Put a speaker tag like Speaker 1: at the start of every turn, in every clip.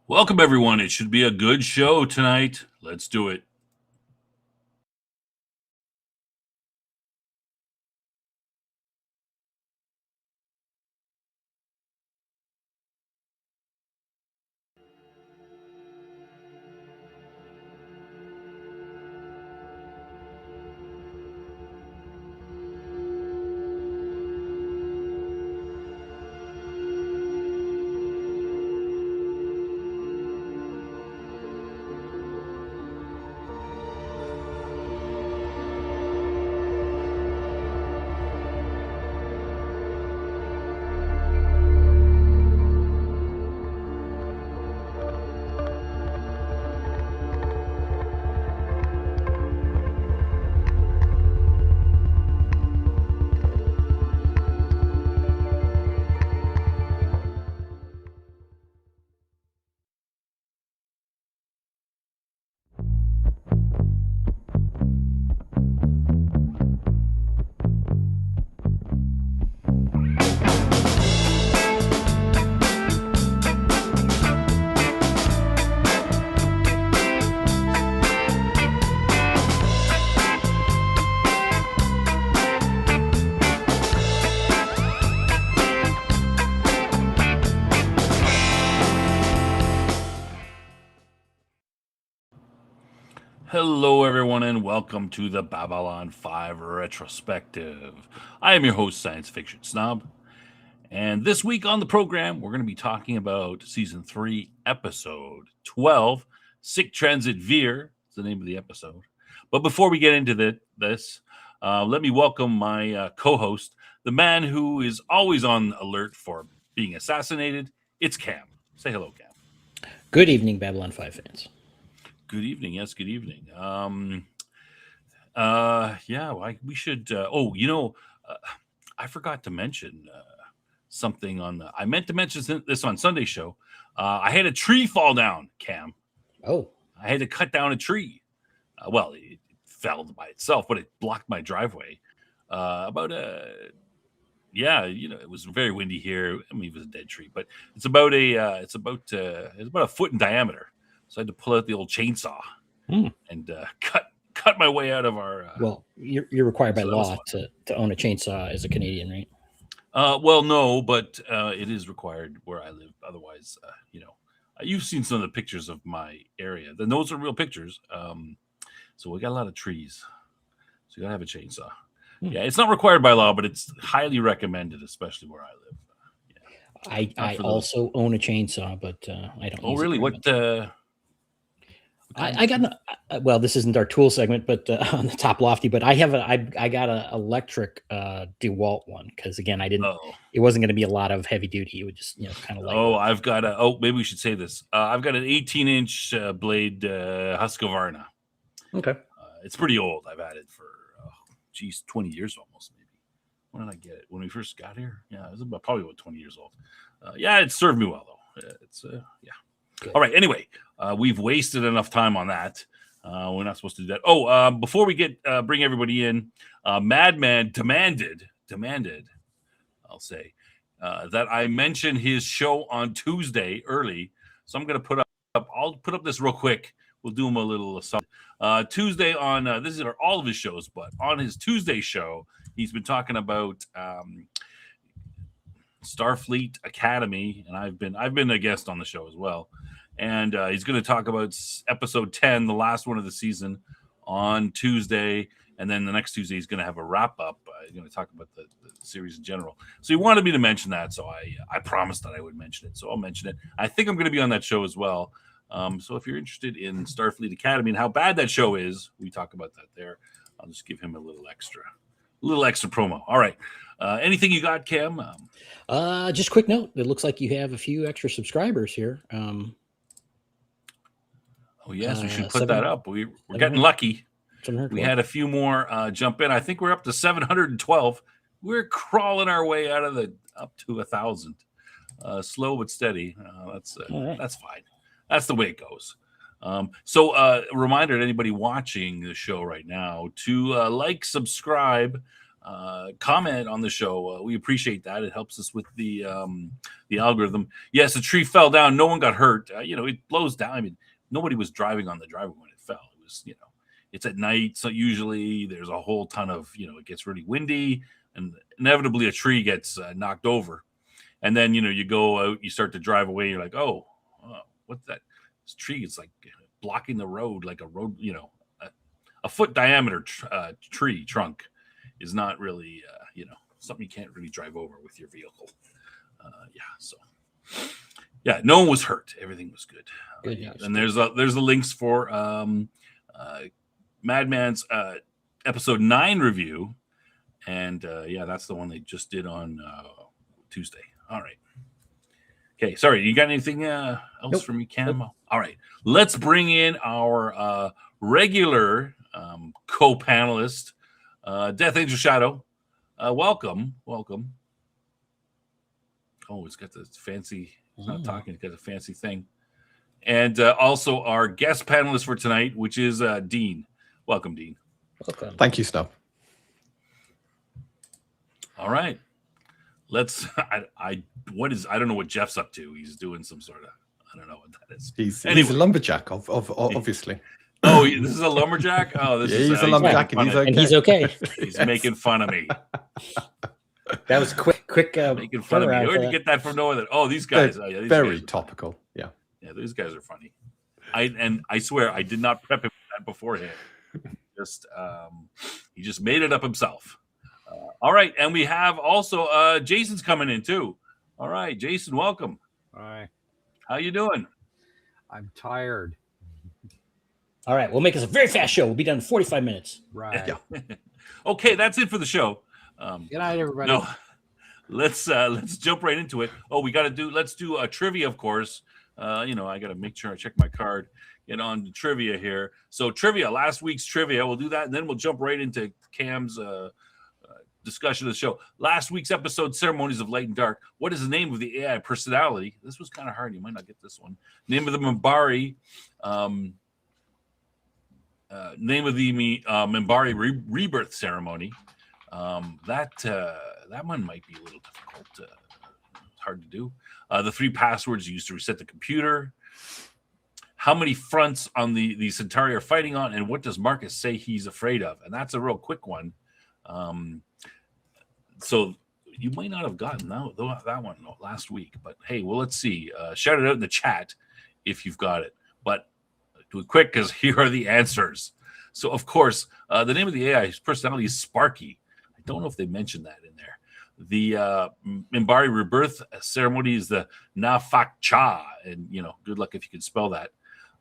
Speaker 1: Welcome, everyone. It should be a good show tonight. Let's do it. Hello, everyone, and welcome to the Babylon 5 Retrospective. I am your host, Science Fiction Snob. And this week on the program, we're going to be talking about Season 3, Episode 12, Sick Transit Veer. Is the name of the episode. But before we get into this, let me welcome my co-host, the man who is always on alert for being assassinated. It's Cam. Say hello, Cam.
Speaker 2: Good evening, Babylon 5 fans.
Speaker 1: Good evening. Yes, good evening. We should. I forgot to mention something on the. I meant to mention this on Sunday show. I had a tree fall down, Cam.
Speaker 2: Oh,
Speaker 1: I had to cut down a tree. It fell by itself, but it blocked my driveway. It was very windy here. I mean, it was a dead tree, but it's about a foot in diameter. So I had to pull out the old chainsaw and cut my way out of our.
Speaker 2: You're required by law to own a chainsaw as a Canadian, right?
Speaker 1: No, but it is required where I live. Otherwise, you've seen some of the pictures of my area. Then those are real pictures. So we got a lot of trees. So you gotta have a chainsaw. Yeah, it's not required by law, but it's highly recommended, especially where I live.
Speaker 2: I also own a chainsaw, but I don't.
Speaker 1: Oh, really? What?
Speaker 2: I got this isn't our tool segment, but on the top lofty. But I got an electric DeWalt one because again, it wasn't going to be a lot of heavy duty. It would just kind of like.
Speaker 1: Maybe we should say this. I've got an 18-inch blade Husqvarna.
Speaker 2: Okay.
Speaker 1: It's pretty old. I've had it for 20 years almost, maybe. When did I get it? When we first got here? Yeah, it was probably about 20 years old. It served me well though. Good. All right. Anyway, we've wasted enough time on that. We're not supposed to do that. Before we bring everybody in, Madman demanded, I'll say, that I mention his show on Tuesday early. So I'm going to I'll put up this real quick. We'll do him a little Tuesday on this is all of his shows, but on his Tuesday show, he's been talking about Starfleet Academy, and I've been a guest on the show as well. And he's going to talk about episode 10, the last one of the season, on Tuesday. And then the next Tuesday, he's going to have a wrap up. He's going to talk about the series in general. So he wanted me to mention that. So I promised that I would mention it. So I'll mention it. I think I'm going to be on that show as well. So if you're interested in Starfleet Academy and how bad that show is, we talk about that there. I'll just give him a little extra promo. All right. Anything you got, Cam?
Speaker 2: Just quick note. It looks like you have a few extra subscribers here.
Speaker 1: Oh, yes, we should put that up. We're getting lucky. We had a few more jump in. I think we're up to 712. We're crawling our way up to 1,000. Slow but steady. That's fine. That's the way it goes. Reminder to anybody watching the show right now to like, subscribe, comment on the show. We appreciate that. It helps us with the algorithm. Yes, a tree fell down. No one got hurt. It blows down. I mean, nobody was driving on the driveway when it fell. It was, it's at night, so usually there's a whole ton of, it gets really windy, and inevitably a tree gets knocked over. And then, you go out, you start to drive away. You're like, oh, what's that? This tree is like blocking the road, like a road, a foot diameter tree trunk is not really, something you can't really drive over with your vehicle. No one was hurt. Everything was good. And there's the links for Madman's episode 9 review. And that's the one they just did on Tuesday. All right. Okay. Sorry. You got anything else for me, Cam? Nope. All right. Let's bring in our regular co-panelist, Death Angel Shadow. Welcome. Oh, it's got the fancy, it's not talking, it's got a fancy thing. And also our guest panelist for tonight, which is Dean. Welcome, Dean.
Speaker 3: Welcome. Thank you, Snow.
Speaker 1: All right. Let's, I don't know what Jeff's up to. He's doing some sort of, I don't know what that is.
Speaker 3: He's a lumberjack, obviously.
Speaker 1: Oh, this is a lumberjack? Oh,
Speaker 3: he's a lumberjack,
Speaker 2: and he's okay.
Speaker 1: He's making fun of me.
Speaker 2: That was quick.
Speaker 1: Making fun of me. Where'd you get that from? No other. Oh, these guys. These
Speaker 3: very
Speaker 1: guys
Speaker 3: topical. Yeah.
Speaker 1: Yeah, these guys are funny. I swear I did not prep him for that beforehand. He just made it up himself. All right, and we have also Jason's coming in too. All right, Jason, welcome.
Speaker 4: Hi.
Speaker 1: How you doing?
Speaker 4: I'm tired.
Speaker 2: All right, we'll make this a very fast show. We'll be done in 45 minutes.
Speaker 4: Right.
Speaker 3: Yeah.
Speaker 1: Okay, that's it for the show.
Speaker 4: Good night, everybody.
Speaker 1: No, let's jump right into it. Oh, let's do a trivia, of course. I got to make sure I check my card. Get on to trivia here. So trivia, last week's trivia. We'll do that, and then we'll jump right into Cam's discussion of the show. Last week's episode, Ceremonies of Light and Dark. What is the name of the AI personality? This was kind of hard. You might not get this one. Name of the Minbari. Name of the Minbari rebirth ceremony. That one might be a little difficult. Hard to do. The 3 passwords used to reset the computer. How many fronts on the Centauri are fighting on, and what does Marcus say he's afraid of? And that's a real quick one. So you might not have gotten that one last week, but hey, well, let's see. Shout it out in the chat if you've got it. But do it quick because here are the answers. So, of course, the name of the AI's personality is Sparky. I don't know if they mentioned that in there. The Minbari rebirth ceremony is the Nafak-Cha, and good luck if you can spell that.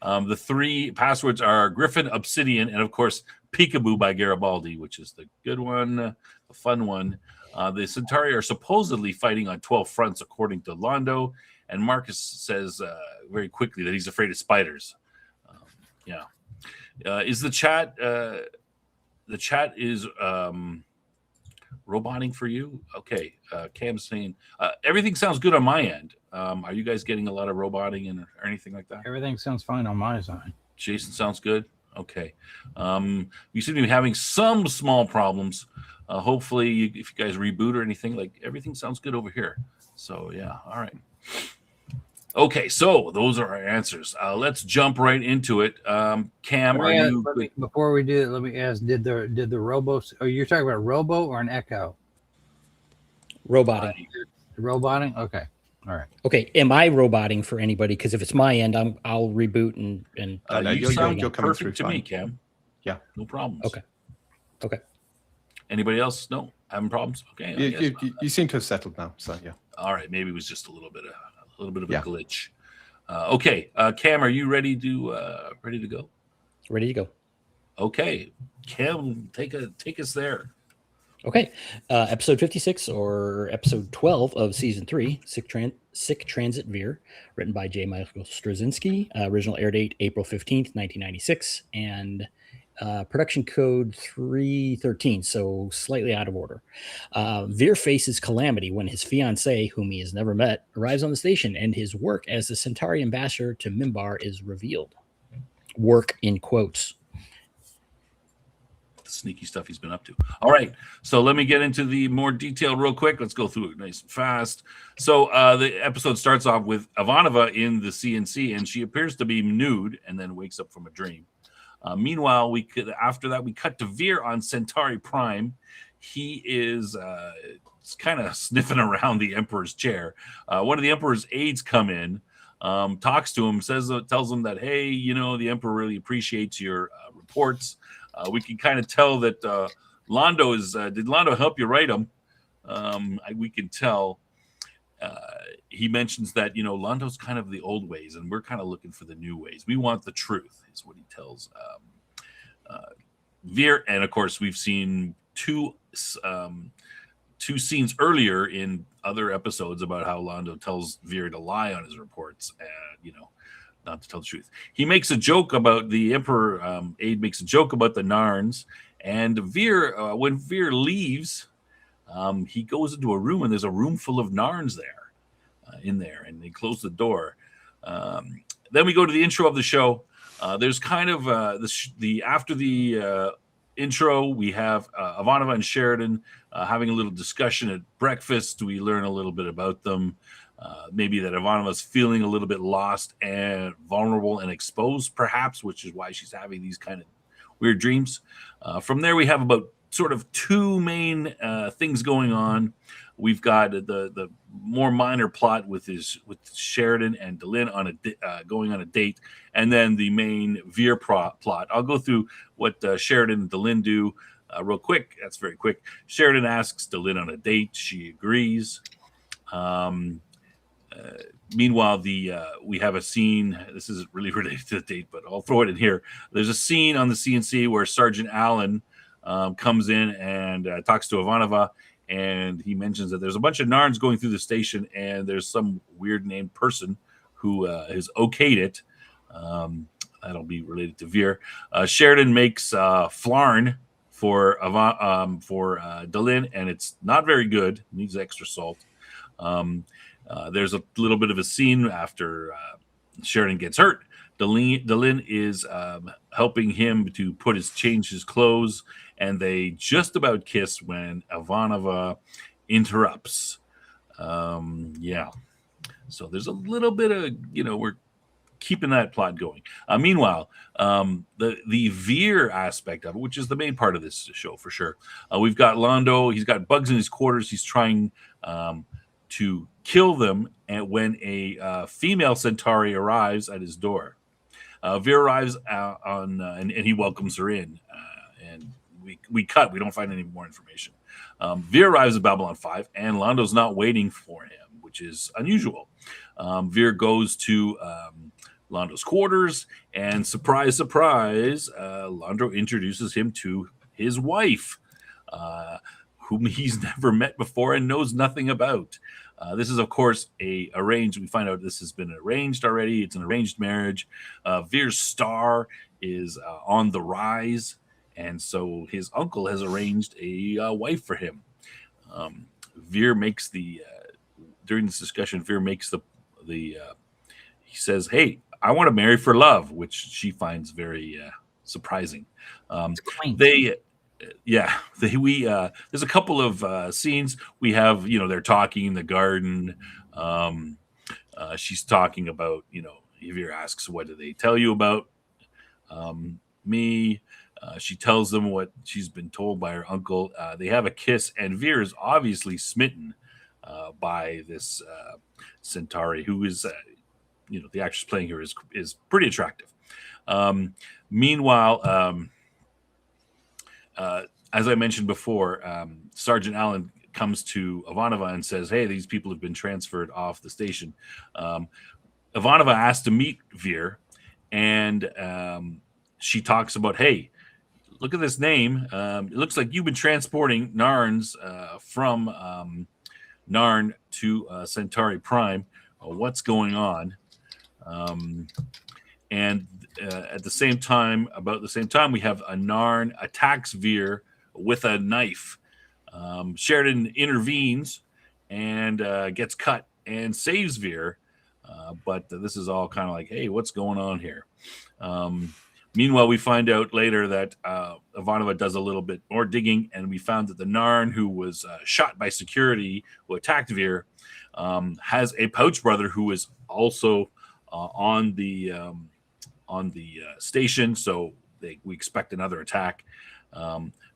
Speaker 1: The 3 passwords are Griffin, Obsidian, and of course Peekaboo by Garibaldi, which is the good one, the fun one. The Centauri are supposedly fighting on 12 fronts, according to Londo, and Marcus says very quickly that he's afraid of spiders. Is the chat? The chat is roboting for you. Okay, Cam's saying everything sounds good on my end. Are you guys getting a lot of roboting or anything like that?
Speaker 4: Everything sounds fine on my side.
Speaker 1: Jason sounds good. Okay. You seem to be having some small problems. Hopefully, if you guys reboot or anything, like everything sounds good over here. So yeah, all right. Okay, so those are our answers. Let's jump right into it. Cam,
Speaker 4: before we do it, let me ask: Did the robo? Oh, you're talking about robo or an echo?
Speaker 2: Roboting.
Speaker 4: Roboting. Okay. All right.
Speaker 2: Okay. Am I roboting for anybody? Because if it's my end, I'll reboot and.
Speaker 1: You sound perfect to me, Cam.
Speaker 3: Yeah,
Speaker 1: no problems.
Speaker 2: Okay.
Speaker 1: Anybody else? No, having problems? Okay.
Speaker 3: You seem to have settled now. So yeah.
Speaker 1: All right. Maybe it was just a little bit of a glitch. Okay. Cam, are you ready to go?
Speaker 2: Ready to go.
Speaker 1: Okay. Cam, take us there.
Speaker 2: Okay. Episode 56 or episode 12 of season 3, Sick Transit Veer, written by J. Michael Straczynski. Original air date April 15th, 1996, and production code 313, so slightly out of order. Veer faces calamity when his fiancée, whom he has never met, arrives on the station, and his work as the Centauri ambassador to Minbar is revealed. Work in quotes.
Speaker 1: sneaky stuff he's been up to. All right, so let me get into the more detail real quick. Let's go through it nice and fast. So the episode starts off with Ivanova in the CNC, and she appears to be nude and then wakes up from a dream. Meanwhile, after that, we cut to Veer on Centauri Prime. He is kind of sniffing around the Emperor's chair. One of the Emperor's aides come in, talks to him, tells him that, hey, the Emperor really appreciates your reports. We can kind of tell that Londo did Londo help you write them? We can tell. He mentions that, Londo's kind of the old ways, and we're kind of looking for the new ways. We want the truth, is what he tells Veer. And, of course, we've seen two scenes earlier in other episodes about how Londo tells Veer to lie on his reports and, not to tell the truth. He makes a joke about the Emperor. Aide makes a joke about the Narns. And Veer, when Veer leaves, he goes into a room, and there's a room full of Narns there. In there, and they close the door. Then we go to the intro of the show. There's kind of after the intro, we have Ivanova and Sheridan having a little discussion at breakfast. We learn a little bit about them. Maybe that Ivanova's feeling a little bit lost and vulnerable and exposed, perhaps, which is why she's having these kind of weird dreams. From there, we have about sort of two main things going on. We've got the more minor plot with Sheridan and Delenn on going on a date, and then the main Veer plot. I'll go through what Sheridan and Delenn do real quick. That's very quick. Sheridan asks Delenn on a date. She agrees. Meanwhile, we have a scene. This isn't really related to the date, but I'll throw it in here. There's a scene on the CNC where Sergeant Allen comes in and talks to Ivanova. And he mentions that there's a bunch of Narns going through the station, and there's some weird named person who has okayed it. That'll be related to Veer. Sheridan makes Flarn for Delenn, and it's not very good. It needs extra salt. There's a little bit of a scene after Sheridan gets hurt. Delenn is helping him to change his clothes, and they just about kiss when Ivanova interrupts. So there's a little bit of, we're keeping that plot going. Meanwhile, the Veer aspect of it, which is the main part of this show for sure. We've got Londo. He's got bugs in his quarters. He's trying to kill them, and when a female Centauri arrives at his door. Veer arrives and he welcomes her in, and we cut. We don't find any more information. Veer arrives at Babylon 5, and Londo's not waiting for him, which is unusual. Veer goes to Londo's quarters, and surprise, surprise, Londo introduces him to his wife, whom he's never met before and knows nothing about. This is, of course, arranged. We find out this has been arranged already. It's an arranged marriage. Veer's star is on the rise, and so his uncle has arranged a wife for him. Veer makes during this discussion, Veer makes he says, "Hey, I want to marry for love," which she finds very surprising. There's a couple of scenes. We have, they're talking in the garden. She's talking about, Veer asks, "What do they tell you about me?" She tells them what she's been told by her uncle. They have a kiss, and Veer is obviously smitten by this Centauri, who is, the actress playing her is pretty attractive. Meanwhile, as I mentioned before, Sergeant Allen comes to Ivanova and says, "Hey, these people have been transferred off the station." Ivanova asks to meet Veer, and she talks about, "Hey, look at this name. It looks like you've been transporting Narns from Narn to Centauri Prime. What's going on?" And at the same time, we have a Narn attacks Veer with a knife. Sheridan intervenes and gets cut and saves Veer. But this is all kind of like, hey, what's going on here? Meanwhile, we find out later that Ivanova does a little bit more digging, and we found that the Narn who was shot by security who attacked Veer has a pouch brother who is also on the station. So we expect another attack.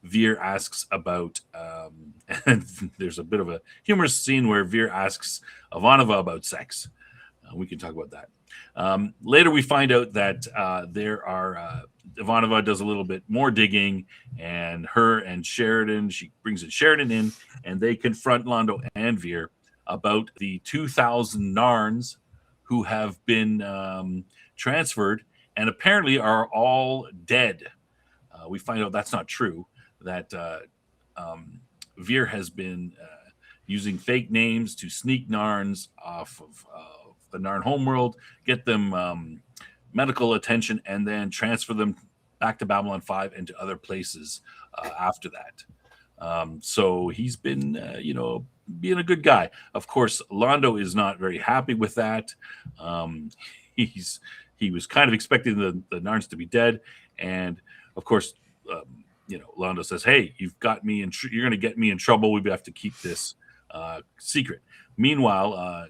Speaker 1: Veer asks about, and there's a bit of a humorous scene where Veer asks Ivanova about sex. We can talk about that. Later, we find out that Ivanova does a little bit more digging, and her and Sheridan, she brings Sheridan in, and they confront Londo and Veer about the 2,000 Narns who have been transferred and apparently are all dead. We find out that's not true, that Veer has been using fake names to sneak Narns off of the Narn homeworld, get them medical attention, and then transfer them back to Babylon 5 and to other places after that. So he's been, being a good guy. Of course, Londo is not very happy with that. He was kind of expecting the Narns to be dead, and of course, Londo says, "Hey, you've got me, you're going to get me in trouble. We have to keep this secret." Meanwhile,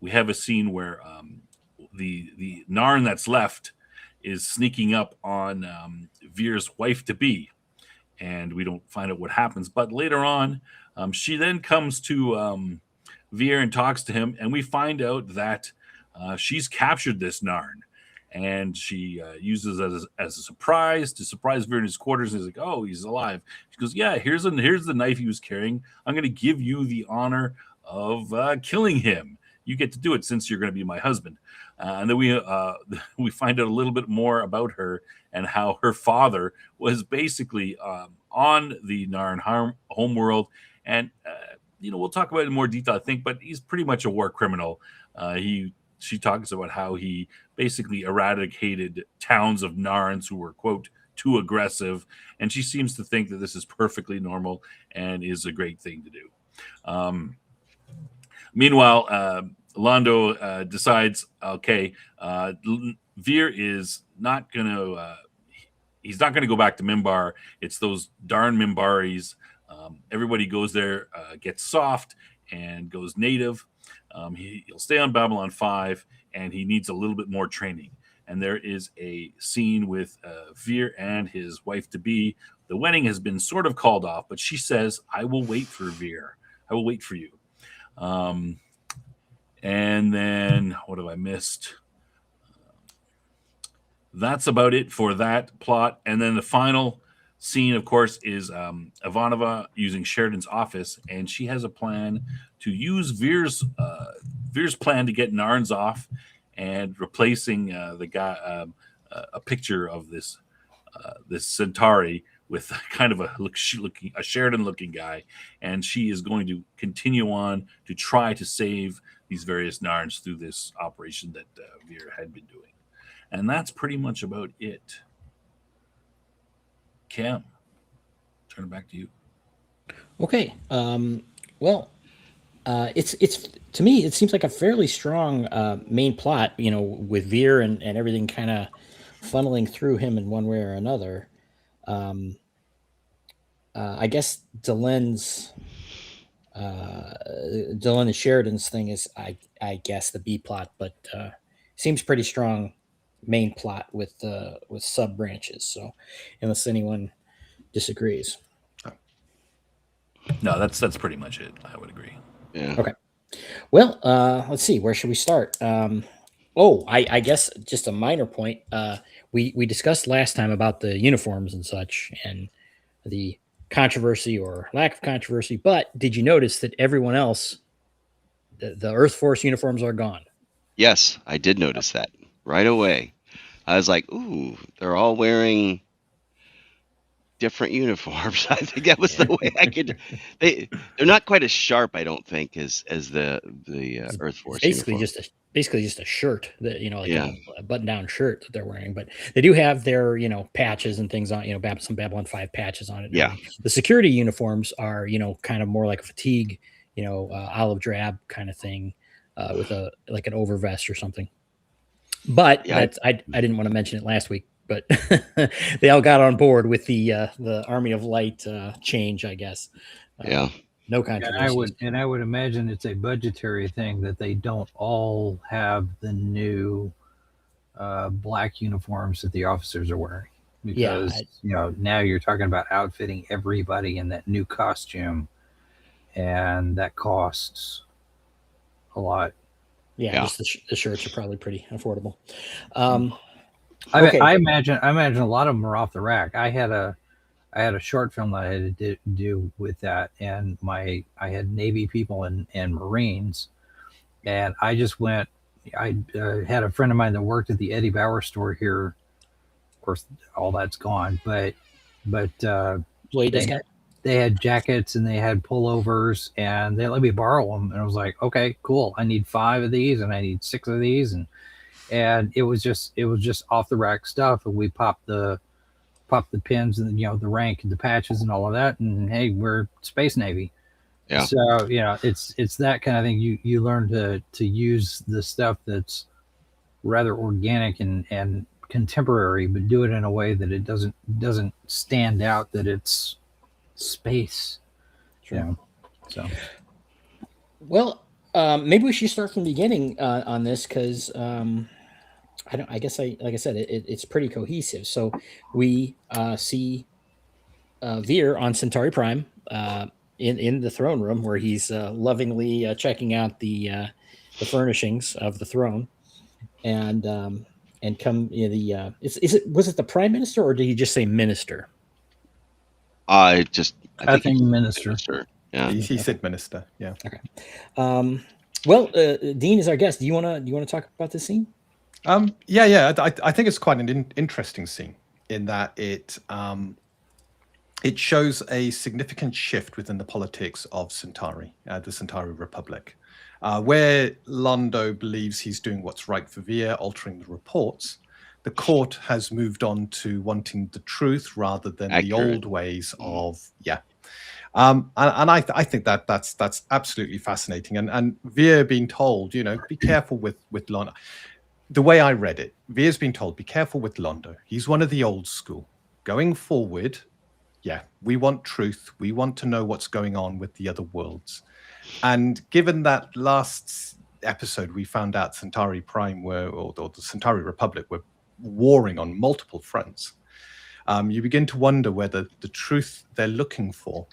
Speaker 1: we have a scene where the Narn that's left is sneaking up on Veer's wife to be, and we don't find out what happens. But later on, she then comes to Veer and talks to him, and we find out that she's captured this Narn, and she uses it as a surprise to surprise Veer in his quarters. And he's like, "Oh, he's alive." She goes, "Yeah, here's the knife he was carrying. I'm going to give you the honor of killing him. You get to do it since you're going to be my husband." And then we find out a little bit more about her and how her father was basically on the Narn homeworld. And, we'll talk about it in more detail, I think, but he's pretty much a war criminal. She talks about how he basically eradicated towns of Narns who were, quote, too aggressive. And she seems to think that this is perfectly normal and is a great thing to do. Meanwhile, Londo decides, okay, Veer is not going to, he's not going to go back to Mimbar. It's those darn Mimbaris. Everybody goes there, gets soft, and goes native. He'll stay on Babylon 5, and he needs a little bit more training. And there is a scene with Veer and his wife-to-be. The wedding has been sort of called off, but she says, "I will wait for Veer. I will wait for you." And then what have I missed? That's about it for that plot. And then the final scene, of course, is Ivanova using Sheridan's office, and she has a plan to use Veer's plan to get Narns off, and replacing the guy a picture of this Centauri with kind of a Sheridan-looking guy, and she is going to continue on to try to save these various Narns through this operation that Veer had been doing. And that's pretty much about it. Cam, turn it back to you.
Speaker 2: Okay. It's to me, it seems like a fairly strong main plot, with Veer and everything kind of funneling through him in one way or another. I guess Delenn and Sheridan's thing is, I guess, the B plot, but seems pretty strong main plot with sub branches. So, unless anyone disagrees,
Speaker 1: no, that's pretty much it. I would agree.
Speaker 5: Yeah.
Speaker 2: Okay. Well, let's see. Where should we start? I guess just a minor point. We discussed last time about the uniforms and such, and the controversy or lack of controversy. But did you notice that everyone else, the Earth Force uniforms are gone?
Speaker 5: Yes, I did notice that right away. I was like, "Ooh, they're all wearing different uniforms." I think that was the way I could. They're not quite as sharp, I don't think, as the Earth Force.
Speaker 2: Basically just a shirt that a button-down shirt that they're wearing, but they do have their patches and things on, some Babylon 5 patches on it.
Speaker 5: Yeah.
Speaker 2: The security uniforms are kind of more like a fatigue, olive drab kind of thing, with an overvest or something. But
Speaker 5: Yeah,
Speaker 2: I didn't want to mention it last week, but they all got on board with the Army of Light change, I guess.
Speaker 5: yeah.
Speaker 2: No
Speaker 4: And
Speaker 2: controversies.
Speaker 4: I would imagine it's a budgetary thing that they don't all have the new black uniforms that the officers are wearing, because now you're talking about outfitting everybody in that new costume, and that costs a lot.
Speaker 2: Yeah. Just the shirts are probably pretty affordable.
Speaker 4: I imagine a lot of them are off the rack. I had a short film that I had to do with that, and I had Navy people and Marines, and I just went. I had a friend of mine that worked at the Eddie Bauer store here. Of course, all that's gone, but they had jackets and they had pullovers, and they let me borrow them, and I was like, okay, cool. I need 5 of these, and I need 6 of these, and it was just off the rack stuff, and we popped the pins and the rank and the patches and all of that, and hey, we're Space Navy.
Speaker 5: Yeah.
Speaker 4: So it's that kind of thing. You learn to use the stuff that's rather organic and contemporary, but do it in a way that it doesn't stand out that it's space.
Speaker 2: Sure.
Speaker 4: So
Speaker 2: well, maybe we should start from the beginning on this, because I guess like I said, it's pretty cohesive. So we see Veer on Centauri Prime in the throne room, where he's lovingly checking out the furnishings of the throne, and come was it the prime minister, or did he just say minister?
Speaker 5: I
Speaker 4: think minister.
Speaker 5: Yeah,
Speaker 3: he said minister. Yeah.
Speaker 2: Okay. Well, Dean is our guest. Do you want to talk about this scene?
Speaker 3: Yeah. I think it's quite an interesting scene in that it shows a significant shift within the politics of Centauri, the Centauri Republic, where Londo believes he's doing what's right for Veer, altering the reports. The court has moved on to wanting the truth rather than the old ways of and I think that's absolutely fascinating. And Veer being told, be careful with Londo. The way I read it, Veer's been told, be careful with Londo. He's one of the old school. Going forward, we want truth. We want to know what's going on with the other worlds. And given that last episode, we found out Centauri Prime or the Centauri Republic were warring on multiple fronts. You begin to wonder whether the truth they're looking for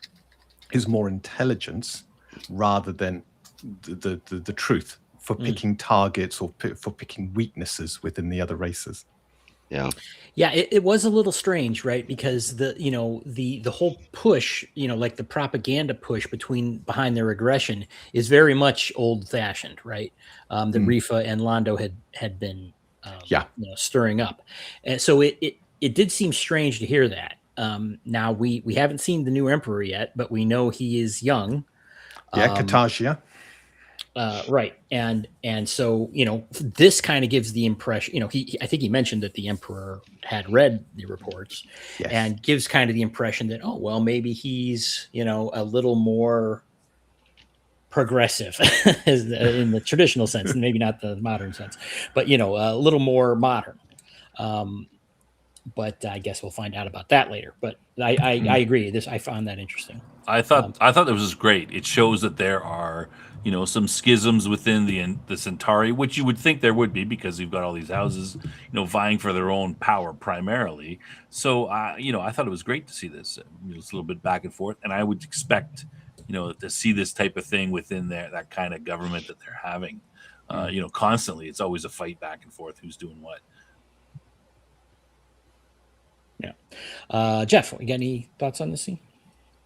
Speaker 3: is more intelligence rather than the truth for picking targets or for picking weaknesses within the other races.
Speaker 2: Yeah, it was a little strange, right? Because the whole push, like the propaganda push behind their aggression is very much old fashioned, right? That Rifa and Londo had been stirring up, and so it did seem strange to hear that. Now we haven't seen the new emperor yet, but we know he is young.
Speaker 3: Katagia.
Speaker 2: Right. And so, this kind of gives the impression, I think he mentioned that the emperor had read the reports, and gives kind of the impression that, oh, well, maybe he's, a little more progressive in the traditional sense, and maybe not the modern sense, but, a little more modern. But I guess we'll find out about that later. But I agree. I found that interesting.
Speaker 1: I thought that was great. It shows that there are, some schisms within the Centauri, which you would think there would be, because you've got all these houses, vying for their own power primarily. So, I thought it was great to see this. It's a little bit back and forth, and I would expect, to see this type of thing within that kind of government that they're having. Constantly, it's always a fight back and forth, who's doing what.
Speaker 2: Yeah. Jeff, you got any thoughts on this scene?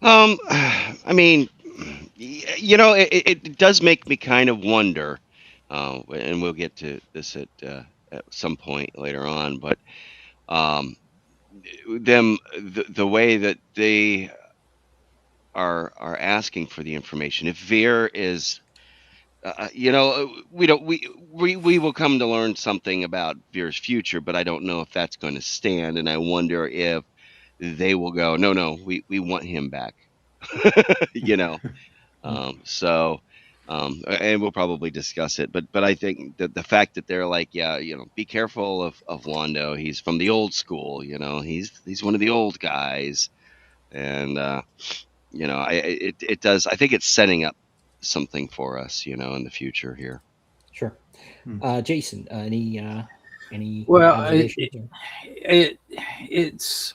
Speaker 5: I mean, it does make me kind of wonder, and we'll get to this at some point later on, but the way that they are asking for the information, if Veer is we will come to learn something about Veer's future, but I don't know if that's going to stand, and I wonder if they will go, no, we want him back. So And we'll probably discuss it. But I think that the fact that they're like, yeah, be careful of Londo. He's from the old school. He's one of the old guys, and it does. I think it's setting up something for us, in the future here.
Speaker 2: Sure. Jason, any
Speaker 4: well,
Speaker 2: observations?
Speaker 4: It's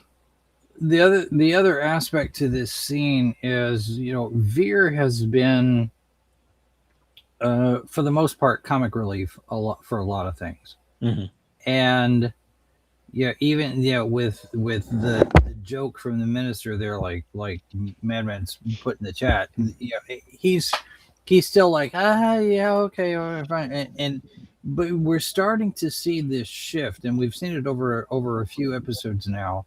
Speaker 4: the other aspect to this scene is, Veer has been, for the most part, comic relief for a lot of things.
Speaker 2: Mm-hmm.
Speaker 4: And even with the joke from the minister there, like Madman's put in the chat, he's still like, yeah, okay, all right, fine. But we're starting to see this shift, and we've seen it over a few episodes now,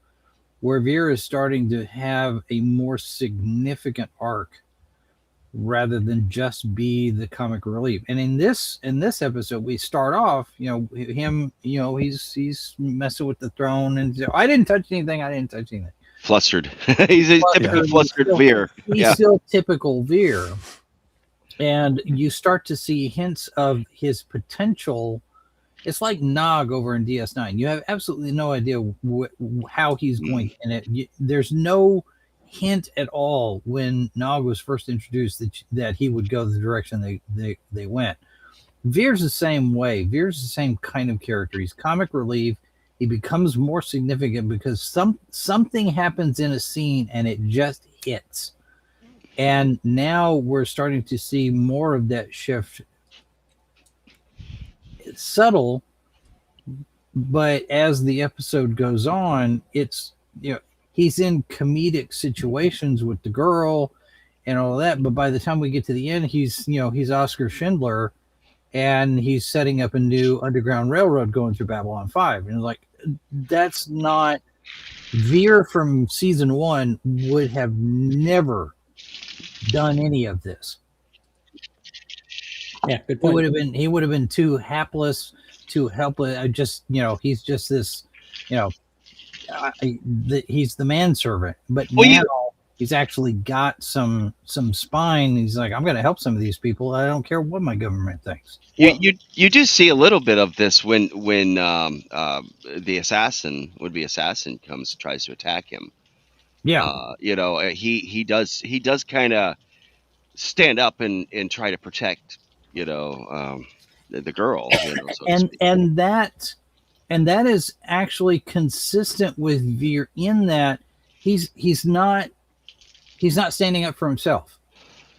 Speaker 4: where Veer is starting to have a more significant arc rather than just be the comic relief. And in this episode, we start off, him, he's messing with the throne, and I didn't touch anything.
Speaker 5: Flustered. He's a typical flustered Veer.
Speaker 4: He's still typical Veer. And you start to see hints of his potential. It's like Nog over in DS9. You have absolutely no idea how he's going in it. There's no hint at all when Nog was first introduced that he would go the direction they went. Veer's the same way. Veer's the same kind of character. He's comic relief. He becomes more significant because something happens in a scene and it just hits. And now we're starting to see more of that shift. It's subtle, but as the episode goes on, it's, he's in comedic situations with the girl and all that. But by the time we get to the end, he's Oscar Schindler, and he's setting up a new underground railroad going through Babylon 5. And like, that's not Veer from season 1 would have never done any of this.
Speaker 2: Yeah, good point.
Speaker 4: He would have been too hapless, too helpless. He's just this, he's the manservant. But now he's actually got some spine. He's like, I'm going to help some of these people. I don't care what my government thinks.
Speaker 5: You do see a little bit of this when the would-be assassin tries to attack him.
Speaker 4: Yeah,
Speaker 5: he does kind of stand up and try to protect the girl,
Speaker 4: and that is actually consistent with Veer in that he's not standing up for himself.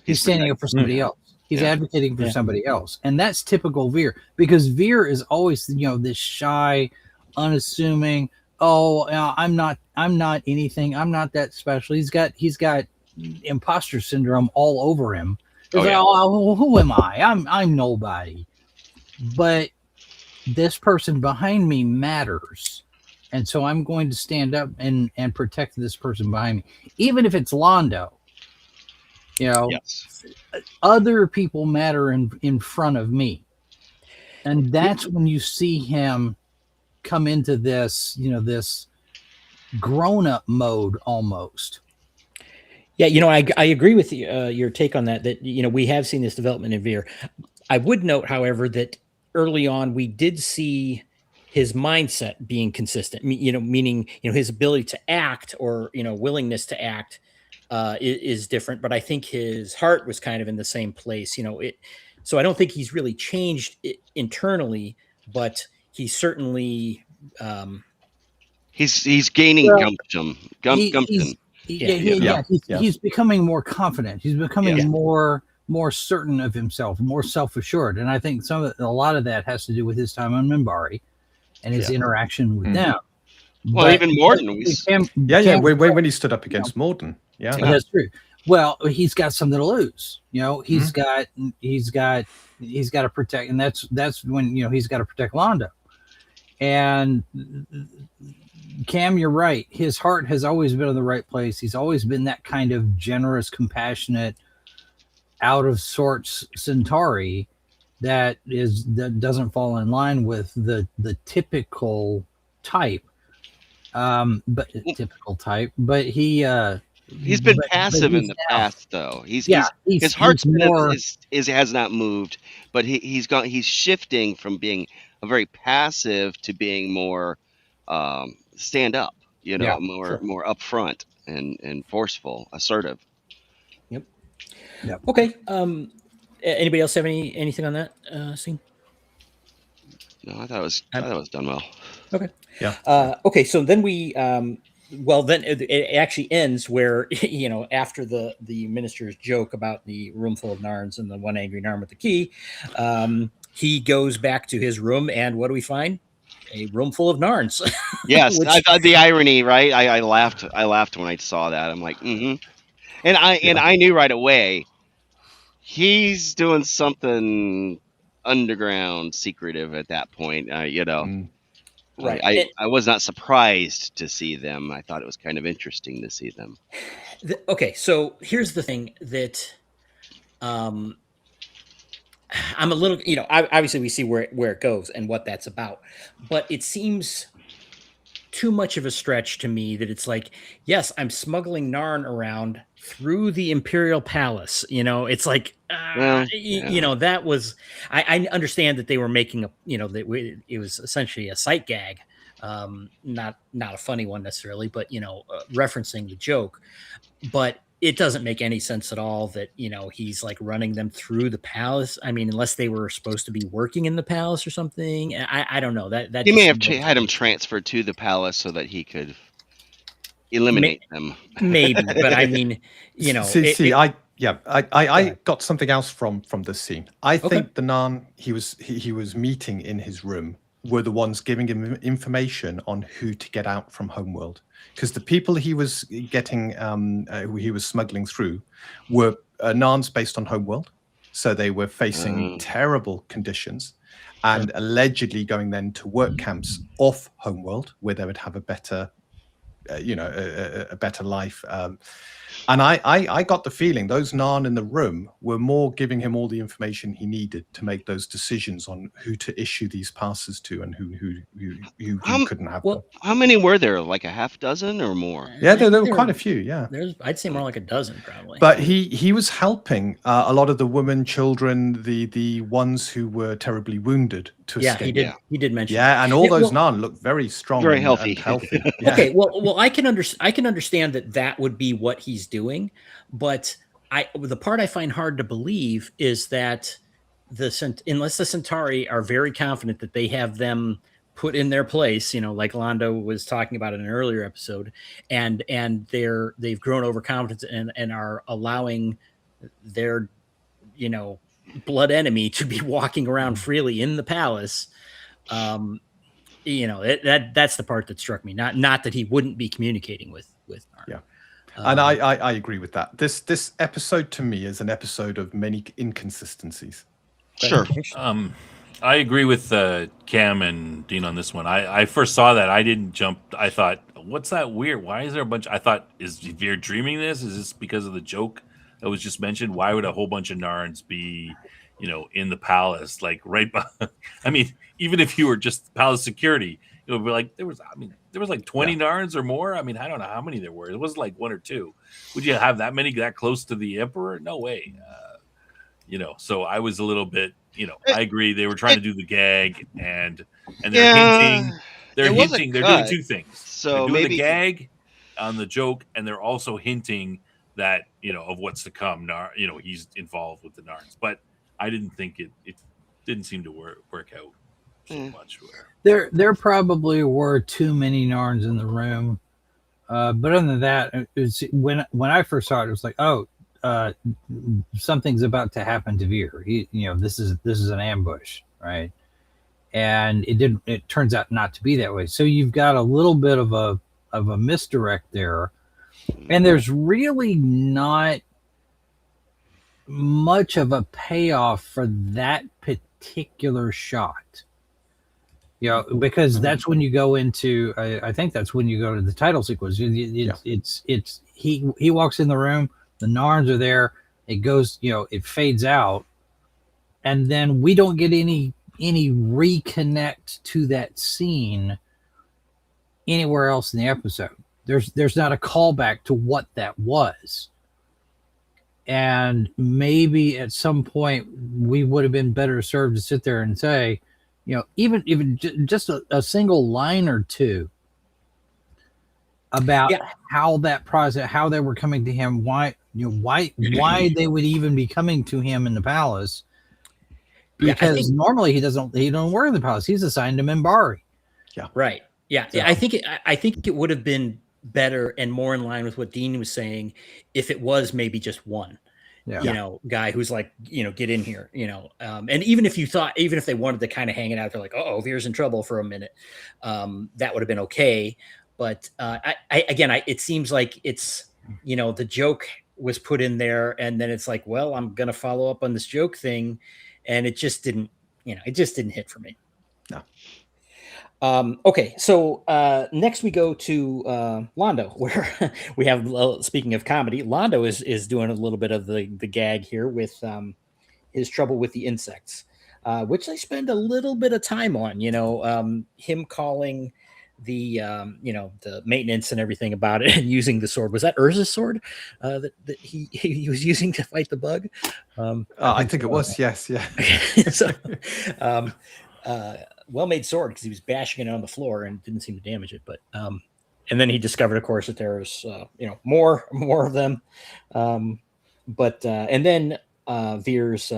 Speaker 4: He's standing up for somebody else. He's advocating for somebody else, and that's typical Veer, because Veer is always this shy, unassuming. Oh, I'm not anything. I'm not that special. He's got imposter syndrome all over him. Who am I? I'm nobody. But this person behind me matters, and so I'm going to stand up and protect this person behind me, even if it's Londo.
Speaker 5: Yes.
Speaker 4: Other people matter in front of me, and that's when you see him come into this, this grown-up mode almost.
Speaker 2: Yeah, I agree with your take on that. That we have seen this development in Veer. I would note, however, that early on we did see his mindset being consistent. Meaning his ability to act or willingness to act is different. But I think his heart was kind of in the same place. So I don't think he's really changed internally, but he certainly
Speaker 5: he's gaining gumption.
Speaker 4: He's becoming more confident. He's becoming more certain of himself, more self-assured. And I think a lot of that has to do with his time on Minbari and his interaction with them.
Speaker 5: Well, even Morden.
Speaker 3: When he stood up against Morden. Yeah,
Speaker 4: that's true. Well, he's got something to lose. He's got to protect, and that's when he's got to protect Londo. And Cam, you're right. His heart has always been in the right place. He's always been that kind of generous, compassionate, out of sorts Centauri that doesn't fall in line with the typical type. But he
Speaker 5: He's been
Speaker 4: But
Speaker 5: passive in
Speaker 4: he's
Speaker 5: the
Speaker 4: now,
Speaker 5: past, though. His
Speaker 4: he's
Speaker 5: heart's
Speaker 4: more.
Speaker 5: has not moved, but he's shifting from being a very passive to being more stand up.
Speaker 4: Yeah,
Speaker 5: More upfront and forceful, assertive.
Speaker 2: Yep.
Speaker 4: Yep.
Speaker 2: Okay. Anybody else have anything on that scene?
Speaker 5: No, I thought it was done well.
Speaker 2: Okay.
Speaker 3: Yeah.
Speaker 2: Okay. So then we, well, then it actually ends where, after the minister's joke about the room full of Narns and the one angry Narn with the key, he goes back to his room, and what do we find? A room full of Narns.
Speaker 5: Yes,
Speaker 2: Which,
Speaker 5: I thought the irony, right? I laughed. I laughed when I saw that. I'm like, and I knew right away he's doing something underground, secretive at that point.
Speaker 2: right.
Speaker 5: I was not surprised to see them. I thought it was kind of interesting to see them.
Speaker 2: Okay, so here's the thing that I'm a little, obviously we see where it goes and what that's about, but it seems too much of a stretch to me that it's like, yes, I'm smuggling Narn around through the Imperial Palace. It's like, that was, I understand that they were making it was essentially a sight gag. Not a funny one necessarily, but referencing the joke. But it doesn't make any sense at all that he's like running them through the palace. I mean, unless they were supposed to be working in the palace or something. I don't know that
Speaker 5: he may have had him transferred to the palace so that he could eliminate them.
Speaker 2: Maybe, but I mean,
Speaker 3: I got something else from this scene. I think the Narn he was meeting in his room were the ones giving him information on who to get out from Homeworld, because the people he was getting, who he was smuggling through, were Narns based on Homeworld, so they were facing terrible conditions, and allegedly going then to work camps off Homeworld where they would have a better, a better life. And I got the feeling those Narn in the room were more giving him all the information he needed to make those decisions on who to issue these passes to and who couldn't have them.
Speaker 5: How many were there? Like a half dozen or more?
Speaker 3: Yeah, there were quite a few. Yeah,
Speaker 2: I'd say more like a dozen probably.
Speaker 3: But he was helping a lot of the women, children, the ones who were terribly wounded to escape.
Speaker 2: He did mention.
Speaker 3: Yeah, and all those Narn looked very strong,
Speaker 5: very healthy.
Speaker 3: And healthy.
Speaker 2: Yeah. Okay, well, I can understand that would be what he's doing, but the part I find hard to believe is that unless the Centauri are very confident that they have them put in their place, like Londo was talking about in an earlier episode, and they've grown overconfident and are allowing their blood enemy to be walking around freely in the palace. That's the part that struck me. Not that he wouldn't be communicating with Narn.
Speaker 3: Yeah. And I agree with that. This episode to me is an episode of many inconsistencies.
Speaker 5: Sure.
Speaker 1: I agree with Cam and Dean on this one. I first saw that. I didn't jump. I thought, what's that weird? Why is there a bunch? I thought, is Veer dreaming this? Is this because of the joke that was just mentioned? Why would a whole bunch of Narns be, in the palace? Like right by, I mean, even if you were just palace security, it would be like, there was like 20 Narns or more. I mean, I don't know how many there were. It wasn't like one or two. Would you have that many that close to the Emperor? No way. So I was a little bit, I agree. They were trying to do the gag and they're hinting. They're hinting. They're doing two things.
Speaker 5: So
Speaker 1: they're doing
Speaker 5: maybe
Speaker 1: the gag on the joke, and they're also hinting that of what's to come. He's involved with the Narns, but I didn't think it didn't seem to work out so much.
Speaker 4: There probably were too many Narns in the room, but other than that, when I first saw it, it was like, something's about to happen to Veer. This is an ambush, right? And it turns out not to be that way. So you've got a little bit of a misdirect there, and there's really not much of a payoff for that particular shot. Because that's when you go into, I think that's when you go to the title sequence. It's he walks in the room, the Narns are there, it goes, it fades out, and then we don't get any reconnect to that scene anywhere else in the episode. there's not a callback to what that was. And maybe at some point we would have been better served to sit there and say, even just a single line or two about how that process, how they were coming to him, why they would even be coming to him in the palace. Because normally he don't work in the palace. He's assigned to Minbari.
Speaker 2: Yeah. Right. Yeah. So, I think it would have been better and more in line with what Dean was saying if it was maybe just one. Guy who's like, get in here, and even if they wanted to kind of hang it out, they're like, oh, Veer's in trouble for a minute. That would have been okay. But it seems like it's, the joke was put in there and then it's like, well, I'm going to follow up on this joke thing. And it just didn't hit for me.
Speaker 3: No.
Speaker 2: Okay, so next we go to Londo, where we have, speaking of comedy, Londo is doing a little bit of the gag here with his trouble with the insects, which they spend a little bit of time on. Him calling the the maintenance and everything about it, and using the sword. Was that Urza's sword that he was using to fight the bug?
Speaker 3: I think it was. Yes, yeah.
Speaker 2: So, well-made sword, because he was bashing it on the floor and didn't seem to damage it. But and then he discovered, of course, that there was more of them. And then Veer's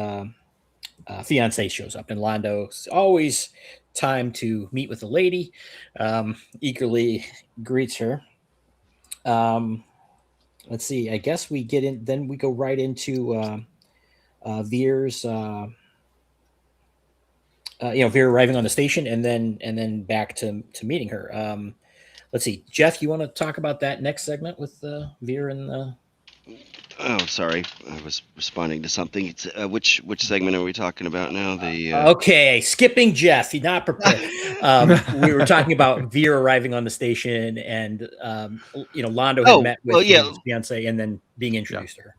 Speaker 2: fiance shows up, and Londo's always time to meet with the lady. Eagerly greets her. Let's see. I guess we get in. Then we go right into Veer's. Veer arriving on the station, and then back to meeting her. Let's see, Jeff, you want to talk about that next segment with Veer and?
Speaker 5: Oh, sorry, I was responding to something. It's which segment are we talking about now?
Speaker 2: Okay, skipping Jeff. He's not prepared. We were talking about Veer arriving on the station, and Londo had met with his fiance, and then being introduced to her.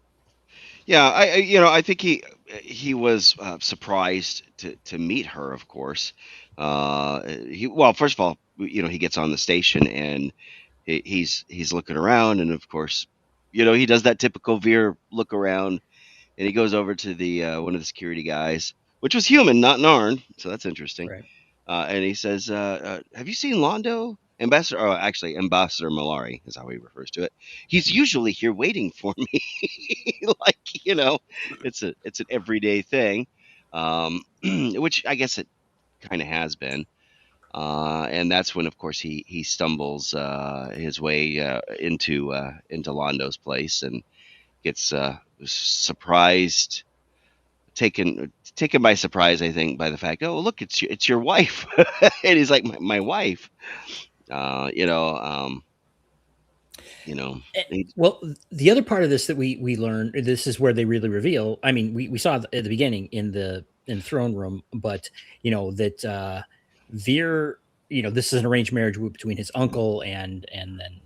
Speaker 5: Yeah, I think he was surprised to meet her. Of course, first of all, he gets on the station and he's looking around, and of course, he does that typical Veer look around, and he goes over to the one of the security guys, which was human, not Narn, so that's interesting.
Speaker 2: Right.
Speaker 5: And he says, "Have you seen Londo?" Ambassador Malari is how he refers to it. He's usually here waiting for me. It's an everyday thing, which I guess it kind of has been. And that's when, of course, he stumbles his way into Londo's place and gets surprised, taken by surprise, I think, by the fact, oh, look, it's your wife. And he's like, my wife. Well,
Speaker 2: the other part of this that we learned, this is where they really reveal. I mean, we saw at the beginning in the throne room, but that Veer, this is an arranged marriage between his uncle and then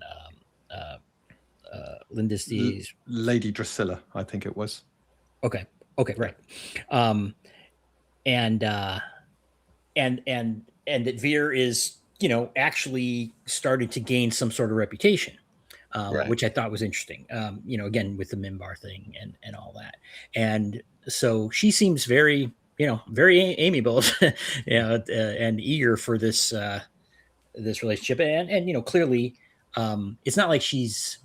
Speaker 2: Lindisty's
Speaker 3: Lady Drusilla, I think it was.
Speaker 2: Okay, right. And that Veer is actually started to gain some sort of reputation, right, which I thought was interesting. Again, with the Minbar thing and all that. And so she seems very, very amiable, and eager for this relationship. And clearly, it's not like she's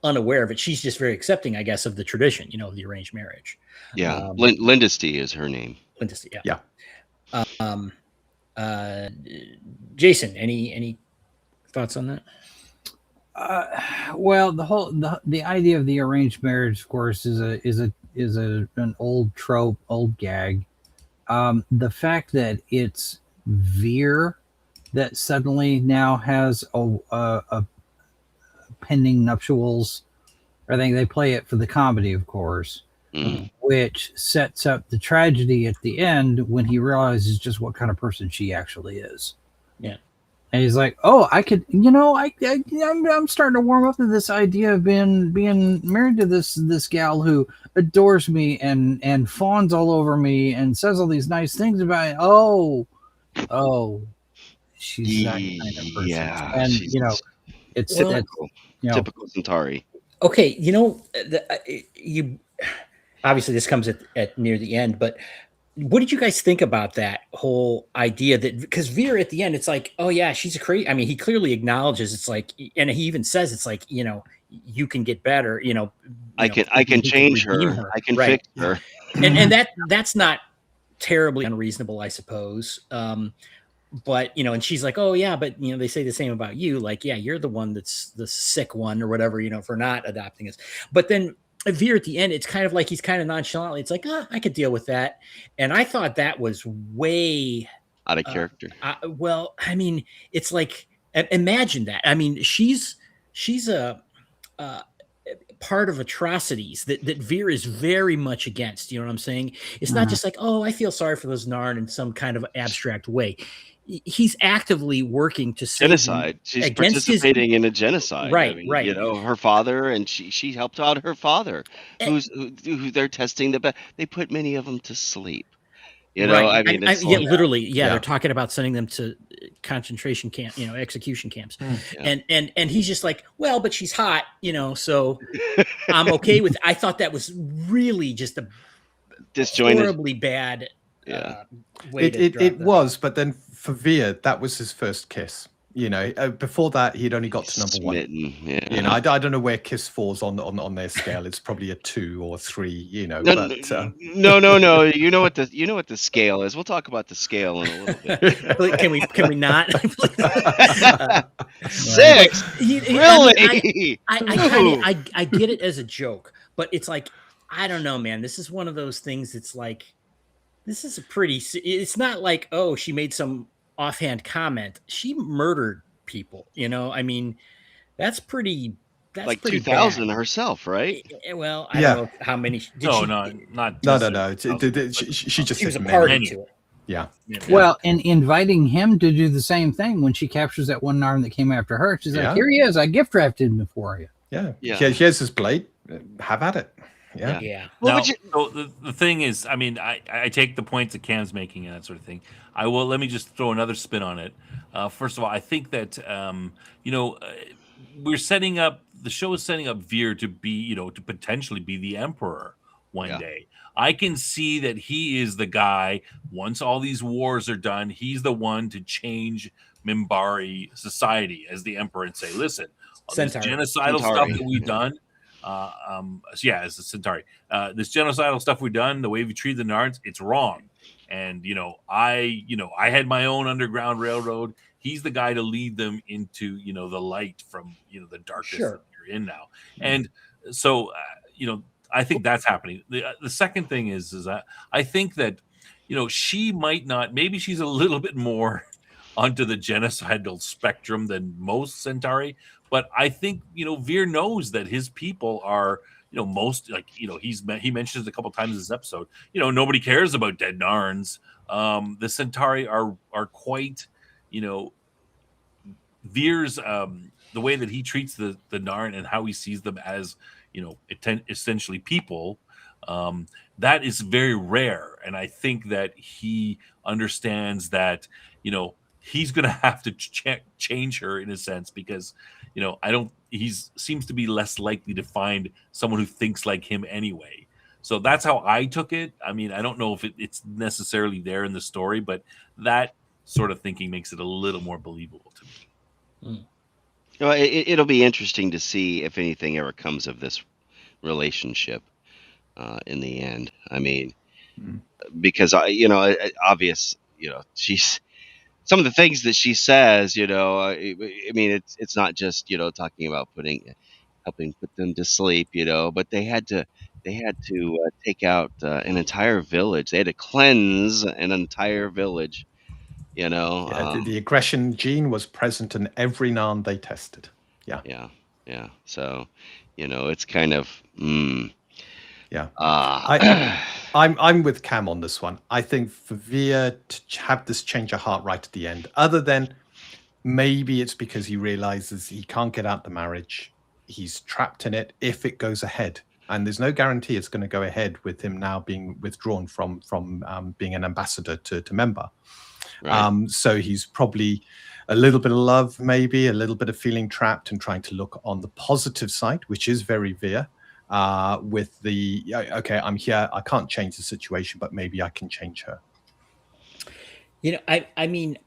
Speaker 2: unaware of it. She's just very accepting, I guess, of the tradition, the arranged marriage.
Speaker 5: Yeah. Lindisty is her name.
Speaker 2: Lindisty.
Speaker 3: Yeah.
Speaker 2: Jason, any thoughts on that?
Speaker 4: Well, the idea of the arranged marriage, of course, is an old trope, old gag. The fact that it's Veer that suddenly now has a pending nuptials, I think they play it for the comedy, of course, which sets up the tragedy at the end when he realizes just what kind of person she actually is.
Speaker 2: Yeah.
Speaker 4: And he's like, "Oh, I could, I'm starting to warm up to this idea of being married to this gal who adores me and fawns all over me and says all these nice things about it. Oh, she's that kind of person."
Speaker 5: Yeah,
Speaker 4: and It's
Speaker 5: typical,
Speaker 4: you know,
Speaker 5: typical Centauri.
Speaker 2: Okay, you obviously this comes at near the end, but what did you guys think about that whole idea that because Veer at the end, it's like, oh yeah, she's a crazy. I mean, he clearly acknowledges it's like, and he even says it's like, you can get better.
Speaker 5: I can change her. I can fix her.
Speaker 2: And that's not terribly unreasonable, I suppose. But and she's like, oh yeah, but they say the same about you. Like, yeah, you're the one that's the sick one or whatever, for not adopting us. But then Veer at the end, it's kind of like he's kind of nonchalantly. It's like, I could deal with that. And I thought that was way
Speaker 5: out of character.
Speaker 2: Well, I mean, it's like, imagine that. I mean, she's a part of atrocities that Veer is very much against. You know what I'm saying? It's not just like, oh, I feel sorry for those Narn in some kind of abstract way. He's actively working to save
Speaker 5: genocide. She's participating in a genocide.
Speaker 2: Right,
Speaker 5: I mean,
Speaker 2: right.
Speaker 5: Her father, and she helped out her father, who they're testing they put many of them to sleep.
Speaker 2: Right.
Speaker 5: I mean,
Speaker 2: literally, they're talking about sending them to concentration camp, execution camps, and he's just like, well, but she's hot, so I'm okay with. I thought that was really just a
Speaker 5: disjointed,
Speaker 2: horribly bad. Way
Speaker 3: it was, but then for Veer, that was his first kiss. Before that, he'd only got to number
Speaker 5: smitten,
Speaker 3: 1.
Speaker 5: Yeah.
Speaker 3: I don't know where kiss falls on their scale. It's probably a 2 or 3.
Speaker 5: No,
Speaker 3: but
Speaker 5: no. You know what the scale is. We'll talk about the scale in a little bit.
Speaker 2: Can we not?
Speaker 5: 6. Really?
Speaker 2: I get it as a joke, but it's like, I don't know, man. This is one of those things. It's like, this is it's not like, oh, she made some offhand comment. She murdered people. I mean, that's pretty. That's
Speaker 5: like
Speaker 2: pretty
Speaker 5: 2000
Speaker 2: bad.
Speaker 5: herself, right?
Speaker 2: Well, I don't know how many.
Speaker 3: No. She just
Speaker 2: was a party to it.
Speaker 3: Yeah.
Speaker 4: Well, and inviting him to do the same thing when she captures that one Narn that came after her. She's like, here he is. I gift drafted him for you.
Speaker 3: Yeah. Here's his blade. Have at it.
Speaker 2: Yeah.
Speaker 1: Well, the thing is, I mean, I take the points that Cam's making and that sort of thing. Let me just throw another spin on it. First of all, I think that we're setting up, the show is setting up Veer to be, to potentially be the emperor one day. I can see that he is the guy, once all these wars are done, he's the one to change Minbari society as the emperor and say, listen, all this genocidal stuff that we've done, as the Centauri, this genocidal stuff we've done, the way we treat the Narns, it's wrong. And I had my own underground railroad. He's the guy to lead them into the light from the darkness that you're in now. And so I think that's happening. The second thing is that I think that she might not, maybe she's a little bit more onto the genocidal spectrum than most Centauri. But I think Veer knows that his people are most he mentions a couple times in this episode. Nobody cares about dead Narns. The Centauri are quite Veer's the way that he treats the Narn and how he sees them as essentially people. That is very rare, and I think that he understands that he's going to have to change her in a sense because he seems to be less likely to find someone who thinks like him anyway. So that's how I took it. I mean, I don't know if it's necessarily there in the story, but that sort of thinking makes it a little more believable to me.
Speaker 5: It'll be interesting to see if anything ever comes of this relationship in the end. I mean, because obvious, she's some of the things that she says, I mean, it's not just, talking about helping put them to sleep, but they had to take out an entire village. They had to cleanse an entire village,
Speaker 3: the aggression gene was present in every Narn they tested.
Speaker 5: Yeah. So, it's kind of,
Speaker 3: I'm with Cam on this one. I think for Veer to have this change of heart right at the end, other than maybe it's because he realizes he can't get out the marriage, he's trapped in it if it goes ahead, and there's no guarantee it's going to go ahead with him now being withdrawn from being an ambassador to member. Right. So he's probably a little bit of love, maybe a little bit of feeling trapped, and trying to look on the positive side, which is very Veer. With the okay, I'm here. I can't change the situation, but maybe I can change her.
Speaker 2: I mean,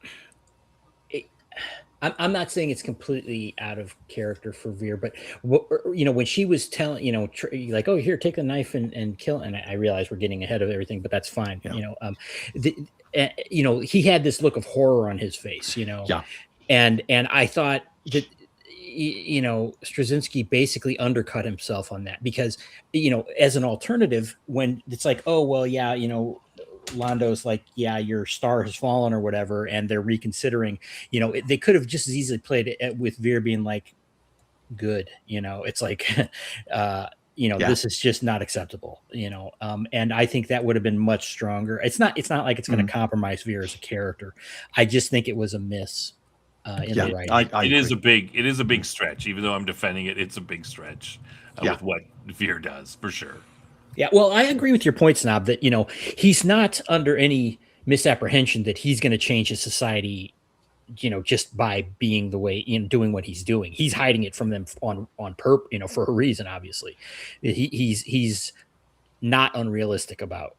Speaker 2: I'm not saying it's completely out of character for Veer, but when she was telling, like, oh, here, take the knife and kill, and I realize we're getting ahead of everything, but that's fine.
Speaker 3: Yeah.
Speaker 2: He had this look of horror on his face,
Speaker 3: Yeah.
Speaker 2: and I thought that Straczynski basically undercut himself on that because as an alternative, when it's like, oh well, yeah, Lando's like, yeah, your star has fallen or whatever, and they're reconsidering. They could have just as easily played it with Veer being like, good, it's like, this is just not acceptable, and I think that would have been much stronger. It's not like it's going to compromise Veer as a character. I just think it was a miss in the writing.
Speaker 1: It is a big stretch, even though I'm defending it. It's a big stretch with what Veer does, for sure.
Speaker 2: Yeah, well, I agree with your point, Snob, that he's not under any misapprehension that he's going to change his society, just by being the way, doing what he's doing. He's hiding it from them on purpose, for a reason. Obviously, he's not unrealistic about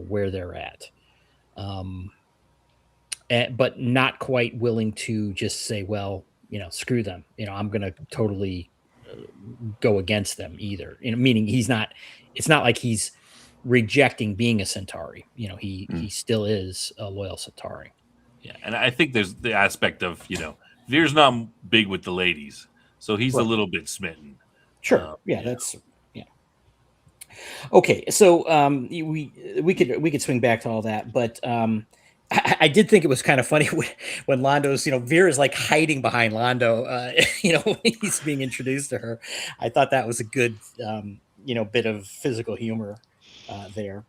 Speaker 2: where they're at, but not quite willing to just say, well, screw them. I'm going to totally go against them either. Meaning he's not. It's not like he's rejecting being a Centauri. He still is a loyal Centauri.
Speaker 1: Yeah, and I think there's the aspect of Veer's not big with the ladies, so he's a little bit smitten.
Speaker 2: Sure, that's okay. So we could swing back to all that, but I did think it was kind of funny when Lando's, Veer is like hiding behind Lando, when he's being introduced to her. I thought that was a good, bit of physical humor there.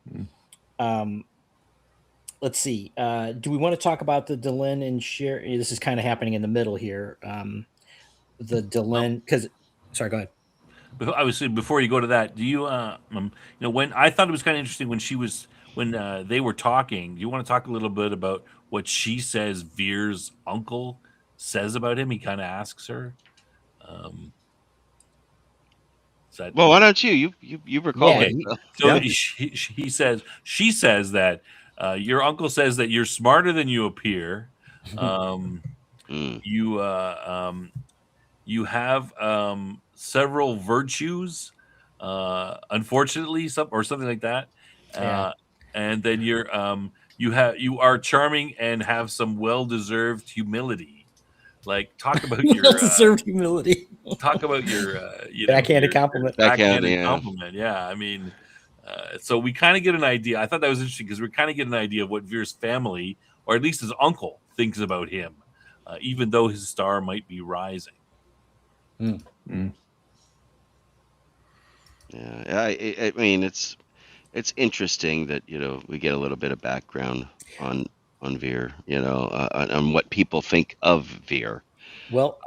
Speaker 2: Let's see. Do we want to talk about the Delenn and Sher? This is kind of happening in the middle here. The Delenn, because sorry, go ahead.
Speaker 1: I was saying, before you go to that, do you, when I thought it was kind of interesting when they were talking. Do you want to talk a little bit about what she says Veer's uncle says about him? He kind of asks her.
Speaker 5: Well, why don't you recall?
Speaker 1: Okay. So she says that your uncle says that you're smarter than you appear. You have several virtues, unfortunately, something like that. And then you are charming and have some well-deserved humility. Like, talk about your
Speaker 2: well-deserved humility.
Speaker 1: Talk about your
Speaker 2: backhanded compliment.
Speaker 1: Backhanded compliment. Yeah, I mean, so we kind of get an idea. I thought that was interesting because we kind of get an idea of what Veer's family, or at least his uncle, thinks about him, even though his star might be rising.
Speaker 5: Yeah, I mean, it's interesting that we get a little bit of background on Veer, on what people think of Veer.
Speaker 2: Well,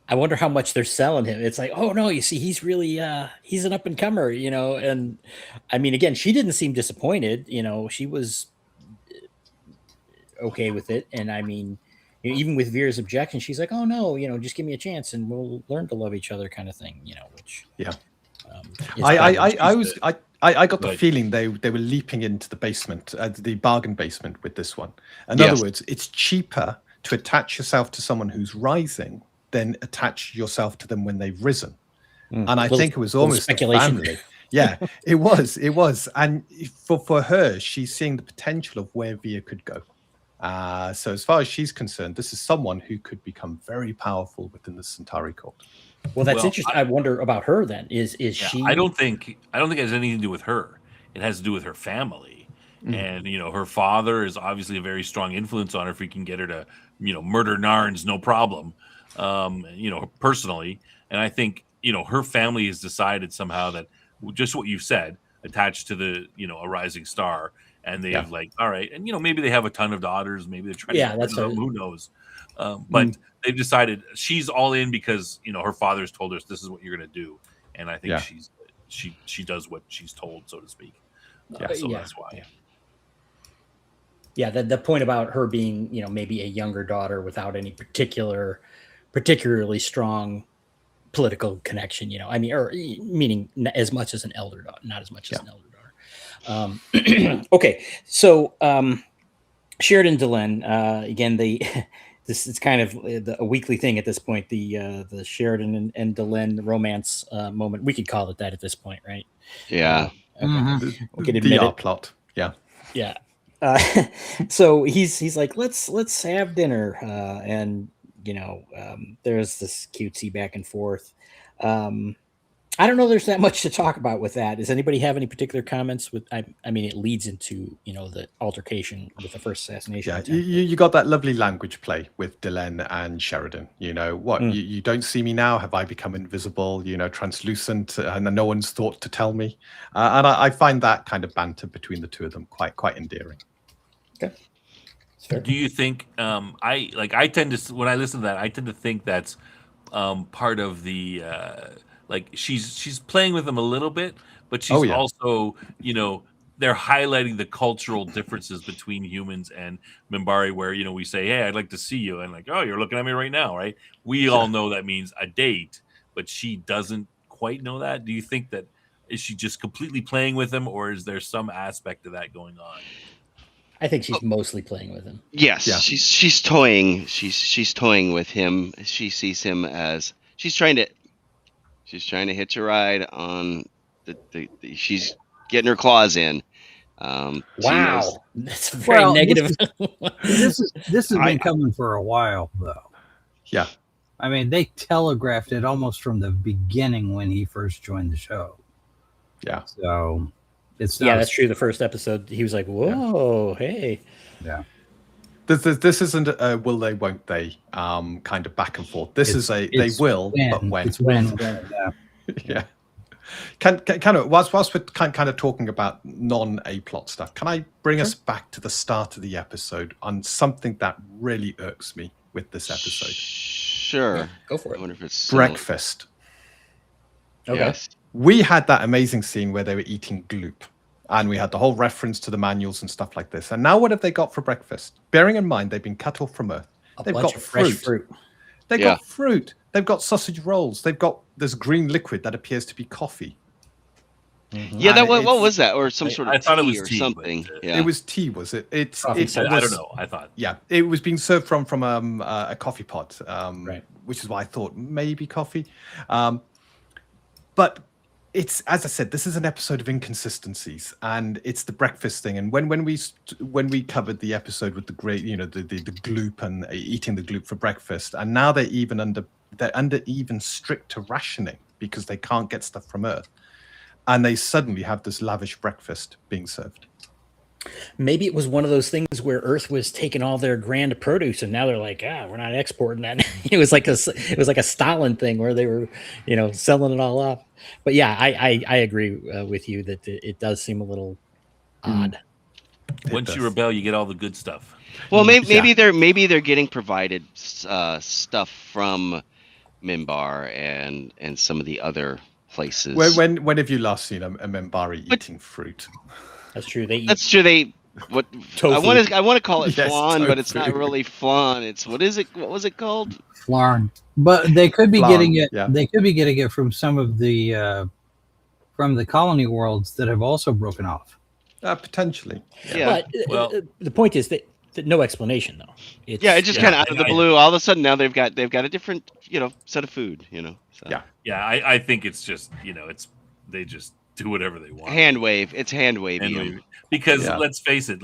Speaker 2: I wonder how much they're selling him. It's like, oh no, you see, he's really he's an up and comer, and I mean, again, she didn't seem disappointed. She was okay with it, and I mean, even with Veer's objection, she's like, oh no, just give me a chance and we'll learn to love each other, kind of thing. Which
Speaker 3: I got the feeling they were leaping into the basement, the bargain basement with this one. In other words, it's cheaper to attach yourself to someone who's rising than attach yourself to them when they've risen. And I think it was almost
Speaker 2: speculation.
Speaker 3: Family. Yeah, it was. And for her, she's seeing the potential of where Veer could go. So as far as she's concerned, this is someone who could become very powerful within the Centauri cult.
Speaker 2: Well, that's interesting. I wonder about her then. Is she?
Speaker 1: I don't think it has anything to do with her. It has to do with her family, and her father is obviously a very strong influence on her. If we can get her to, murder Narns, no problem. Personally, and I think her family has decided somehow that just what you said, attached to the a rising star, and they've like, all right, and maybe they have a ton of daughters, maybe they're trying to, who knows, but they've decided she's all in because her father's told her this is what you're going to do, and I think she does what she's told, so to speak. So that's why.
Speaker 2: Yeah, the point about her being, maybe a younger daughter without any particularly strong political connection, I mean, or meaning as much as an elder daughter, not as much as an elder daughter. Okay, so Sheridan Delenn, again, this is kind of a weekly thing at this point. The Sheridan and Delenn romance moment. We could call it that at this point, right?
Speaker 5: Yeah.
Speaker 2: Okay.
Speaker 3: The R plot. Yeah.
Speaker 2: Yeah. So he's like, let's have dinner, and there's this cutesy back and forth. I don't know. There's that much to talk about with that. Does anybody have any particular comments? I mean, it leads into the altercation with the first assassination.
Speaker 3: Yeah, you got that lovely language play with Delenn and Sheridan. You don't see me now? Have I become invisible? Translucent, and no one's thought to tell me. And I find that kind of banter between the two of them quite endearing.
Speaker 2: Okay.
Speaker 1: Do you think I tend to, when I listen to that, I tend to think that's part of the she's playing with them a little bit, but she's also, they're highlighting the cultural differences between humans and Minbari, where, we say, hey, I'd like to see you. And like, oh, you're looking at me right now, right? We all know that means a date, but she doesn't quite know that. Do you think that, is she just completely playing with him, or is there some aspect of that going on?
Speaker 2: I think she's mostly playing with him.
Speaker 5: Yes, yeah. She's toying. She's toying with him. She sees him as she's trying to hitch a ride on she's getting her claws in.
Speaker 2: Wow, that's very negative.
Speaker 4: This has been coming for a while, though.
Speaker 3: Yeah,
Speaker 4: I mean, they telegraphed it almost from the beginning when he first joined the show.
Speaker 3: Yeah,
Speaker 4: so it's
Speaker 2: that's true. The first episode, he was like, "Whoa, hey."
Speaker 4: Yeah.
Speaker 3: This isn't a will they, won't they kind of back and forth. This is a they will, but when.
Speaker 4: It's when.
Speaker 3: Yeah. Kind of whilst we're kind of talking about non-A plot stuff, can I bring us back to the start of the episode on something that really irks me with this episode?
Speaker 5: Sure.
Speaker 2: Yeah, go for it.
Speaker 5: I wonder if it's
Speaker 3: breakfast.
Speaker 2: Okay.
Speaker 5: Yes.
Speaker 3: We had that amazing scene where they were eating gloop. And we had the whole reference to the manuals and stuff like this. And now what have they got for breakfast? Bearing in mind, they've been cut off from Earth. They've got
Speaker 2: fresh fruit.
Speaker 3: They've got fruit. They've got sausage rolls. They've got this green liquid that appears to be coffee.
Speaker 5: Mm-hmm. Yeah, what was that? Or some sort of
Speaker 1: tea, it was
Speaker 5: or
Speaker 1: tea,
Speaker 5: something.
Speaker 1: But,
Speaker 3: It was tea, was it? I
Speaker 1: don't know. I thought.
Speaker 3: Yeah, it was being served from a coffee pot,
Speaker 2: right.
Speaker 3: Which is why I thought maybe coffee. But it's, as I said, this is an episode of inconsistencies, and it's the breakfast thing. And when we covered the episode with the great, the gloop and eating the gloop for breakfast, and now they're under even stricter rationing because they can't get stuff from Earth, and they suddenly have this lavish breakfast being served.
Speaker 2: Maybe it was one of those things where Earth was taking all their grand produce, and now they're like, we're not exporting that. It was like a Stalin thing where they were, selling it all off. But yeah, I agree with you that it does seem a little odd.
Speaker 1: Once you rebel, you get all the good stuff.
Speaker 5: Well, maybe they're getting provided stuff from Minbar and some of the other places.
Speaker 3: When have you last seen a Minbari eating fruit?
Speaker 2: That's true.
Speaker 5: That's true. What
Speaker 2: tofu.
Speaker 5: I want to call it flan,
Speaker 3: tofu.
Speaker 5: But it's not really flan. It's what was it called?
Speaker 4: Flarn. But they could be getting it.
Speaker 3: Yeah.
Speaker 4: They could be getting it from some of the from the colony worlds that have also broken off.
Speaker 3: Potentially.
Speaker 5: Yeah.
Speaker 2: But the point is that no explanation though.
Speaker 5: It's just kind of out of the blue. All of a sudden now they've got a different set of food. So.
Speaker 1: Yeah. I think it's just they just do whatever they want.
Speaker 5: Hand wave. It's hand wavy.
Speaker 1: Because let's face it,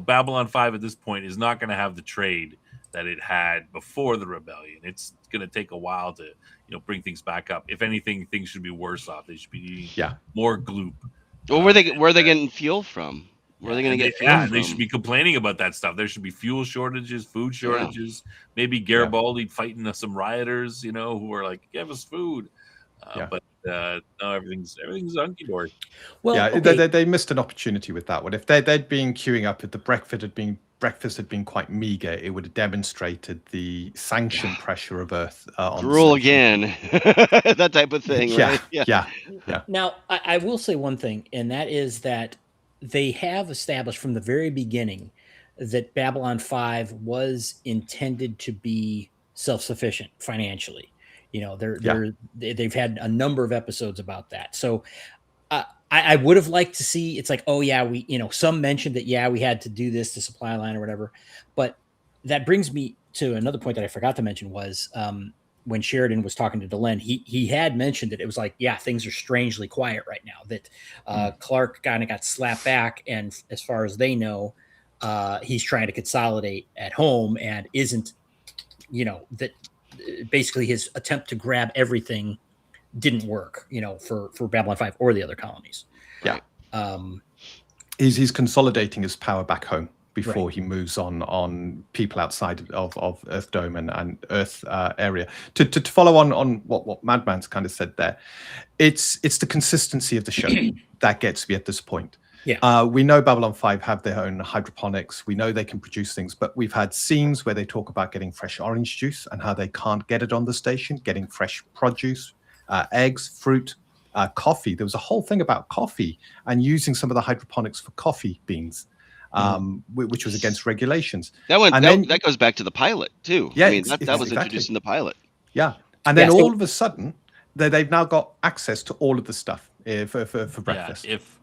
Speaker 1: Babylon 5 at this point is not going to have the trade that it had before the rebellion. It's going to take a while to bring things back up. If anything, things should be worse off. They should be eating more gloop.
Speaker 5: Well, where are they getting fuel from? Where are they going to get fuel from?
Speaker 1: They should be complaining about that stuff. There should be fuel shortages, food shortages. Maybe Garibaldi fighting some rioters, who are like, give us food. But no, everything's hunky dory.
Speaker 2: Well,
Speaker 3: they missed an opportunity with that one. If they'd been queuing up, if the breakfast had been quite meager, it would have demonstrated the sanction pressure of Earth.
Speaker 5: Rule again, that type of thing. Right?
Speaker 3: Yeah.
Speaker 2: Now, I will say one thing, and that is that they have established from the very beginning that Babylon 5 was intended to be self-sufficient financially. You know, they've had a number of episodes about that. So I would have liked to see, it's like, oh yeah, we, you know, some mentioned that, yeah, we had to do this to supply line or whatever. But that brings me to another point that I forgot to mention was when Sheridan was talking to Delenn, he had mentioned that it was like, yeah, things are strangely quiet right now, that Clark kind of got slapped back. And as far as they know, he's trying to consolidate at home and isn't, you know, that basically his attempt to grab everything didn't work, you know, for Babylon 5 or the other colonies.
Speaker 3: Yeah. He's consolidating his power back home before he moves on people outside of Earth Dome and Earth area. To follow on what Madman's kind of said there, it's the consistency of the show that gets me at this point.
Speaker 2: Yeah.
Speaker 3: We know Babylon 5 have their own hydroponics. We know they can produce things, but we've had scenes where they talk about getting fresh orange juice and how they can't get it on the station, getting fresh produce, eggs, fruit, coffee. There was a whole thing about coffee and using some of the hydroponics for coffee beans, which was against regulations.
Speaker 5: That goes back to the pilot too.
Speaker 3: Yeah,
Speaker 5: I mean, that was introduced in the pilot.
Speaker 3: Yeah, and then all of a sudden, they've now got access to all of the stuff for breakfast.
Speaker 1: If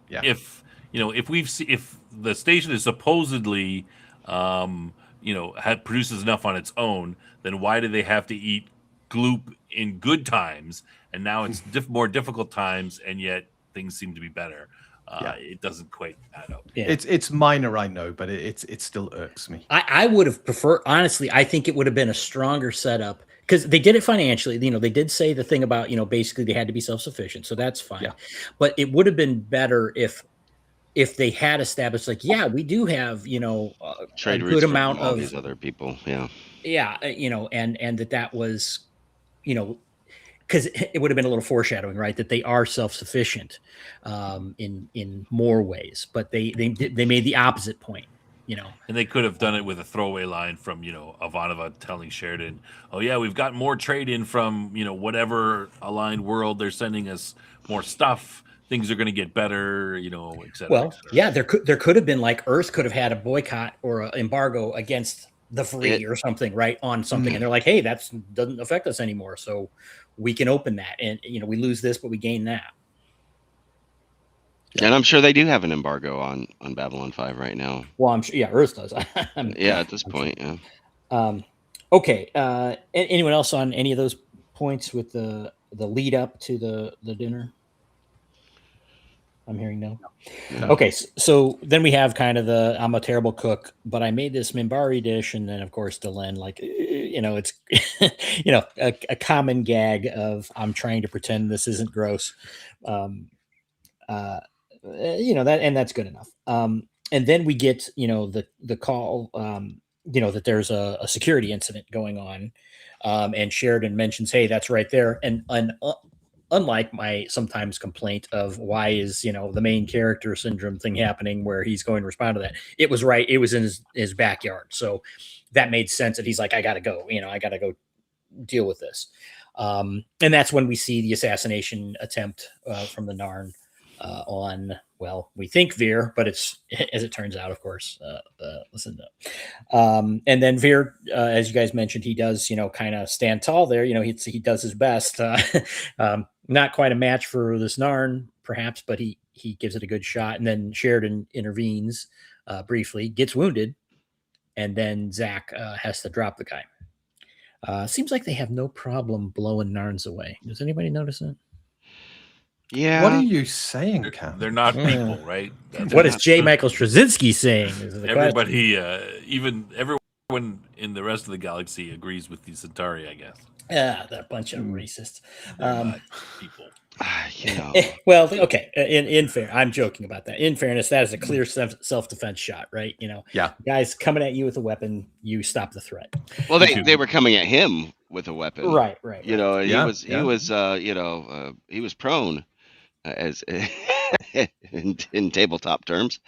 Speaker 1: the station is supposedly, produces enough on its own, then why do they have to eat gloop in good times? And now it's more difficult times, and yet things seem to be better. It doesn't quite add up.
Speaker 3: Yeah. It's minor, I know, but it still irks me.
Speaker 2: I would have preferred, honestly, I think it would have been a stronger setup because they did it financially. You know, they did say the thing about, you know, basically they had to be self-sufficient, so that's fine. Yeah. But it would have been better if they had established, like, yeah, we do have, you know,
Speaker 5: trade
Speaker 2: a good amount
Speaker 5: of all
Speaker 2: of
Speaker 5: these other people.
Speaker 2: Yeah, you know, and that was, you know, because it would have been a little foreshadowing, right? That they are self-sufficient in more ways, but they made the opposite point, you know.
Speaker 1: And they could have done it with a throwaway line from, you know, Ivanova telling Sheridan, "Oh yeah, we've got more trade in from, you know, whatever aligned world. They're sending us more stuff. Things are going to get better, you know, et cetera."
Speaker 2: Well, yeah, there could have been, like, Earth could have had a boycott or an embargo against the free or something, right, on something, and they're like, hey, that doesn't affect us anymore, so we can open that, and, you know, we lose this but we gain that.
Speaker 5: And I'm sure they do have an embargo on Babylon 5 right now.
Speaker 2: Well, I'm sure, yeah, Earth does.
Speaker 5: At this point,
Speaker 2: sure. Yeah. Okay. Anyone else on any of those points with the lead up to the dinner? I'm hearing no. Okay, so then we have kind of I'm a terrible cook, but I made this Minbari dish, and then of course Delenn, like, you know, it's you know, a common gag of I'm trying to pretend this isn't gross, you know, that, and that's good enough. And then we get, you know, the call, you know, that there's a security incident going on, and Sheridan mentions, hey, that's right there, and unlike my sometimes complaint of why is, you know, the main character syndrome thing happening where he's going to respond to that, it was right. It was in his backyard. So that made sense that he's like, I got to go, you know, I got to go deal with this. And that's when we see the assassination attempt from the Narn on, well, we think Veer, but it's, as it turns out, of course, listen to. And then Veer, as you guys mentioned, he does, you know, kind of stand tall there. You know, he does his best. Not quite a match for this Narn, perhaps, but he gives it a good shot. And then Sheridan intervenes briefly, gets wounded, and then Zach has to drop the guy. Seems like they have no problem blowing Narns away. Does anybody notice that?
Speaker 5: Yeah.
Speaker 3: What are you saying, Cam?
Speaker 1: They're not people, right?
Speaker 2: What is J. Michael Straczynski saying?
Speaker 1: Everybody, even everyone in the rest of the galaxy agrees with the Centauri, I guess.
Speaker 2: Yeah, they're a bunch of racists.
Speaker 1: People.
Speaker 5: You know.
Speaker 2: Well, okay. In fair, I'm joking about that. In fairness, that is a clear self-defense shot, right? You know, guys coming at you with a weapon, you stop the threat.
Speaker 5: Well, they were coming at him with a weapon,
Speaker 2: right.
Speaker 5: You know, he was you know, he was prone, as in tabletop terms.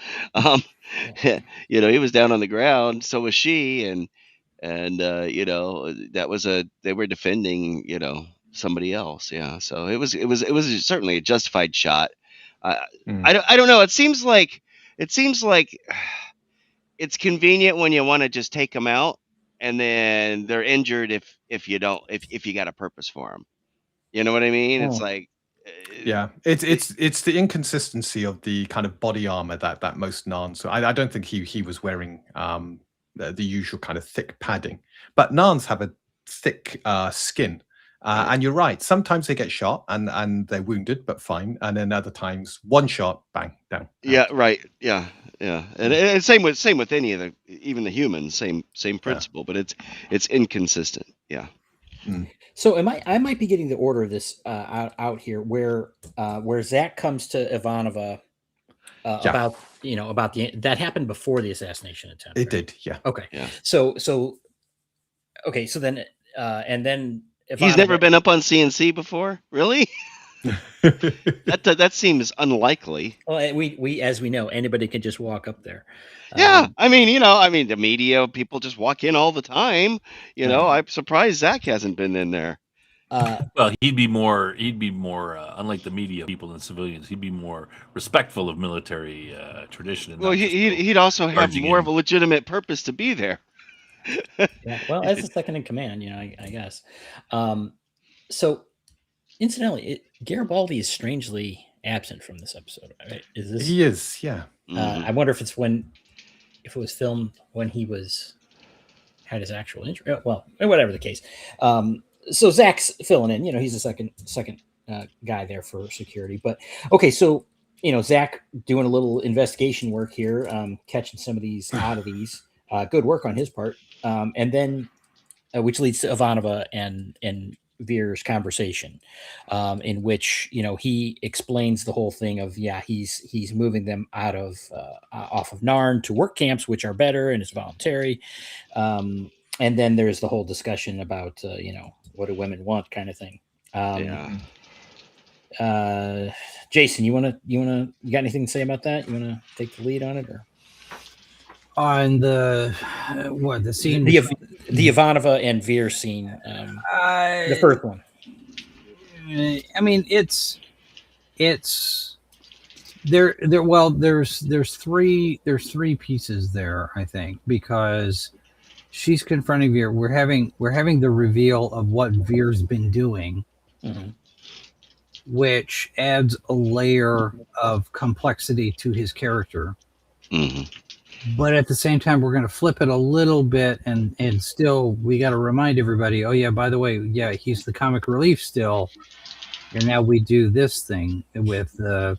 Speaker 5: You know, he was down on the ground, so was she, and you know, they were defending, you know, somebody else. Yeah. So it was certainly a justified shot. I don't know. It seems like it's convenient when you want to just take them out, and then they're injured if you don't if you got a purpose for them. You know what I mean? It's like
Speaker 3: yeah, it's the inconsistency of the kind of body armor that most Narns. So I don't think he was wearing the usual kind of thick padding, but Narns have a thick skin. And you're right. Sometimes they get shot and they're wounded, but fine. And then other times, one shot, bang, down.
Speaker 5: Yeah, right. Yeah, yeah. And same with any of even the humans. Same principle, but it's inconsistent. Yeah.
Speaker 2: So I might be getting the order of this out here, where Zach comes to Ivanova about that happened before the assassination attempt.
Speaker 3: It did, yeah.
Speaker 2: Okay.
Speaker 5: Yeah.
Speaker 2: So then and then Ivanova,
Speaker 5: he's never been up on CNC before, really? that seems unlikely.
Speaker 2: Well, we as we know, anybody can just walk up there.
Speaker 5: Yeah, I mean, the media people just walk in all the time. I'm surprised Zach hasn't been in there.
Speaker 1: Well, he'd be more unlike the media people and civilians. He'd be more respectful of military tradition. And
Speaker 5: well, he'd also have more of a legitimate purpose to be there.
Speaker 2: Yeah, well, as the second in command, I guess. So, incidentally, Garibaldi is strangely absent from this episode. Right?
Speaker 3: He is, yeah.
Speaker 2: I wonder if it was filmed when he had his actual injury. Well, whatever the case. So Zach's filling in. He's the second guy there for security. But okay, so Zach doing a little investigation work here, catching some of these oddities. Good work on his part. And then, which leads to Ivanova and Veer's conversation, in which he explains the whole thing of he's moving them out of off of Narn to work camps, which are better and it's voluntary. And then there's the whole discussion about what do women want, kind of thing. Jason, you got anything to say about that? You want to take the lead on it, or
Speaker 4: on the scene,
Speaker 2: the Ivanova and Veer scene, the first one?
Speaker 4: I mean, it's there. Well, there's three pieces there, I think, because she's confronting Veer. We're having the reveal of what Veer's been doing, which adds a layer of complexity to his character. But at the same time, we're going to flip it a little bit, and still we got to remind everybody, oh yeah, by the way, yeah, he's the comic relief still, and now we do this thing with I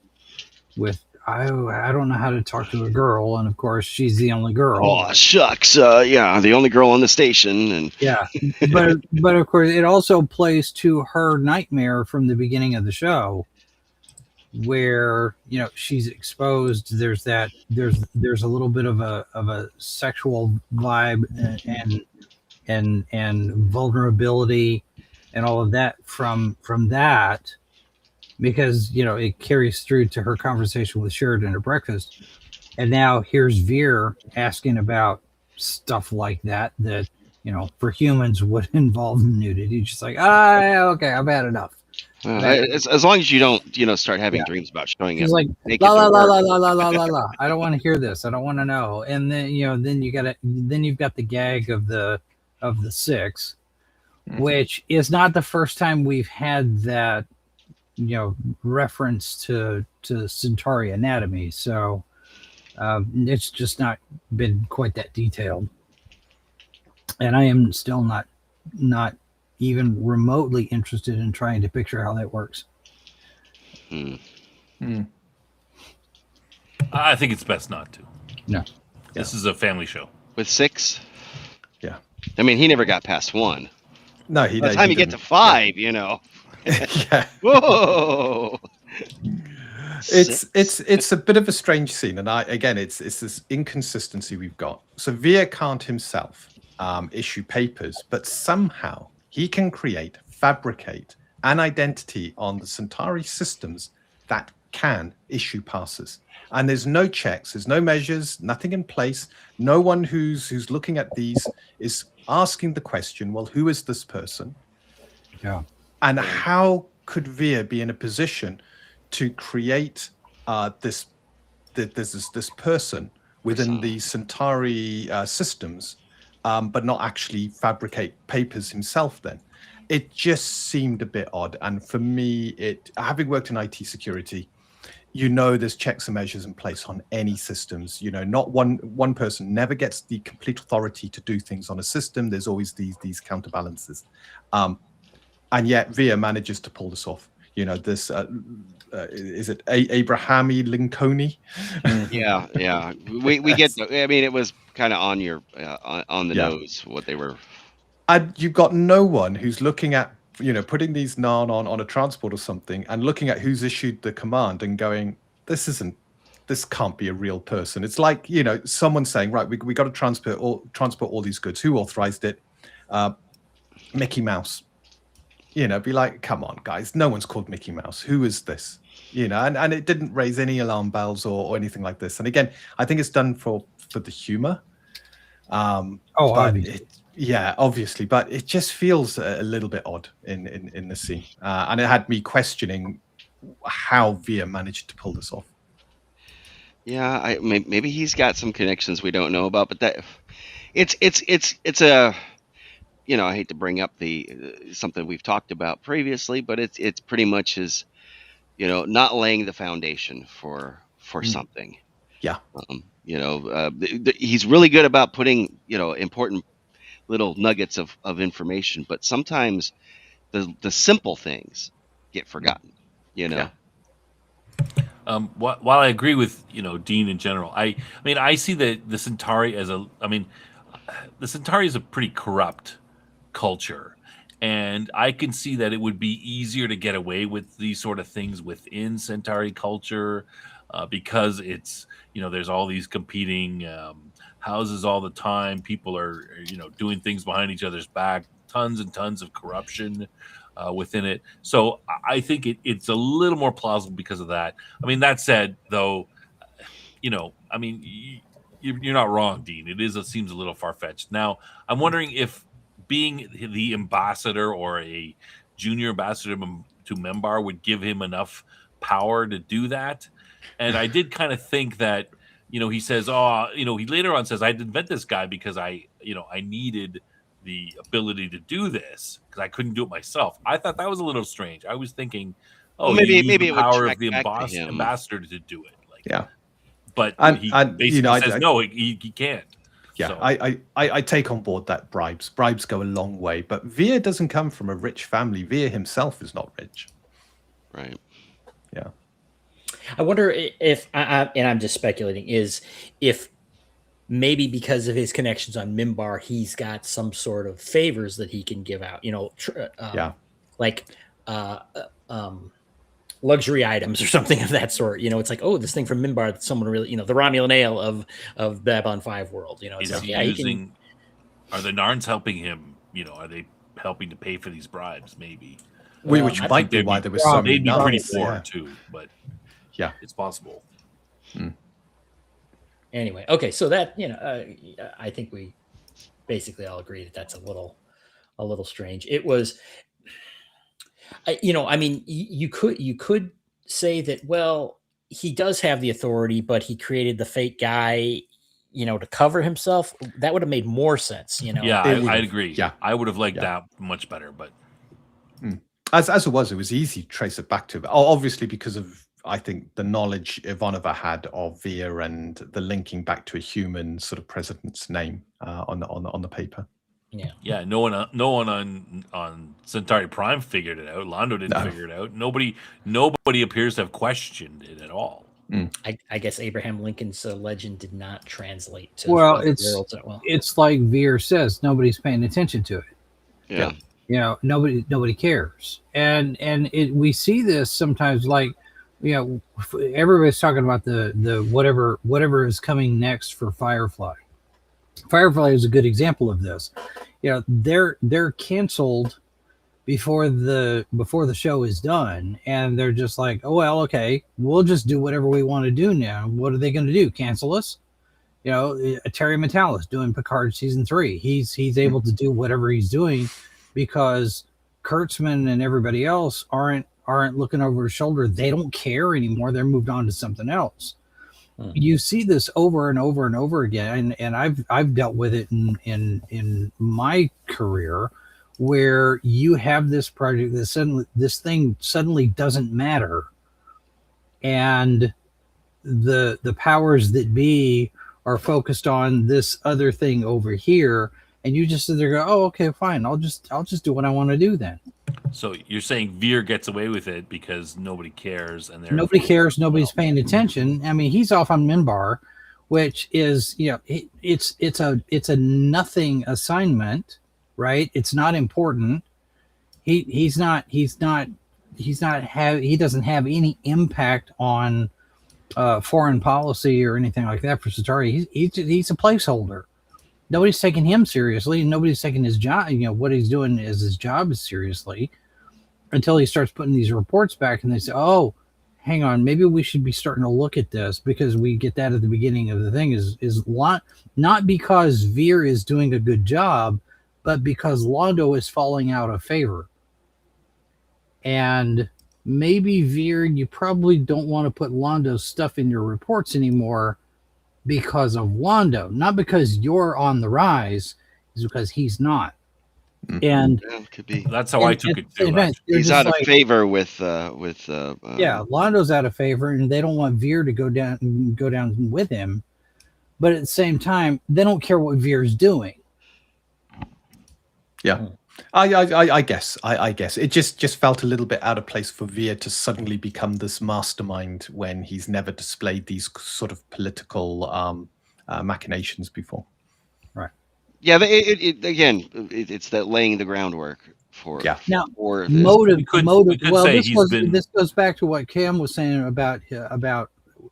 Speaker 4: don't know how to talk to a girl, and of course she's the only girl.
Speaker 5: Oh shucks, the only girl on the station, and
Speaker 4: yeah, but of course it also plays to her nightmare from the beginning of the show, where she's exposed. There's a little bit of a sexual vibe and vulnerability and all of that from that, because it carries through to her conversation with Sheridan at breakfast, and now here's Veer asking about stuff like that for humans would involve nudity. Just like, okay, I've had enough.
Speaker 5: As long as you don't, start having dreams about showing
Speaker 4: He's
Speaker 5: up.
Speaker 4: Like la la la la la la la la la. I don't want to hear this. I don't want to know. And then then you've got the gag of the six, which is not the first time we've had that reference to Centauri anatomy. So it's just not been quite that detailed. And I am still not even remotely interested in trying to picture how that works.
Speaker 1: I think it's best not to.
Speaker 4: No.
Speaker 1: This is a family show.
Speaker 5: With 6?
Speaker 3: Yeah.
Speaker 5: I mean, he never got past 1.
Speaker 3: No,
Speaker 5: by the time you get to 5,
Speaker 3: Yeah.
Speaker 5: Whoa.
Speaker 3: It's a bit of a strange scene, and it's this inconsistency we've got. So Veer can't himself issue papers, but somehow he can fabricate an identity on the Centauri systems that can issue passes. And there's no checks, there's no measures, nothing in place. No one who's looking at these is asking the question, well, who is this person?
Speaker 4: Yeah.
Speaker 3: And how could Veer be in a position to create this person within the Centauri systems, but not actually fabricate papers himself then. It just seemed a bit odd. And for me, having worked in IT security, there's checks and measures in place on any systems. Not one person never gets the complete authority to do things on a system. There's always these counterbalances. And yet VIA manages to pull this off. This is it Abrahami Lincolni?
Speaker 5: Yeah. We get. I mean, it was kind of on your on the nose what they were.
Speaker 3: And you've got no one who's looking at putting these Narn on a transport or something and looking at who's issued the command and going, this can't be a real person. It's like someone saying, right, we got to transport all these goods. Who authorized it? Mickey Mouse. Be like, come on, guys, no one's called Mickey Mouse. Who is this? And it didn't raise any alarm bells or anything like this. And again, I think it's done for the humor. Obviously, but it just feels a little bit odd in the scene. And it had me questioning how VIA managed to pull this off.
Speaker 5: Yeah, maybe he's got some connections we don't know about, but that it's a. I hate to bring up something we've talked about previously, but it's pretty much his, not laying the foundation for something.
Speaker 3: Yeah.
Speaker 5: He's really good about putting, important little nuggets of information, but sometimes the simple things get forgotten.
Speaker 1: Yeah. While I agree with Dean in general, I mean I see the Centauri as the Centauri is a pretty corrupt culture, and I can see that it would be easier to get away with these sort of things within Centauri culture because it's there's all these competing houses all the time. People are doing things behind each other's back, tons and tons of corruption within it. So I think it's a little more plausible because of that. I mean, that said, though, you're not wrong, Dean. It seems a little far-fetched. Now, I'm wondering if being the ambassador or a junior ambassador to Membar would give him enough power to do that. And I did kind of think that, he says, he later on says, I'd invent this guy because I needed the ability to do this because I couldn't do it myself. I thought that was a little strange. I was thinking, maybe the power of the ambassador to do it. But he basically says, no, he can't.
Speaker 3: Yeah,
Speaker 1: so.
Speaker 3: I take on board that bribes go a long way, but VIA doesn't come from a rich family. VIA himself is not rich.
Speaker 5: Right.
Speaker 3: Yeah.
Speaker 2: I wonder if, and I'm just speculating, is if maybe because of his connections on Membar, he's got some sort of favors that he can give out, like luxury items or something of that sort. It's like, this thing from Membar that someone really, the Romulan ale of Babylon 5 world. It's
Speaker 1: are the Narns helping him? Are they helping to pay for these bribes? Maybe.
Speaker 3: Which might be why there was so many.
Speaker 1: They'd be pretty poor too, but
Speaker 3: yeah,
Speaker 1: it's possible.
Speaker 2: Anyway, okay, so that I think we basically all agree that that's a little strange. It was, you could say that, well, he does have the authority, but he created the fake guy, to cover himself. That would have made more sense.
Speaker 1: Yeah, I'd agree.
Speaker 3: Yeah,
Speaker 1: I would have liked that much better, but
Speaker 3: as it was easy to trace it back to. Obviously, because of, I think, the knowledge Ivanova had of VIA and the linking back to a human sort of president's name on the paper.
Speaker 2: Yeah.
Speaker 1: No one on Centauri Prime figured it out. Londo didn't figure it out. Nobody appears to have questioned it at all.
Speaker 2: I guess Abraham Lincoln's legend did not translate to
Speaker 4: it's like Veer says, nobody's paying attention to it.
Speaker 5: Yeah.
Speaker 4: Nobody cares, and we see this sometimes, like, everybody's talking about the whatever is coming next for Firefly. Firefly is a good example of this. They're canceled before the show is done, and they're just like, oh well, okay, we'll just do whatever we want to do now. What are they going to do? Cancel us? Terry Matalas doing Picard season 3. He's able to do whatever he's doing because Kurtzman and everybody else aren't looking over his shoulder. They don't care anymore. They're moved on to something else. You see this over and over and over again, and I've dealt with it in my career, where you have this project that this thing suddenly doesn't matter, and the powers that be are focused on this other thing over here, and you just sit there and go, oh, okay, fine, I'll just do what I want to do then.
Speaker 1: So you're saying Veer gets away with it because nobody cares, and
Speaker 4: nobody cares, nobody's paying attention. I mean, he's off on Minbar, which is, it's a nothing assignment, right? It's not important. He doesn't have any impact on foreign policy or anything like that for Centauri. He's a placeholder. Nobody's taking him seriously, and nobody's taking his job, what he's doing as his job seriously, until he starts putting these reports back, and they say, oh, hang on, maybe we should be starting to look at this, because we get that at the beginning of the thing is not because Veer is doing a good job, but because Londo is falling out of favor. And maybe, Veer, you probably don't want to put Londo's stuff in your reports anymore because of Londo, not because you're on the rise, is because he's not. And
Speaker 5: could be.
Speaker 1: That's how I took it too.
Speaker 5: He's out of favor with
Speaker 4: Londo's out of favor, and they don't want Veer to go down with him. But at the same time, they don't care what Veer's doing.
Speaker 3: Yeah. I guess it just felt a little bit out of place for Veer to suddenly become this mastermind when he's never displayed these sort of political machinations before.
Speaker 4: Right.
Speaker 5: Yeah, but it's that laying the groundwork for.
Speaker 3: Yeah.
Speaker 4: Now,
Speaker 5: for
Speaker 4: motive. Well,
Speaker 1: this
Speaker 4: this goes back to what Cam was saying about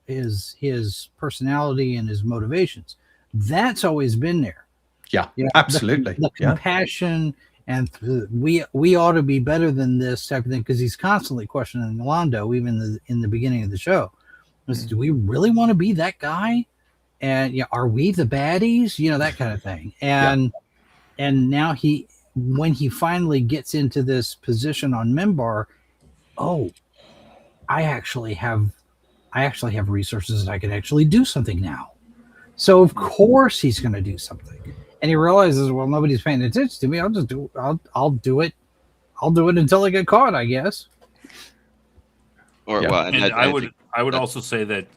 Speaker 4: his personality and his motivations. That's always been there.
Speaker 3: Yeah, absolutely.
Speaker 4: The compassion. And we ought to be better than this type of thing, because he's constantly questioning Londo, even in the beginning of the show. Do we really want to be that guy? And are we the baddies? That kind of thing. And now when he finally gets into this position on Minbar, I actually have resources that I can actually do something now. So of course he's going to do something. And he realizes, well, nobody's paying attention to me. I'll just do. I'll do it. I'll do it until I get caught, I guess.
Speaker 1: I would also say that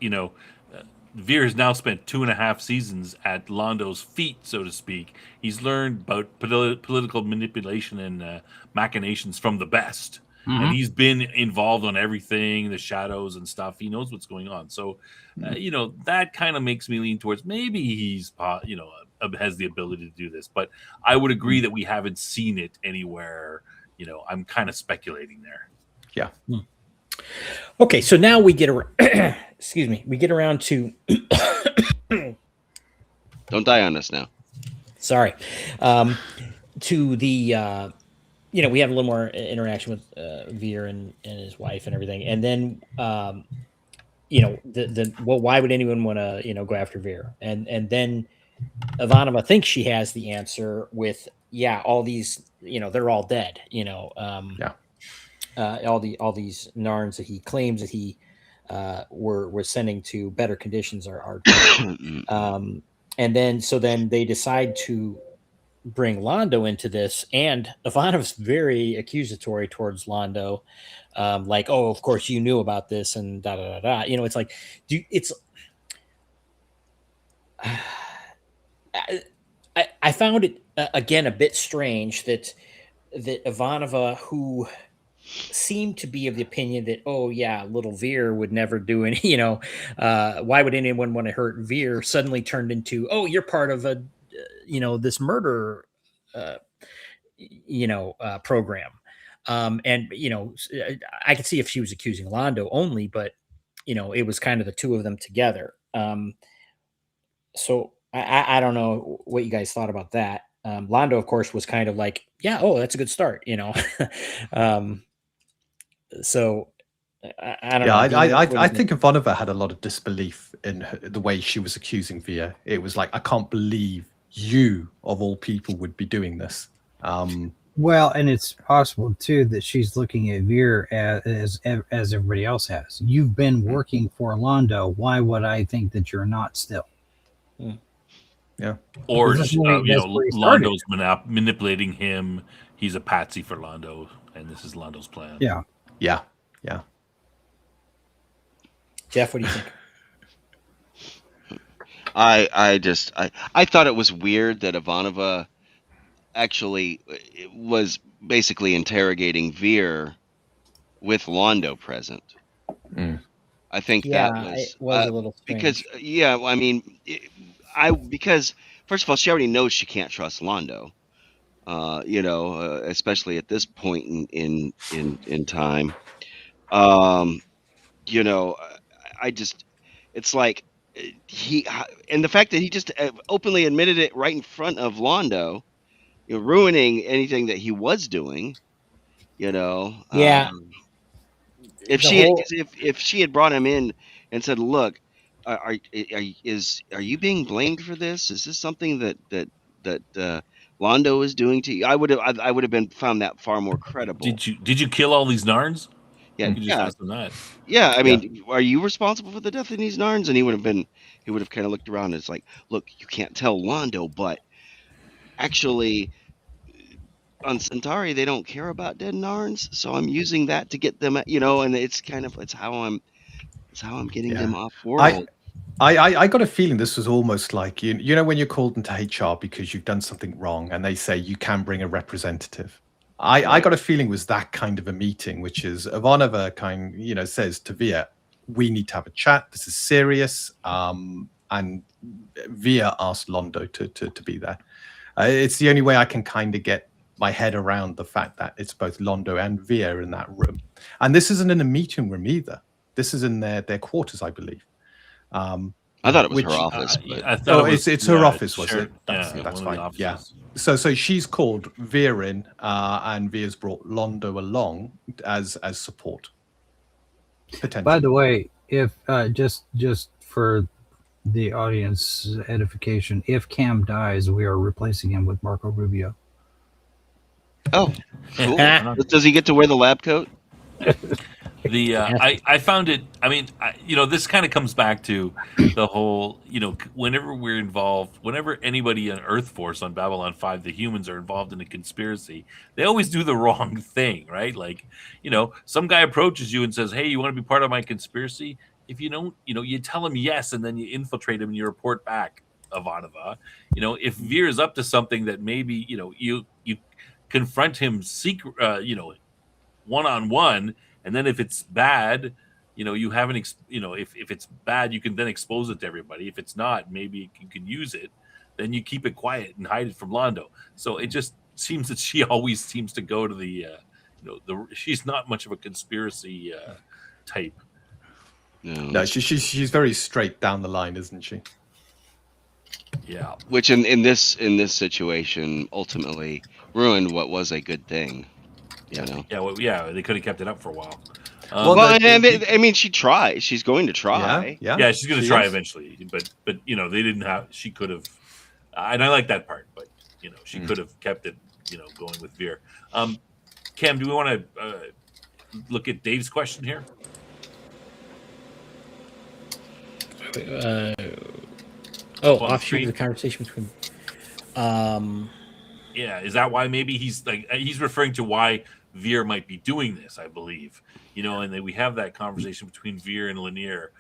Speaker 1: Veer has now spent 2.5 seasons at Londo's feet, so to speak. He's learned about political manipulation and machinations from the best, and he's been involved on everything, the shadows and stuff. He knows what's going on. So, that kind of makes me lean towards maybe he's has the ability to do this, but I would agree that we haven't seen it anywhere. I'm kind of speculating there.
Speaker 3: Yeah.
Speaker 2: Okay, so now we get around. Excuse me. We get around to.
Speaker 5: Don't die on us now.
Speaker 2: Sorry. To the. We have a little more interaction with Veer and his wife and everything, and then. Why would anyone want to go after Veer? And then Ivanova thinks she has the answer with all these they're all dead. All these Narns that he claims that he were sending to better conditions are and then they decide to bring Londo into this, and Ivanova's very accusatory towards Londo, like, oh, of course you knew about this and da da da da. It's like, I found it again a bit strange that Ivanova, who seemed to be of the opinion that, oh yeah, little Veer would never do any, why would anyone want to hurt Veer, suddenly turned into, oh, you're part of a this murder program. And I could see if she was accusing Londo only, but it was kind of the two of them together. So I don't know what you guys thought about that. Londo, of course, was kind of like, yeah, oh, that's a good start, So I don't know.
Speaker 3: I think Ivanova had a lot of disbelief in the way she was accusing Veer. It was like, I can't believe you, of all people, would be doing this.
Speaker 4: Well, and it's possible too that she's looking at Veer as everybody else has. You've been working for Londo. Why would I think that you're not still?
Speaker 3: Yeah.
Speaker 1: Or
Speaker 4: That's where he started.
Speaker 1: Londo's manipulating him. He's a patsy for Londo, and this is Londo's plan.
Speaker 4: Yeah.
Speaker 3: Yeah.
Speaker 2: Jeff, what do you think?
Speaker 5: I thought it was weird that Ivanova actually was basically interrogating Veer with Londo present. I think that
Speaker 2: it was a little strange.
Speaker 5: because I mean, because first of all, she already knows she can't trust Londo. Especially at this point in time. It's like and the fact that he just openly admitted it right in front of Londo, ruining anything that he was doing.
Speaker 2: Yeah.
Speaker 5: If she had brought him in and said, "Look, are you being blamed for this? Is this something that Londo is doing to you?" I would have been found that far more credible.
Speaker 1: Did you kill all these Narns?
Speaker 5: Yeah,
Speaker 1: you just asked him that.
Speaker 5: Yeah, I mean, are you responsible for the death of these Narns? And he would have kind of looked around and it's like, look, you can't tell Londo, but actually on Centauri they don't care about dead Narns, so I'm using that to get them, and it's how I'm getting them off world.
Speaker 3: I got a feeling this was almost like when you're called into HR because you've done something wrong and they say you can bring a representative. I got a feeling it was that kind of a meeting, which is Ivanova says to Veer, we need to have a chat. This is serious. And Veer asked Londo to be there. It's the only way I can kind of get my head around the fact that it's both Londo and Veer in that room. And this isn't in a meeting room either. This is in their quarters, I believe.
Speaker 5: I thought it was her office.
Speaker 3: It's her office, was it?
Speaker 1: That's
Speaker 3: fine. Yeah. So she's called Veer in, and Veer's brought Londo along as support. Potentially.
Speaker 4: By the way, if just for the audience edification, if Cam dies, we are replacing him with Marco Rubio.
Speaker 5: Oh, cool. Does he get to wear the lab coat?
Speaker 1: I found it. I mean, this kind of comes back to the whole. Whenever we're involved, whenever anybody on Earth Force on Babylon 5, the humans are involved in a conspiracy, they always do the wrong thing, right? Like, some guy approaches you and says, "Hey, you want to be part of my conspiracy?" If you don't, you tell him yes, and then you infiltrate him and you report back, Ivanova. If Veer is up to something that maybe you confront him secret, one-on-one. And then if it's bad, you haven't, if it's bad, you can then expose it to everybody. If it's not, maybe you can use it. Then you keep it quiet and hide it from Londo. So it just seems that she always seems to go to the, she's not much of a conspiracy type.
Speaker 3: No, she's very straight down the line, isn't she?
Speaker 1: Yeah.
Speaker 5: Which in this situation ultimately ruined what was a good thing.
Speaker 1: Yeah, they could have kept it up for a while.
Speaker 5: I mean, she tried. She's going to try.
Speaker 1: Yeah, she's going to try eventually. But they didn't have. She could have, and I like that part. But she could have kept it. Going with Veer. Cam, do we want to look at Dave's question here?
Speaker 2: Offshoot of the conversation between.
Speaker 1: Yeah, is that why maybe he's referring to why Veer might be doing this, I believe. And then we have that conversation between Veer and Lanier,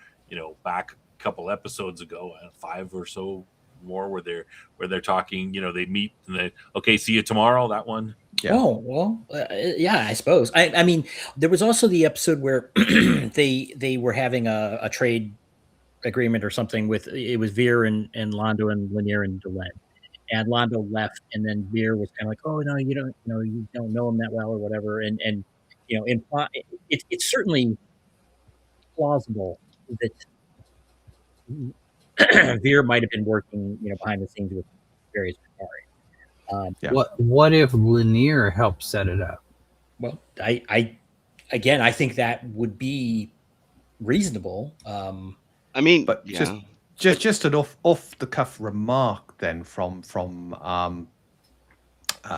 Speaker 1: back a couple episodes ago, 5 or so more, where they're talking, they meet and they, okay, see you tomorrow, that one.
Speaker 2: Yeah. Oh, well, yeah, I suppose. I mean, there was also the episode where they were having a trade agreement or something it was Veer and Londo and Lanier and Delenn. And Londo left, and then Veer was kind of like, "Oh no, you don't know him that well, or whatever." And it's certainly plausible that Veer might have been working, behind the scenes with various Qatari.
Speaker 4: What if Lanier helped set it up?
Speaker 2: Well, I think that would be reasonable.
Speaker 3: I mean, but just an off the cuff remark then from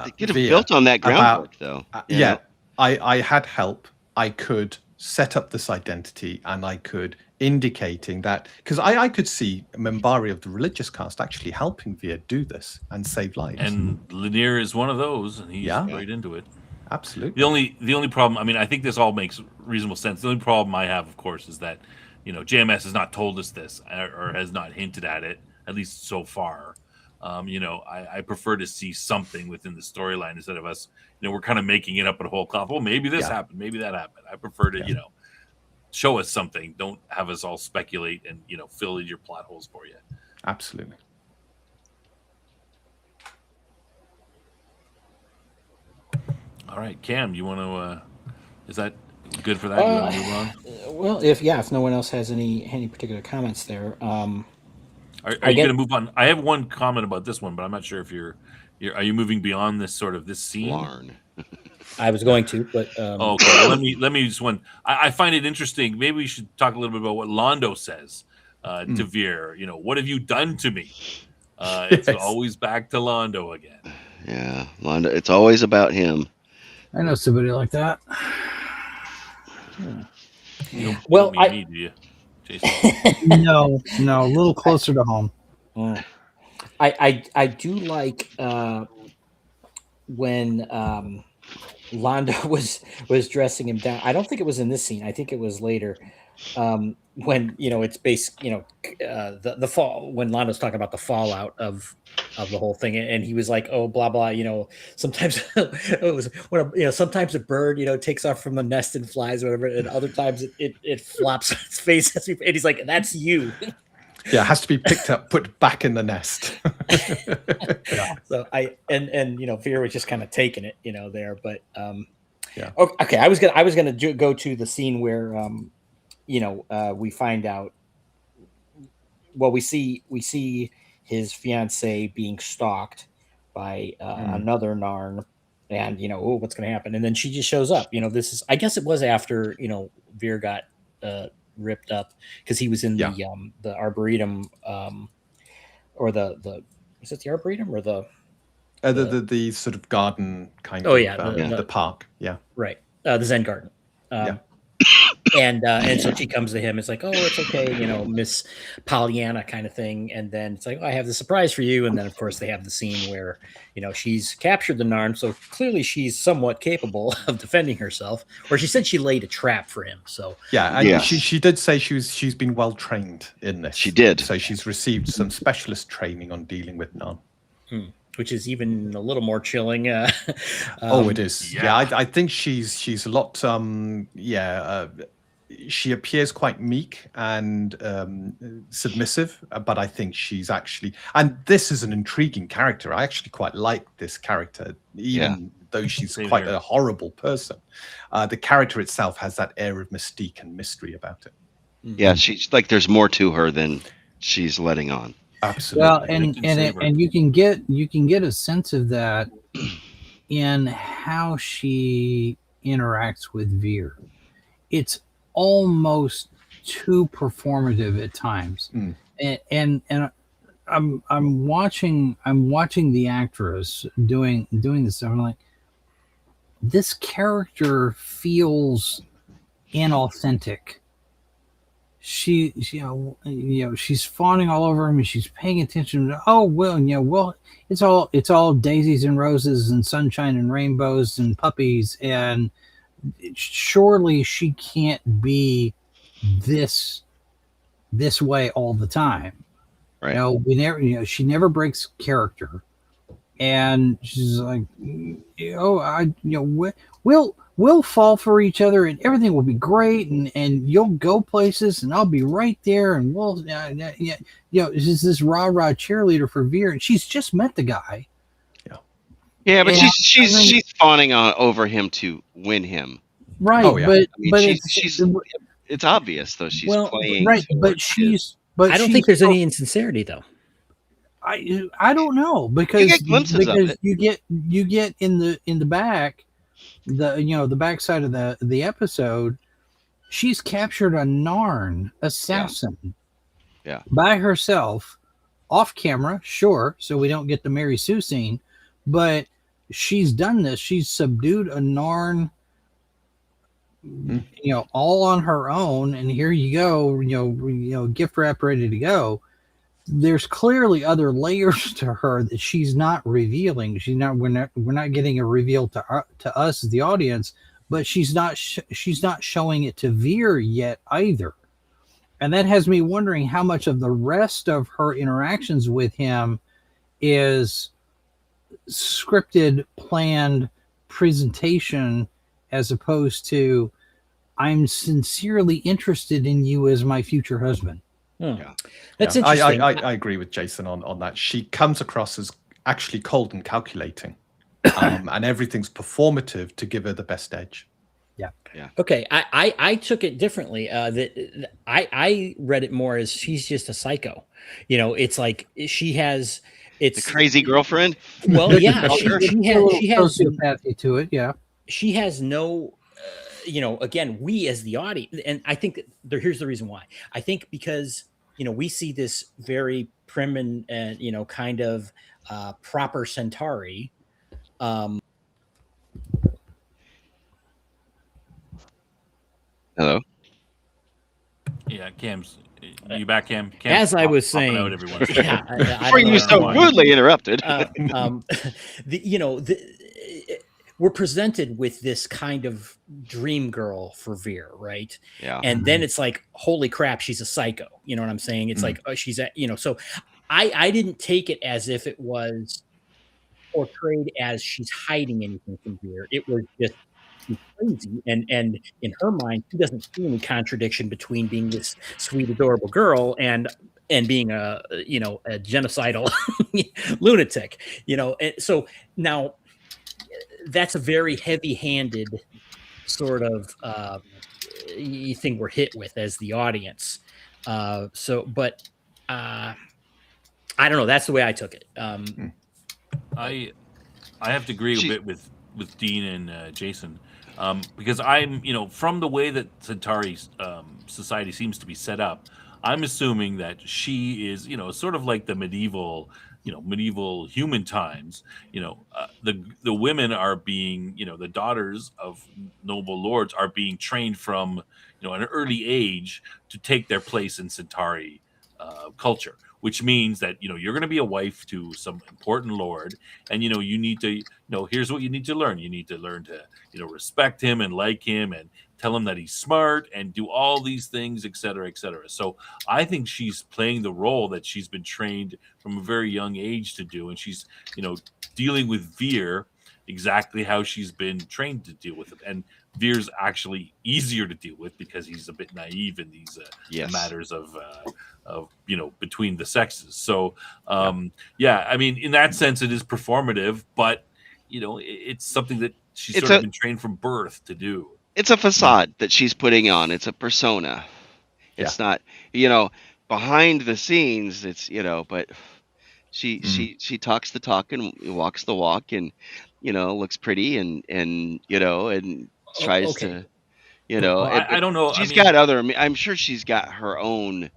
Speaker 5: They could have built on that groundwork, though.
Speaker 3: Yeah, I had help. I could set up this identity, and I could indicating that, because I could see Membari of the religious caste actually helping Veer do this and save lives.
Speaker 1: And Lanier is one of those, and he's right into it.
Speaker 3: Absolutely.
Speaker 1: The only problem, I mean, I think this all makes reasonable sense. The only problem I have, of course, is that, you know, JMS has not told us this or has not hinted at it, at least so far. You know, I prefer to see something within the storyline instead of us, you know, we're kind of making it up at a whole cloth. Well, maybe this happened, maybe that happened. I prefer to, you know, show us something. Don't have us all speculate and, you know, fill in your plot holes for you.
Speaker 3: Absolutely.
Speaker 1: All right, Cam, you want to? Is that good for that? You want to move on?
Speaker 2: Well, if no one else has any particular comments there.
Speaker 1: Are you going to move on? I have one comment about this one, but I'm not sure if you're are you moving beyond this sort of this scene?
Speaker 5: Larn.
Speaker 2: I was going to, but
Speaker 1: okay. Well, let me just one. I find it interesting. Maybe we should talk a little bit about what Londo says to Veer. You know, what have you done to me? It's always back to Londo again.
Speaker 5: Yeah, Londo. It's always about him.
Speaker 4: I know somebody like that.
Speaker 1: You don't mean me, do you, Jason?
Speaker 4: No, a little closer to home.
Speaker 2: I do like when Londo was dressing him down. I don't think it was in this scene. I think it was later. When, you know, it's based, you know, the fall, when Londo's talking about the fallout of the whole thing, and he was like, oh, blah blah, you know, sometimes it was when sometimes a bird, you know, takes off from the nest and flies or whatever, and other times it flops on its face, and he's like, that's you.
Speaker 3: Yeah, it has to be picked up, put back in the nest.
Speaker 2: So and you know, Veer was just kind of taking it, you know, there, but okay, I was gonna go to the scene where you know, we find out. Well, we see his fiancee being stalked by another Narn, and you know, oh, what's going to happen? And then she just shows up. You know, this is, I guess it was after, you know, Veer got ripped up because he was in the arboretum, or the is it the arboretum or
Speaker 3: the sort of garden kind of the park,
Speaker 2: right, the Zen garden. And so she comes to him. It's like, oh, it's okay, you know, Miss Pollyanna kind of thing. And then it's like, oh, I have the surprise for you. And then, of course, they have the scene where, you know, she's captured the Narn. So clearly she's somewhat capable of defending herself. Or she said she laid a trap for him. So
Speaker 3: she did say she's been well trained in this.
Speaker 5: She did.
Speaker 3: So she's received some specialist training on dealing with Narn.
Speaker 2: Which is even a little more chilling.
Speaker 3: It is. Yeah, I think she's a lot. She appears quite meek and submissive, but I think she's actually, and this is an intriguing character. I actually quite like this character, even though she's quite a horrible person. The character itself has that air of mystique and mystery about it.
Speaker 5: Yeah, she's like, there's more to her than she's letting on.
Speaker 3: Absolutely.
Speaker 4: Well, and you can get a sense of that in how she interacts with Veer. It's almost too performative at times, and I'm watching the actress doing this stuff. I'm like, this character feels inauthentic. She she's fawning all over him, and she's paying attention to, oh well, it's all daisies and roses and sunshine and rainbows and puppies, and surely she can't be this way all the time.
Speaker 5: Right.
Speaker 4: She never breaks character, and she's like, we'll fall for each other and everything will be great, and you'll go places and I'll be right there, and we'll is this rah-rah cheerleader for Veer, and she's just met the guy.
Speaker 5: Yeah, but she's fawning over him to win him.
Speaker 4: Right.
Speaker 5: Oh, yeah. But it's obvious though, she's playing.
Speaker 4: Right, but
Speaker 2: I don't think there's any insincerity though.
Speaker 4: I don't know, because
Speaker 5: you get glimpses of it.
Speaker 4: you get in the back, the backside of the episode, she's captured a Narn assassin by herself, off camera, sure, so we don't get the Mary Sue scene, but she's done this. She's subdued a Narn, all on her own. And here you go, gift wrap ready to go. There's clearly other layers to her that she's not revealing. We're not getting a reveal to us as the audience, but she's not showing it to Veer yet either. And that has me wondering how much of the rest of her interactions with him is scripted, planned presentation, as opposed to I'm sincerely interested in you as my future husband.
Speaker 2: Yeah. That's interesting.
Speaker 3: I agree with Jason on that. She comes across as actually cold and calculating, and everything's performative to give her the best edge.
Speaker 2: Yeah. Okay. I took it differently. I read it more as she's just a psycho. It's like she has
Speaker 5: the crazy girlfriend.
Speaker 2: Well, yeah, she has
Speaker 4: sociopathy to it. Yeah.
Speaker 2: She has no. Again, we as the audience, and I think that here's the reason why. I think because we see this very prim and kind of proper Centauri.
Speaker 5: Hello.
Speaker 1: Yeah, Cam's. You back, Cam?
Speaker 2: As I was saying,
Speaker 5: before you were so rudely interrupted.
Speaker 2: We're presented with this kind of dream girl for Veer, right?
Speaker 5: Yeah.
Speaker 2: And then it's like, holy crap, she's a psycho. You know what I'm saying? It's like, she's so I didn't take it as if it was portrayed as she's hiding anything from Veer. It was just she's crazy. And in her mind, she doesn't see any contradiction between being this sweet, adorable girl and being a genocidal lunatic, And so now that's a very heavy-handed sort of thing we're hit with as the audience. But I don't know. That's the way I took it.
Speaker 1: I have to agree a bit with Dean and Jason, because I'm from the way that Centauri society seems to be set up, I'm assuming that she is sort of like the medieval human times. The women are being the daughters of noble lords are being trained from an early age to take their place in Centauri culture, which means that you're going to be a wife to some important lord, and you need to here's what you need to learn. You need to learn to respect him and like him and tell him that he's smart and do all these things, et cetera, et cetera. So I think she's playing the role that she's been trained from a very young age to do, and she's dealing with Veer exactly how she's been trained to deal with it. And Veer's actually easier to deal with because he's a bit naive in these matters of between the sexes. So I mean, in that sense, it is performative, but it's something that she's sort of been trained from birth to do.
Speaker 5: It's a facade that she's putting on. It's a persona. It's not, behind the scenes. It's but she talks the talk and walks the walk and looks pretty and tries to
Speaker 1: I don't know.
Speaker 5: She's got other. I'm sure she's got her own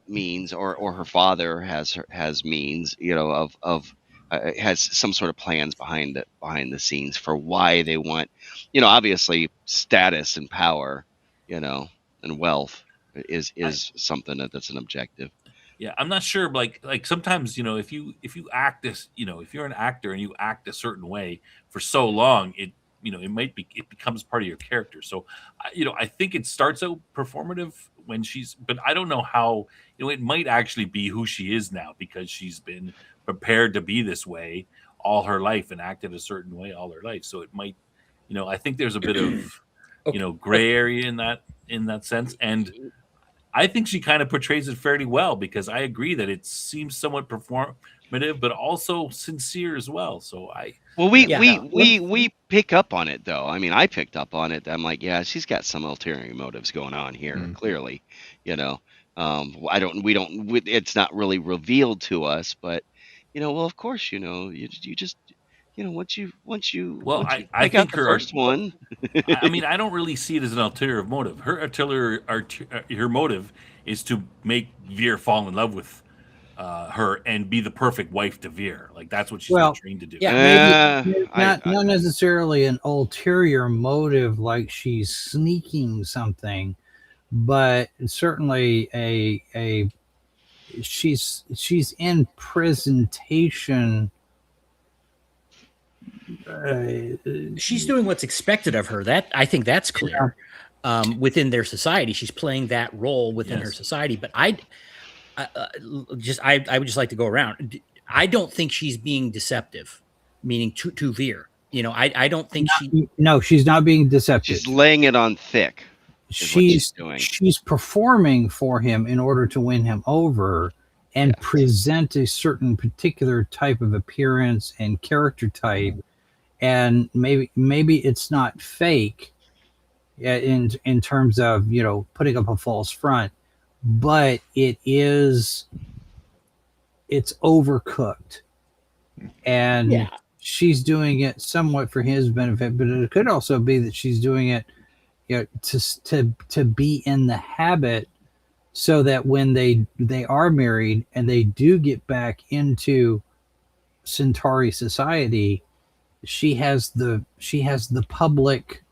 Speaker 5: means, or her father has means, has some sort of plans behind the scenes for why they want, obviously status and power, and wealth is something that's an objective.
Speaker 1: Yeah, I'm not sure. Like sometimes, if you act this, if you're an actor and you act a certain way for so long, it becomes part of your character. So, I think it starts out performative but I don't know how, it might actually be who she is now because she's been prepared to be this way all her life and acted a certain way all her life. So it might, I think there's a bit of, gray area in that sense. And I think she kind of portrays it fairly well because I agree that it seems somewhat performative, but also sincere as well. So
Speaker 5: we pick up on it though. I mean, I picked up on it. I'm like, yeah, she's got some ulterior motives going on here. Clearly, it's not really revealed to us, but well, of course, you just. Once you
Speaker 1: I think
Speaker 5: the first one.
Speaker 1: I mean, I don't really see it as an ulterior motive. Her motive is to make Veer fall in love with her and be the perfect wife to Veer. Like that's what she's trained to do.
Speaker 4: Yeah, maybe not necessarily an ulterior motive, like she's sneaking something, but certainly she's in presentation.
Speaker 2: She's doing what's expected of her. That I think that's clear. Within their society, she's playing that role within her society. But I would just like to go around. I don't think she's being deceptive, meaning to Veer. I don't think
Speaker 4: she's not being deceptive.
Speaker 5: She's laying it on thick.
Speaker 4: She's performing for him in order to win him over and present a certain particular type of appearance and character type. And maybe it's not fake in terms of, putting up a false front, but it's overcooked. And she's doing it somewhat for his benefit, but it could also be that she's doing it to be in the habit so that when they are married and they do get back into Centauri society, she has the public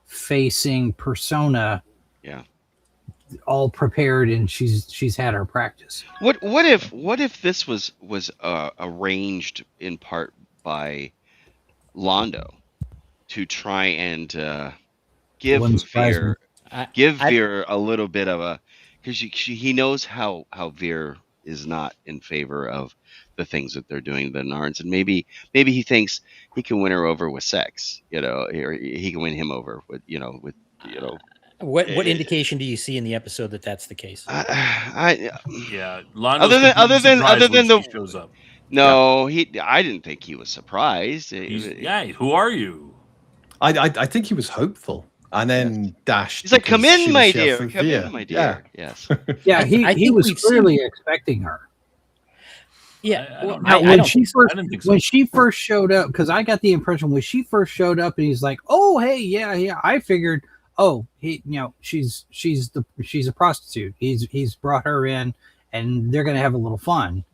Speaker 4: facing persona all prepared, and she's had her practice.
Speaker 5: What if this was arranged in part by Londo to try and give Veer a little bit of a, because he knows how Veer is not in favor of the things that they're doing to the Narns, and maybe he thinks he can win her over with sex, or he can win him over with.
Speaker 2: What indication do you see in the episode that that's the case?
Speaker 1: Other than the shows up.
Speaker 5: No, I didn't think he was surprised.
Speaker 1: Who are you?
Speaker 3: I think he was hopeful, and then dashed.
Speaker 5: He's like, "Come in, my dear. Come in, my dear."
Speaker 3: Yes.
Speaker 4: Yeah, he was clearly expecting her.
Speaker 2: Yeah.
Speaker 4: When she first showed up, because I got the impression when she first showed up, and he's like, "Oh, hey, yeah." I figured, she's a prostitute. He's brought her in, and they're gonna have a little fun.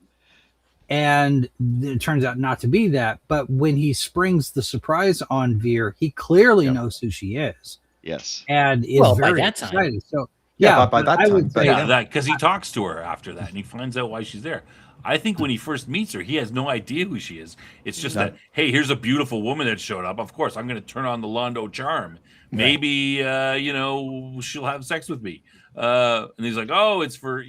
Speaker 4: And it turns out not to be that. But when he springs the surprise on Veer, he clearly knows who she is.
Speaker 5: Yes.
Speaker 4: And is very excited. So
Speaker 3: by that time,
Speaker 4: I would say
Speaker 1: that because he talks to her after that and he finds out why she's there. I think when he first meets her, he has no idea who she is. It's just that, hey, here's a beautiful woman that showed up. Of course, I'm going to turn on the Londo charm. Maybe, she'll have sex with me. And he's like, oh, it's for,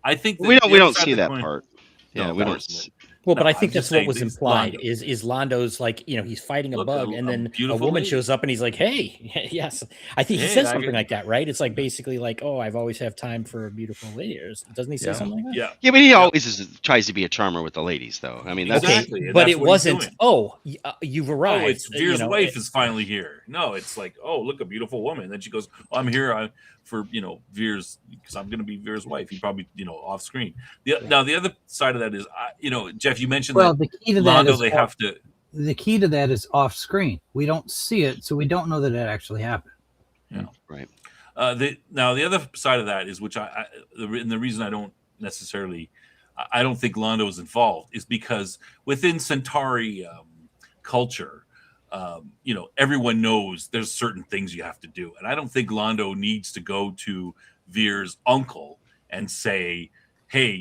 Speaker 1: I think
Speaker 5: we don't see that part. Yeah, we don't.
Speaker 2: Well, but I think that's what was implied. Londo. Is Londo's like, he's fighting a bug, and then a woman shows up, and he's like, "Hey, yes." I think he says something like that, right? It's like basically like, "Oh, I've always have time for a beautiful lady." Doesn't he say something like that?
Speaker 5: Yeah, but he always tries to be a charmer with the ladies, though. I mean, that's
Speaker 1: exactly.
Speaker 2: But it wasn't. Oh, you've arrived.
Speaker 1: Oh, it's Veer's wife is finally here. No, it's like, oh, look, a beautiful woman. And then she goes, oh, "I'm here for Veer's, because I'm going to be Veer's wife." He probably off screen. Now the other side of that is, Jeff, you mentioned that
Speaker 4: the key to that the key to that is off screen. We don't see it, so we don't know that it actually happened.
Speaker 1: Yeah,
Speaker 5: right.
Speaker 1: The other side of that is, which the reason I don't necessarily, I don't think Londo is involved, is because within Centauri culture, everyone knows there's certain things you have to do, and I don't think Londo needs to go to Veer's uncle and say, hey,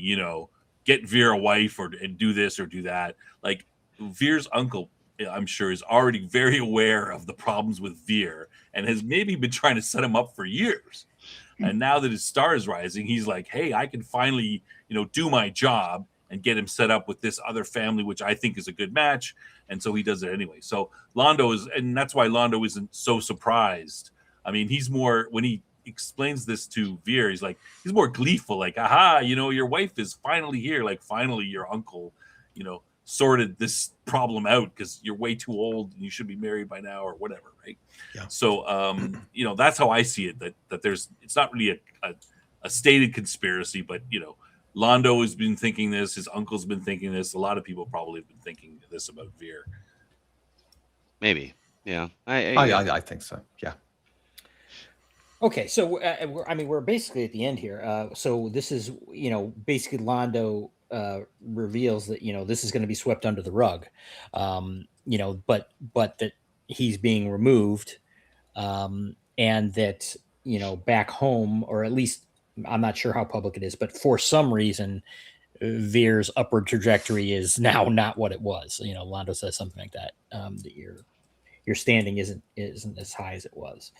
Speaker 1: get Veer a wife and do this or do that. Like, Veer's uncle, I'm sure, is already very aware of the problems with Veer and has maybe been trying to set him up for years. And now that his star is rising, he's like, hey, I can finally, do my job and get him set up with this other family, which I think is a good match. And so he does it anyway. So and that's why Londo isn't so surprised. I mean, he's more, when he explains this to Veer, he's more gleeful, like, aha, your wife is finally here. Like, finally your uncle, sorted this problem out, because you're way too old and you should be married by now or whatever, right?
Speaker 3: Yeah.
Speaker 1: So that's how I see it, that there's, it's not really a stated conspiracy, but Londo has been thinking this, his uncle's been thinking this, a lot of people probably have been thinking this about Veer.
Speaker 5: Maybe. Yeah.
Speaker 3: I think so. Yeah.
Speaker 2: Okay, so we're basically at the end here. So this is, basically Londo reveals that this is going to be swept under the rug, but that he's being removed, and that back home, or at least I'm not sure how public it is, but for some reason, Veer's upward trajectory is now not what it was. Londo says something like that, that your standing isn't as high as it was.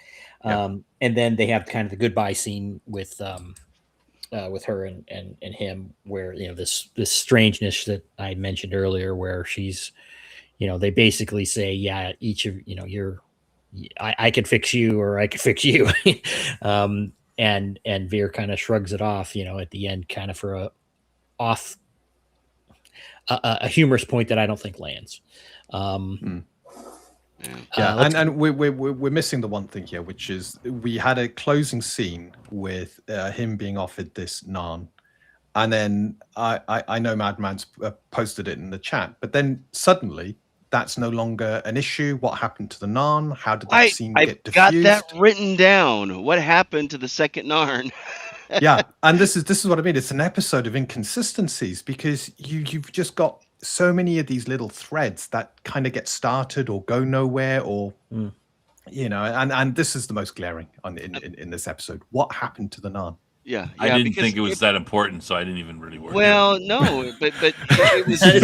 Speaker 2: And then they have kind of the goodbye scene with her and him, where this strangeness that I mentioned earlier, where she's they basically say, yeah, each of I could fix you, or I could fix you. And Veer kind of shrugs it off at the end, kind of for a humorous point that I don't think lands.
Speaker 3: And we're missing the one thing here, which is we had a closing scene with him being offered this naan, and then I know Madman's posted it in the chat, but then suddenly that's no longer an issue. What happened to the naan? How did that scene get diffused?
Speaker 5: Got that written down. What happened to the second naan?
Speaker 3: Yeah, and this is what I mean. It's an episode of inconsistencies, because you've just got so many of these little threads that kind of get started or go nowhere, or and this is the most glaring in this episode. What happened to the naan?
Speaker 5: Yeah,
Speaker 1: I didn't think it was that important, so I didn't even really worry.
Speaker 5: Well, no, but it was like,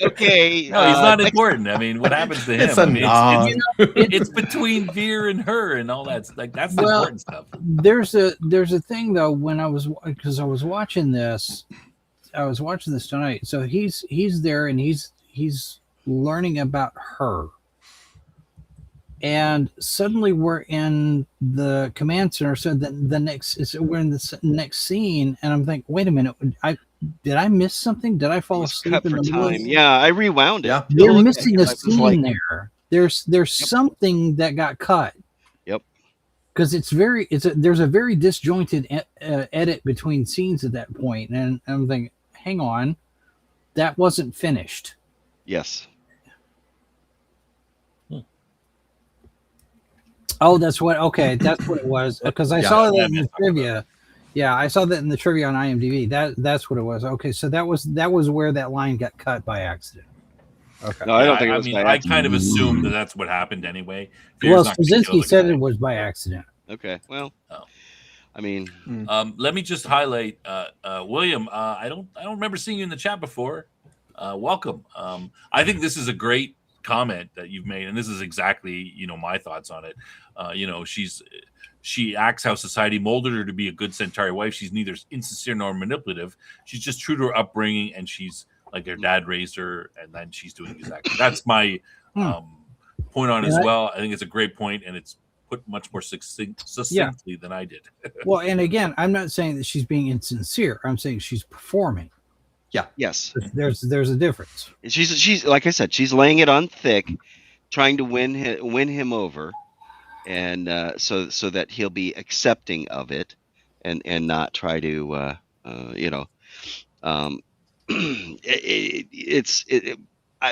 Speaker 5: okay,
Speaker 1: no, he's not important. I mean, what happens to him? It's between Veer and her, and all that. Like, that's the important stuff.
Speaker 4: There's a thing though. When I was watching this tonight. So he's there, and he's learning about her. And suddenly we're in the command center. So we're in the next scene, and I'm thinking, wait a minute, did I miss something? Did I fall asleep in the middle?
Speaker 5: Yeah, I rewound it.
Speaker 3: Yeah.
Speaker 4: They're missing a scene there. There's something that got cut.
Speaker 5: Yep.
Speaker 4: Because there's a very disjointed edit between scenes at that point, and I'm thinking, hang on, that wasn't finished.
Speaker 5: Yes.
Speaker 4: Oh, that's what it was. Because I saw that in the trivia. Yeah, I saw that in the trivia on IMDb. That's what it was. Okay, so that was where that line got cut by accident. Okay.
Speaker 5: No, I don't think it was by accident.
Speaker 1: I kind of assumed that's what happened anyway.
Speaker 4: Well, Straczynski said it was by accident.
Speaker 5: Okay, well, I mean,
Speaker 1: let me just highlight William. I don't remember seeing you in the chat before. Welcome. I think this is a great comment that you've made, and this is exactly my thoughts on it. She acts how society molded her to be a good Centauri wife. She's neither insincere nor manipulative. She's just true to her upbringing, and she's like her dad raised her, and then she's doing exactly. That's my point on as well. I think it's a great point, and it's put much more succinctly than I did.
Speaker 4: Well, and again, I'm not saying that she's being insincere. I'm saying she's performing.
Speaker 3: Yeah.
Speaker 5: Yes.
Speaker 4: There's a difference.
Speaker 5: She's like I said, she's laying it on thick, trying to win him over, and so that he'll be accepting of it, and not try to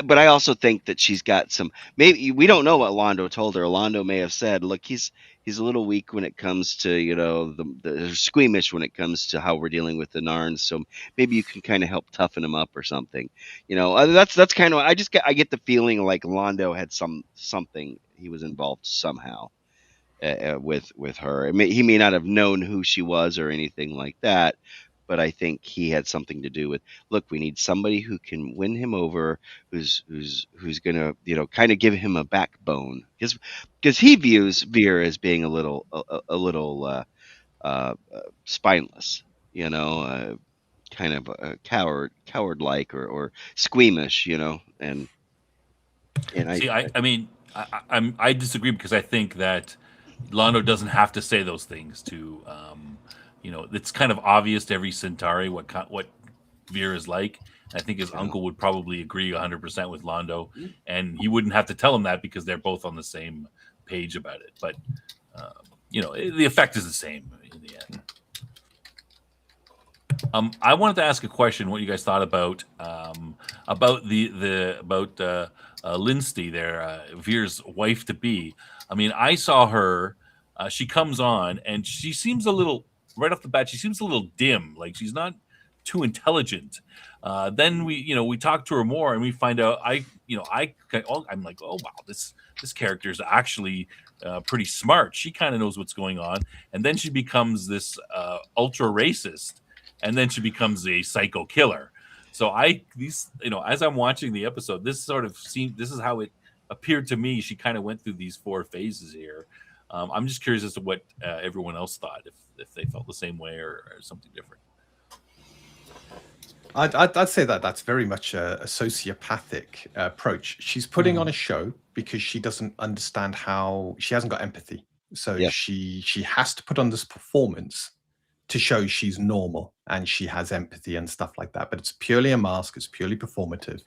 Speaker 5: but I also think that she's got some. Maybe we don't know what Londo told her. Londo may have said, "Look, he's a little weak when it comes to the squeamish when it comes to how we're dealing with the Narns. So maybe you can kind of help toughen him up or something." That's kind of I get the feeling like Londo had something. He was involved somehow with her. He may not have known who she was or anything like that. But I think he had something to do with. Look, we need somebody who can win him over, who's gonna kind of give him a backbone, because he views Veer as being a little spineless, kind of a coward-like or squeamish, and
Speaker 1: see, I disagree, because I think that Londo doesn't have to say those things to. It's kind of obvious to every Centauri what Veer is like. I think his uncle would probably agree 100% with Londo, and he wouldn't have to tell him that because they're both on the same page about it. But the effect is the same in the end. I wanted to ask a question. What you guys thought about Lindsay there, Veer's wife to be? I mean, I saw her she comes on and she seems a little, right off the bat, she seems a little dim, like she's not too intelligent. Then we talk to her more and we find out I'm like, oh wow, this character is actually pretty smart. She kind of knows what's going on, and then she becomes this ultra racist, and then she becomes a psycho killer. So as I'm watching the episode, this is how it appeared to me. She kind of went through these 4 phases here. I'm just curious as to what everyone else thought, if they felt the same way or something different.
Speaker 3: I'd say that's very much a sociopathic approach. She's putting on a show because she doesn't understand she hasn't got empathy. So she has to put on this performance to show she's normal and she has empathy and stuff like that. But it's purely a mask. It's purely performative.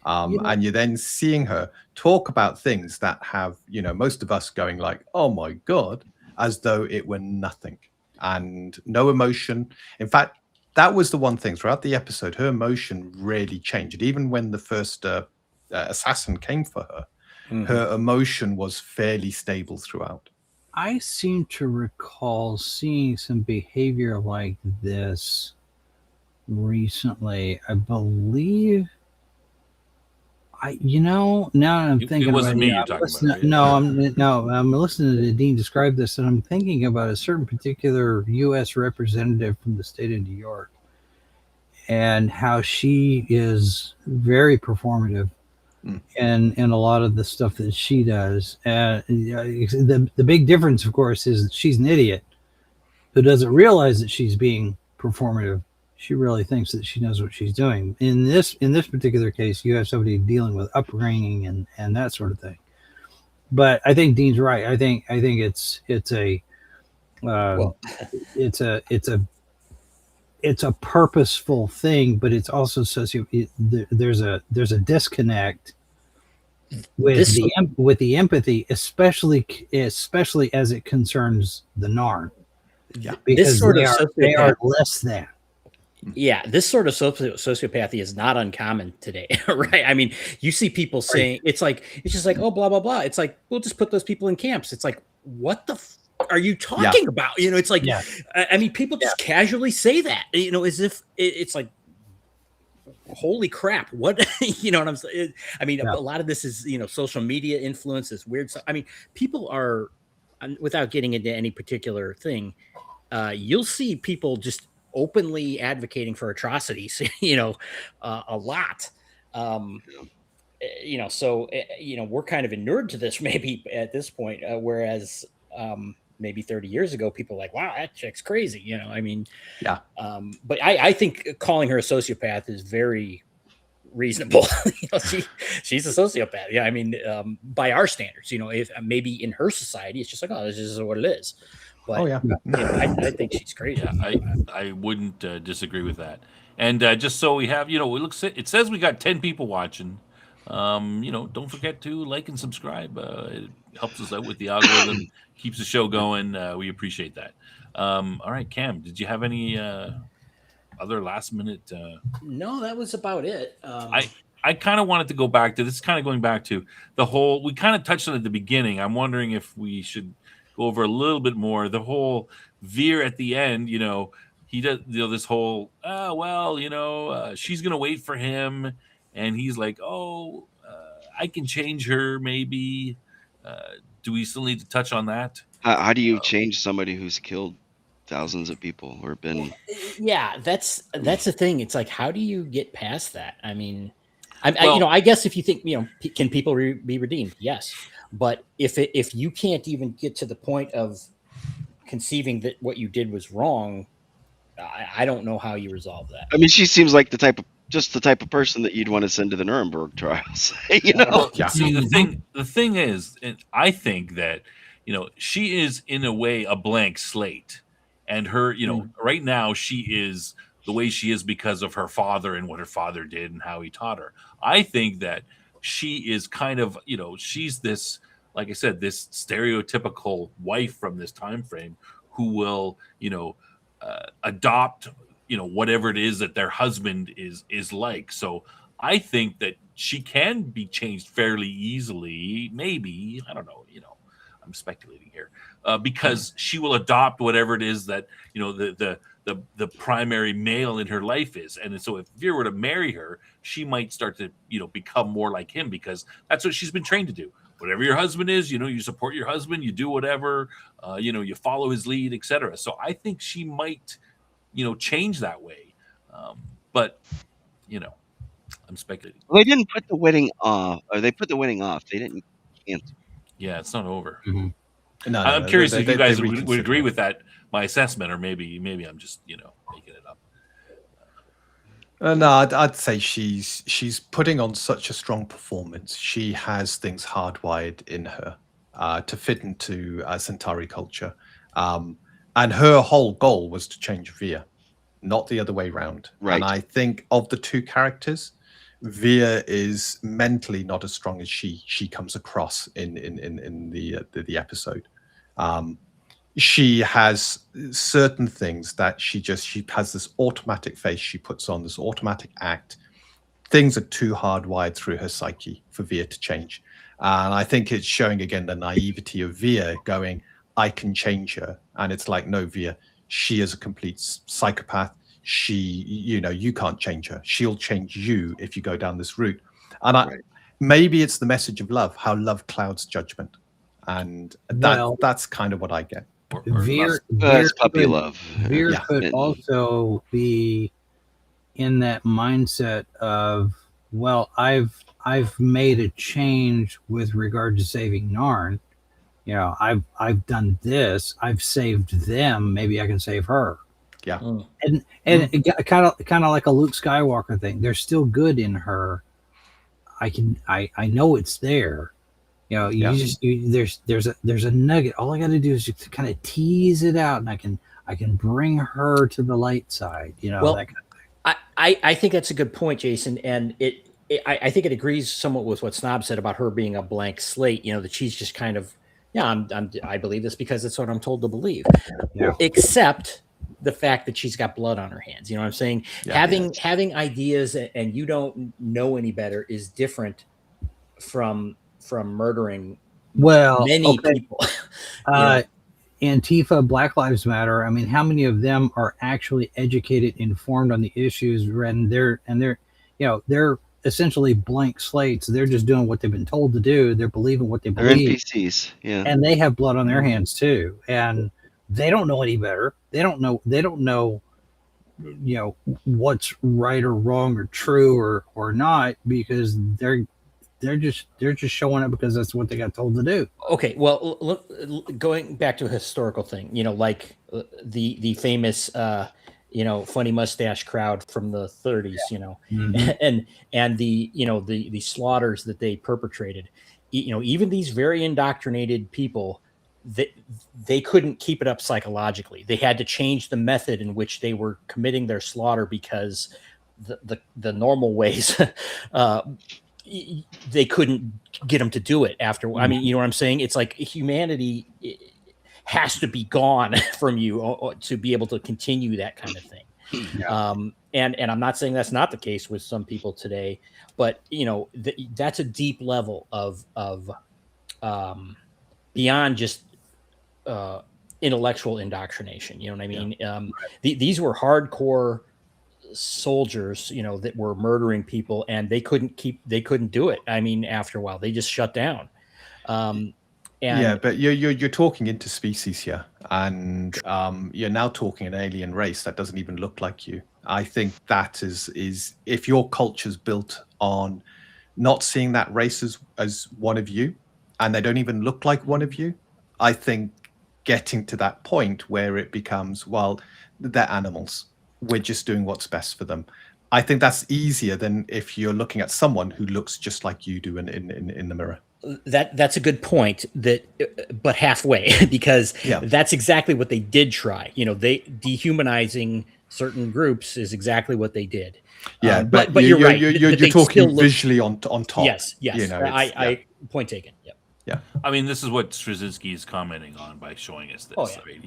Speaker 3: And you're then seeing her talk about things that have, most of us going like, oh my God, as though it were nothing and no emotion. In fact, that was the one thing throughout the episode, her emotion really changed. Even when the first assassin came for her, her emotion was fairly stable throughout.
Speaker 4: I seem to recall seeing some behavior like this recently. I believe now I'm thinking
Speaker 1: it wasn't
Speaker 4: about
Speaker 1: me you're talking about.
Speaker 4: I'm listening to Dean describe this, and I'm thinking about a certain particular U.S. representative from the state of New York, and how she is very performative in a lot of the stuff that she does. The big difference, of course, is that she's an idiot who doesn't realize that she's being performative. She really thinks that she knows what she's doing. In this particular case, you have somebody dealing with upbringing and that sort of thing. But I think Dean's right. I think it's a purposeful thing, but it's also there's a disconnect with the empathy, especially as it concerns the Narn.
Speaker 3: Yeah,
Speaker 4: because they are less than.
Speaker 2: Yeah, this sort of sociopathy is not uncommon today, right? I mean, you see people saying it's just like, oh, blah blah blah. It's like, we'll just put those people in camps. It's like, what the are you talking about? It's like, I mean, people just casually say that, as if it's like, holy crap, what? You know what I'm saying? I mean, a lot of this is social media influence, this weird stuff. I mean, people are, without getting into any particular thing, you'll see people just openly advocating for atrocities, a lot. So we're kind of inured to this maybe at this point, whereas maybe 30 years ago, people were like, wow, that chick's crazy. I mean, but I think calling her a sociopath is very reasonable. She's a sociopath. Yeah. I mean, by our standards, if maybe in her society, it's just like, oh, this is what it is. But I think she's crazy.
Speaker 1: I wouldn't disagree with that. And just so we have, it says we got 10 people watching. Don't forget to like and subscribe. It helps us out with the algorithm, keeps the show going. We appreciate that. All right, Cam, did you have any other last minute?
Speaker 2: No, that was about it.
Speaker 1: I kind of wanted to go back to this, kind of going back to the whole, we kind of touched on it at the beginning. I'm wondering if we should go over a little bit more. The whole Veer at the end, he does, this whole, she's going to wait for him. And he's like, I can change her, maybe. Do we still need to touch on that?
Speaker 5: How do you change somebody who's killed thousands of people or been?
Speaker 2: Yeah, that's the thing. It's like, how do you get past that? I mean, I guess if you think, can people be redeemed? Yes. But if you can't even get to the point of conceiving that what you did was wrong, I don't know how you resolve that.
Speaker 5: I mean, she seems like the type of person that you'd want to send to the Nuremberg trials.
Speaker 1: See, the thing is, and I think that she is in a way a blank slate, and her, right now she is the way she is because of her father and what her father did and how he taught her. I think that she is kind of, she's this, like I said, this stereotypical wife from this time frame who will, adopt, whatever it is that their husband is like. So I think that she can be changed fairly easily. Maybe, I don't know, I'm speculating here, because she will adopt whatever it is that the primary male in her life is. And so if Veer were to marry her, she might start to become more like him, because that's what she's been trained to do. Whatever your husband is, you support your husband, you do whatever, you follow his lead, etc. So I think she might change that way, but I'm speculating.
Speaker 5: Well, they didn't put the wedding off, or they put the wedding off. They didn't cancel.
Speaker 1: Yeah, it's not over.
Speaker 4: Mm-hmm.
Speaker 3: No,
Speaker 1: I'm curious if you guys would
Speaker 3: reconsidered
Speaker 1: agree
Speaker 3: it.
Speaker 1: with that, my assessment, or maybe I'm just making it up.
Speaker 3: No, I'd say she's putting on such a strong performance. She has things hardwired in her to fit into Centauri culture, and her whole goal was to change Veer, not the other way around.
Speaker 5: Right.
Speaker 3: And I think of the two characters, Veer is mentally not as strong as she comes across in the episode. She has certain things that she has this automatic face she puts on, this automatic act. Things are too hardwired through her psyche for Veer to change. And I think it's showing again the naivety of Veer going, I can change her. And it's like, no, Veer, she is a complete psychopath. She, you can't change her. She'll change you if you go down this route. And maybe it's the message of love, how love clouds judgment. And that's kind of what I get.
Speaker 4: Veer
Speaker 5: puppy love.
Speaker 4: Veer could also be in that mindset of, well, I've made a change with regard to saving Narn. I've done this. I've saved them. Maybe I can save her.
Speaker 3: Yeah.
Speaker 4: And it kind of like a Luke Skywalker thing. There's still good in her. I know it's there. There's a nugget. All I got to do is just kind of tease it out, and I can bring her to the light side. That kind of thing.
Speaker 2: I think that's a good point, Jason, and I think it agrees somewhat with what Snob said about her being a blank slate. That she's just kind of I believe this because it's what I'm told to believe.
Speaker 4: Yeah.
Speaker 2: Except the fact that she's got blood on her hands. You know what I'm saying?
Speaker 3: Yeah.
Speaker 2: Having ideas and you don't know any better is different from murdering many people.
Speaker 4: Antifa, Black Lives Matter. I mean, how many of them are actually educated, informed on the issues, and they're essentially blank slates. They're just doing what they've been told to do. They're believing what they believe.
Speaker 5: They're NPCs, yeah.
Speaker 4: And they have blood on their hands too. And they don't know any better. They don't know what's right or wrong or true or not, because they're just showing up because that's what they got told to do.
Speaker 2: Okay, well, look, going back to a historical thing, like the famous funny mustache crowd from the 30s,
Speaker 4: Mm-hmm.
Speaker 2: and the slaughters that they perpetrated. Even these very indoctrinated people, they couldn't keep it up psychologically. They had to change the method in which they were committing their slaughter, because the normal ways they couldn't get them to do it after. I mean, you know what I'm saying? It's like humanity has to be gone from you to be able to continue that kind of thing.
Speaker 4: Yeah.
Speaker 2: And I'm not saying that's not the case with some people today, but that's a deep level of beyond just intellectual indoctrination. You know what I mean?
Speaker 3: Yeah.
Speaker 2: These were hardcore soldiers, that were murdering people, and they couldn't do it. I mean, after a while, they just shut down.
Speaker 3: But you're talking interspecies here, and you're now talking an alien race that doesn't even look like you. I think that is if your culture's built on not seeing that race as one of you, and they don't even look like one of you, I think getting to that point where it becomes, well, they're animals. We're just doing what's best for them. I think that's easier than if you're looking at someone who looks just like you do in the mirror.
Speaker 2: That's a good point, but halfway, because that's exactly what they did try. They dehumanizing certain groups is exactly what they did.
Speaker 3: Yeah,
Speaker 2: but you're right.
Speaker 3: You're talking visually on top.
Speaker 2: Yes. I point taken. Yep.
Speaker 3: Yeah.
Speaker 1: I mean, this is what Straczynski is commenting on by showing us this. Right?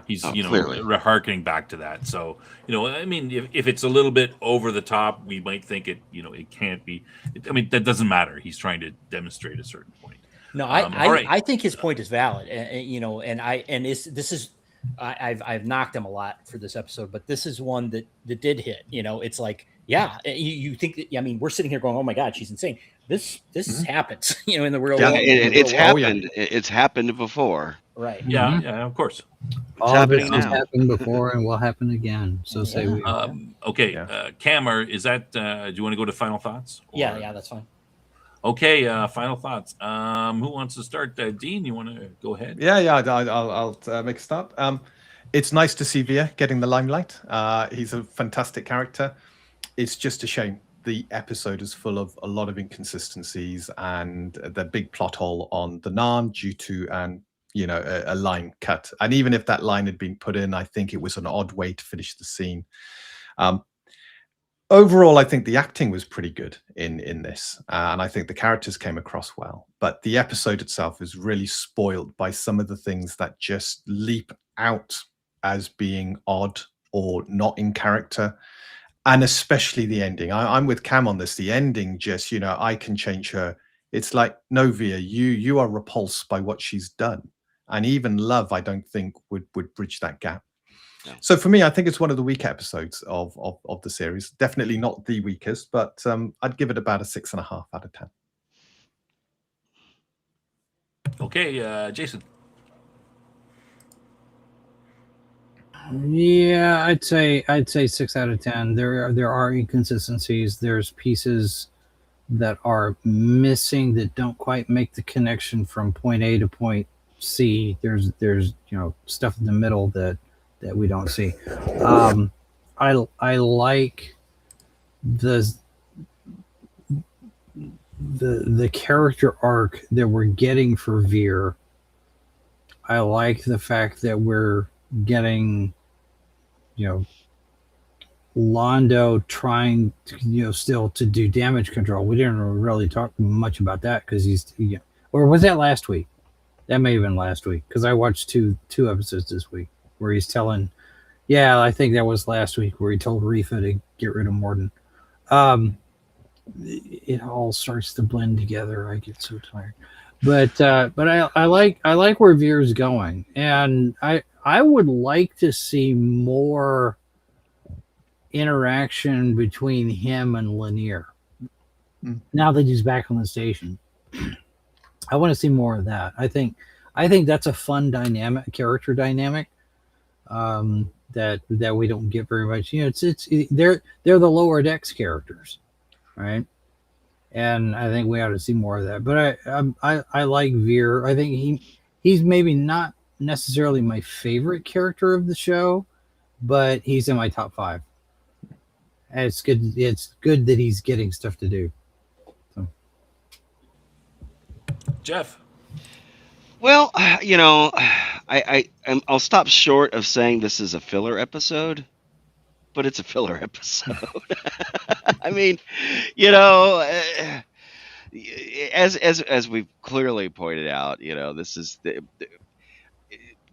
Speaker 1: He's
Speaker 5: clearly
Speaker 1: harkening back to that. So, I mean, if it's a little bit over the top, we might think it can't be. I mean, that doesn't matter. He's trying to demonstrate a certain point.
Speaker 2: No,
Speaker 1: right.
Speaker 2: I think his point is valid, I've knocked him a lot for this episode, but this is one that did hit. It's like, yeah, you think that, I mean, we're sitting here going, oh my God, she's insane. This happens, in the real world.
Speaker 5: It's happened. It's happened before.
Speaker 2: Right.
Speaker 1: Yeah, of course.
Speaker 5: It's happening now.
Speaker 4: It's happened before and will happen again. So say we.
Speaker 1: Okay,
Speaker 3: Yeah.
Speaker 1: Cameron, is that? Do you want to go to final thoughts?
Speaker 2: Yeah, that's fine.
Speaker 1: Okay, final thoughts. Who wants to start? Dean, you want to go ahead?
Speaker 3: Yeah, I'll make a start. It's nice to see Veer getting the limelight. He's a fantastic character. It's just a shame the episode is full of a lot of inconsistencies and the big plot hole on the Narn due to a line cut. And even if that line had been put in, I think it was an odd way to finish the scene. Overall, I think the acting was pretty good in this, and I think the characters came across well. But the episode itself is really spoiled by some of the things that just leap out as being odd or not in character, and especially the ending. I'm with Cam on this. The ending just, I can change her. It's like, no, Veer, you are repulsed by what she's done, and even love, I don't think would bridge that gap. No. So for me, I think it's one of the weak episodes of the series. Definitely not the weakest, but I'd give it about a 6.5 out of 10.
Speaker 1: Okay, Jason.
Speaker 4: Yeah, I'd say 6 out of 10. There are inconsistencies. There's pieces that are missing that don't quite make the connection from point A to point C. There's stuff in the middle that we don't see. I like the character arc that we're getting for Veer. I like the fact that we're getting, Londo trying to, still to do damage control. We didn't really talk much about that because he's, or was that last week? That may have been last week because I watched two episodes this week where he's telling, I think that was last week where he told Rifa to get rid of Morden. It all starts to blend together. I get so tired, but I like where Veer's going, and I would like to see more interaction between him and Lanier. Now that he's back on the station, I want to see more of that. I think that's a fun character dynamic that we don't get very much. They're the lower decks characters, right? And I think we ought to see more of that. But I like Veer. I think he's maybe not necessarily my favorite character of the show, but he's in my top 5. And it's good. It's good that he's getting stuff to do. So.
Speaker 1: Jeff.
Speaker 5: Well, I'll stop short of saying this is a filler episode, but it's a filler episode. I mean, as we've clearly pointed out, this is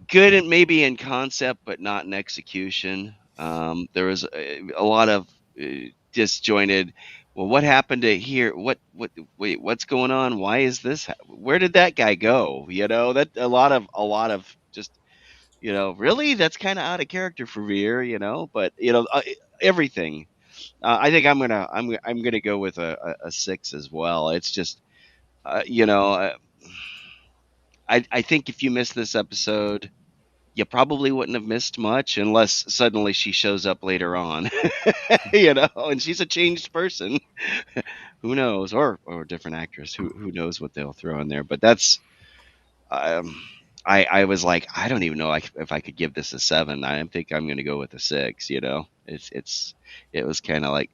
Speaker 5: good and maybe in concept, but not in execution. There was a lot of disjointed. Well, what happened to here? Wait, what's going on? Why is this? Where did that guy go? That a lot of just, really, that's kind of out of character for Veer, but everything. I think I'm gonna go with a 6 as well. It's just, I think if you missed this episode, you probably wouldn't have missed much unless suddenly she shows up later on, and she's a changed person. Who knows? Or a different actress. Who knows what they'll throw in there? But that's, I was like, I don't even know if I could give this a 7. I think I'm going to go with a 6. It was kind of like,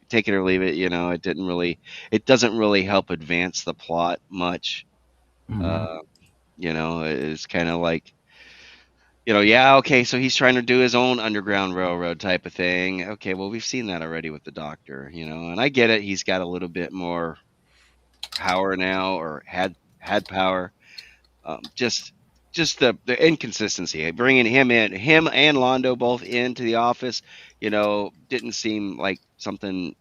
Speaker 5: take it or leave it. It doesn't really help advance the plot much. Mm-hmm. It's kind of like, okay, so he's trying to do his own Underground Railroad type of thing. Okay, well, we've seen that already with the Doctor, and I get it. He's got a little bit more power now, or had power. Just the inconsistency, bringing him and Londo both into the office, didn't seem like something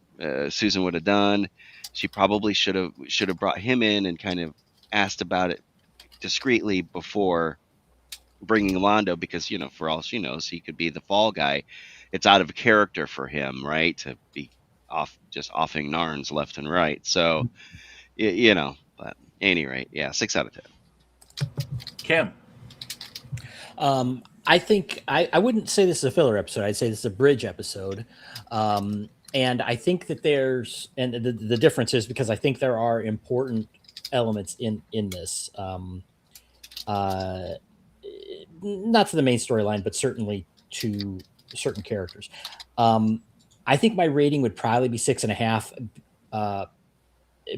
Speaker 5: Susan would have done. She probably should have brought him in and kind of asked about it discreetly before bringing Londo, because for all she knows, he could be the fall guy. It's out of character for him, right, to be offing Narns left and right. So but at any rate, yeah, 6 out of 10.
Speaker 1: Kim.
Speaker 2: I think I wouldn't say this is a filler episode. I'd say this is a bridge episode. And I think that the difference is because I think there are important elements in this. Not to the main storyline, but certainly to certain characters. I think my rating would probably be 6.5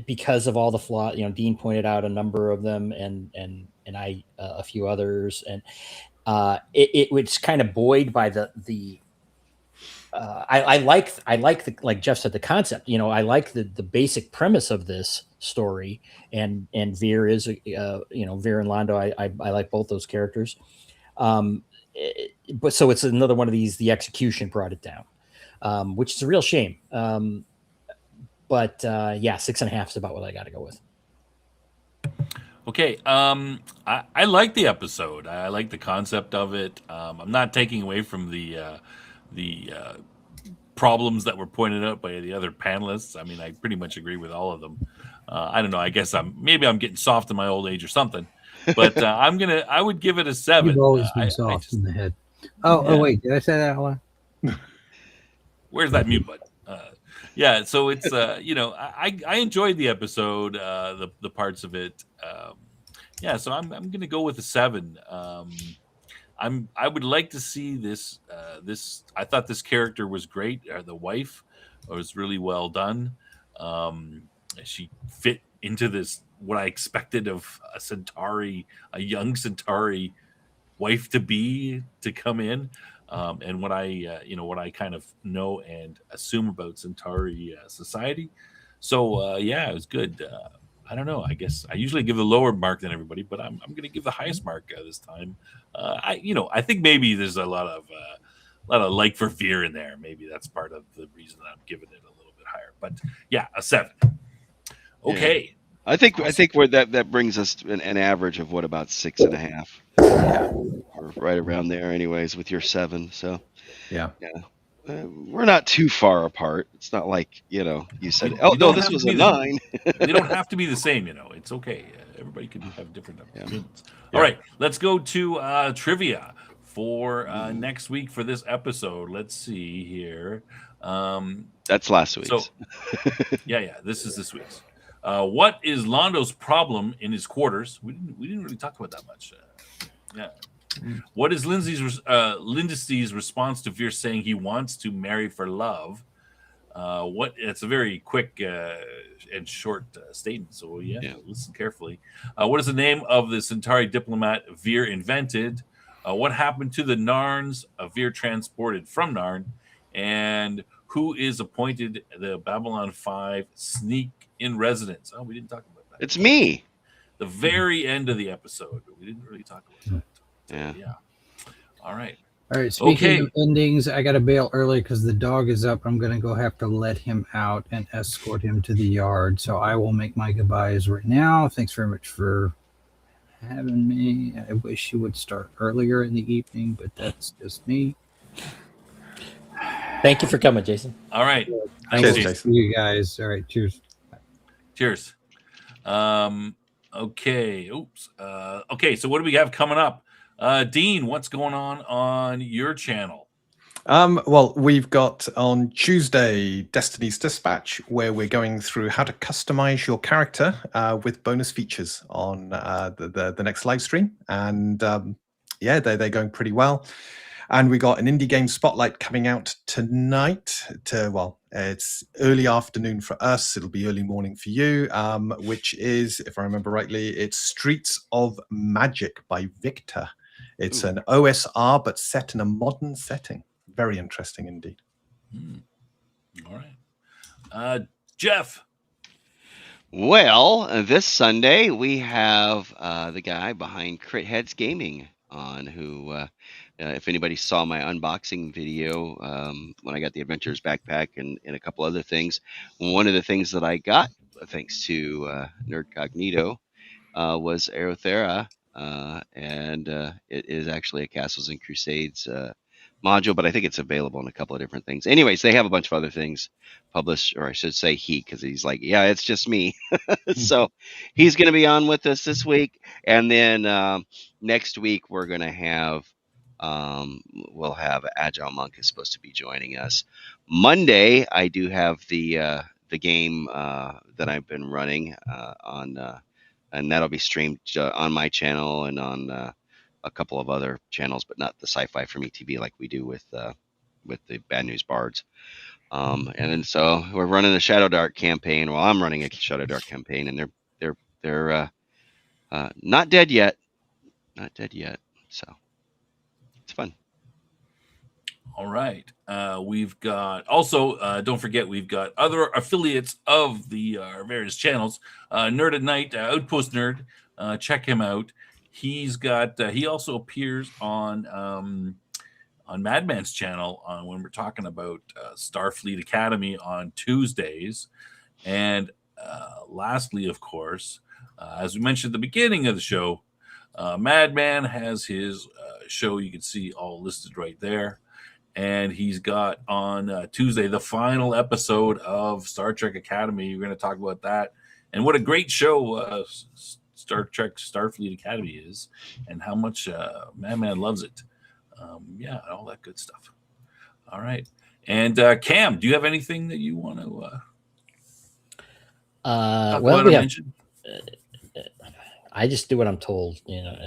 Speaker 2: because of all the flaws. Dean pointed out a number of them, and I a few others, and it was kind of buoyed by I like the, like Jeff said, the concept. I like the basic premise of this story, and Veer is Veer and Londo. I like both those characters. But so it's another one of these. The execution brought it down, which is a real shame. But 6.5 is about what I got to go with.
Speaker 1: Okay. I like the episode. I like the concept of it. I'm not taking away from the problems that were pointed out by the other panelists. I mean, I pretty much agree with all of them. I don't know. I guess I'm getting soft in my old age or something. But I would give it a 7.
Speaker 4: You've always been soft in the head. Oh, wait, did I say that out loud?
Speaker 1: Where's that mute button? So it's I enjoyed the episode, the parts of it. So I'm gonna go with a 7. I would like to see this. I thought this character was great. The wife was really well done. She fit into this, what I expected of a young Centauri wife to come in, and what I kind of know and assume about Centauri society. So it was good. I don't know. I guess I usually give a lower mark than everybody, but I'm going to give the highest mark this time. I think maybe there's a lot of like for Veer in there. Maybe that's part of the reason that I'm giving it a little bit higher. But yeah, a 7. Okay.
Speaker 5: Yeah. I think where that brings us to an average of what, about 6.5, or right around there, anyways, with your 7. So
Speaker 3: yeah.
Speaker 5: We're not too far apart. It's not like you said, "Oh no, this was a 9."
Speaker 1: They don't have to be the same. It's okay. Everybody can have different opinions.
Speaker 5: Yeah.
Speaker 1: All right, let's go to trivia for next week for this episode. Let's see here.
Speaker 5: That's last week's.
Speaker 1: So, this is this week's. What is Londo's problem in his quarters? We didn't really talk about that much. What is Lindsley's response to Veer saying he wants to marry for love? It's a very quick and short statement. So listen carefully. What is the name of the Centauri diplomat Veer invented? What happened to the Narns Veer transported from Narn? And who is appointed the Babylon 5 sneak in residence? Oh, we didn't talk about that.
Speaker 5: It's me.
Speaker 1: The very end of the episode, but we didn't really talk about that.
Speaker 5: Yeah.
Speaker 1: All right.
Speaker 4: Speaking of endings, I got to bail early because the dog is up. I'm going to have to let him out and escort him to the yard. So I will make my goodbyes right now. Thanks very much for having me. I wish you would start earlier in the evening, but that's just me.
Speaker 2: Thank you for coming, Jason.
Speaker 1: All right.
Speaker 3: Cheers, Jason.
Speaker 4: You guys. All right. Cheers.
Speaker 1: Cheers. Okay. Oops. Okay. So what do we have coming up? Dean, what's going on your channel?
Speaker 3: Well, we've got on Tuesday Destiny's Dispatch, where we're going through how to customize your character with bonus features on the next live stream. And they're going pretty well. And we got an indie game spotlight coming out tonight. It's early afternoon for us. It'll be early morning for you, which is, if I remember rightly, it's Streets of Magic by Victor. It's an OSR, but set in a modern setting. Very interesting indeed.
Speaker 1: All right. Jeff.
Speaker 5: Well, this Sunday we have the guy behind Crit Heads Gaming on, who If anybody saw my unboxing video when I got the Adventurers backpack and a couple other things, one of the things that I got, thanks to Nerd Cognito, was Aerothera, and it is actually a Castles and Crusades module, but I think it's available in a couple of different things. Anyways, they have a bunch of other things published, or I should say he, because he's like, yeah, it's just me. So he's going to be on with us this week, and then next week we're going to have we'll have Agile Monk is supposed to be joining us. Monday, I do have the game that I've been running on, and that'll be streamed on my channel and on a couple of other channels, but not the Sci-Fi from ETV like we do with the Bad News Bards. And then so we're running a Shadow Dark campaign. Well, I'm running a Shadow Dark campaign, and they're not dead yet, So it's fun.
Speaker 1: All right. We've got also, don't forget, we've got other affiliates of the various channels. Nerd at Night, Outpost Nerd. Check him out. He's got, he also appears on Madman's channel when we're talking about Starfleet Academy on Tuesdays. And lastly, of course, as we mentioned at the beginning of the show, Madman has his show. You can see all listed right there. And he's got on Tuesday the final episode of Star Trek Academy. We're going to talk about that. And what a great show Star Trek Starfleet Academy is, and how much Madman loves it. Yeah, all that good stuff. All right. And Cam, do you have anything that you want to
Speaker 2: well, we have, I just do what I'm told, you know.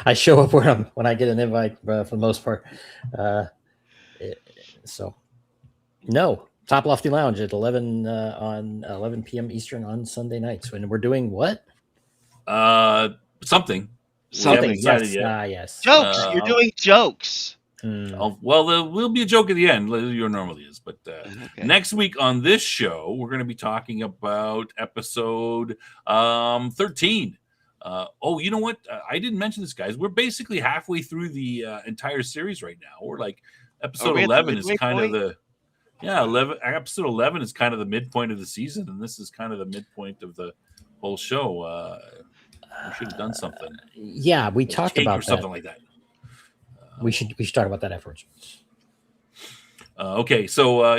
Speaker 2: I show up when I get an invite for the most part. So no, Top Lofty Lounge at 11 on 11 p.m. Eastern on Sunday nights. When we're doing what?
Speaker 1: Something.
Speaker 2: Yes.
Speaker 5: Yes. Jokes. You're doing jokes.
Speaker 1: Well, there will be a joke at the end. There normally is, but next week on this show, we're going to be talking about episode 13. You know what? I didn't mention this, guys. We're basically halfway through the entire series right now. We're like episode 11 is kind of the 11. Episode 11 is kind of the midpoint of the season, and this is kind of the midpoint of the whole show. We should have done something.
Speaker 2: Yeah, we talked about
Speaker 1: something like that.
Speaker 2: We should talk about that afterwards.
Speaker 1: Okay, so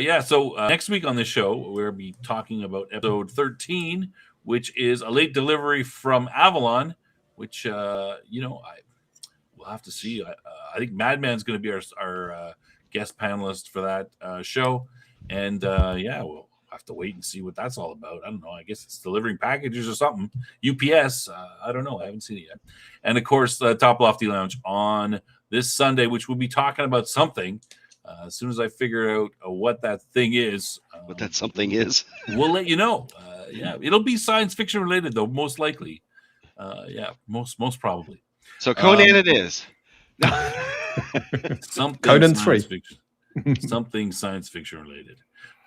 Speaker 1: next week on this show we'll be talking about episode 13, which is a late delivery from Avalon, which we'll have to see. I think Madman's going to be our guest panelist for that show, and we'll have to wait and see what that's all about. I don't know. I guess it's delivering packages or something. UPS. I don't know. I haven't seen it yet. And of course, the Top Lofty Lounge on this Sunday, which we'll be talking about something. As soon as I figure out what that thing is,
Speaker 5: what that something is,
Speaker 1: we'll let you know. It'll be science fiction related, though, most likely. Most probably.
Speaker 5: So Conan, it is.
Speaker 1: Something
Speaker 3: Conan 3.
Speaker 1: Something science fiction related.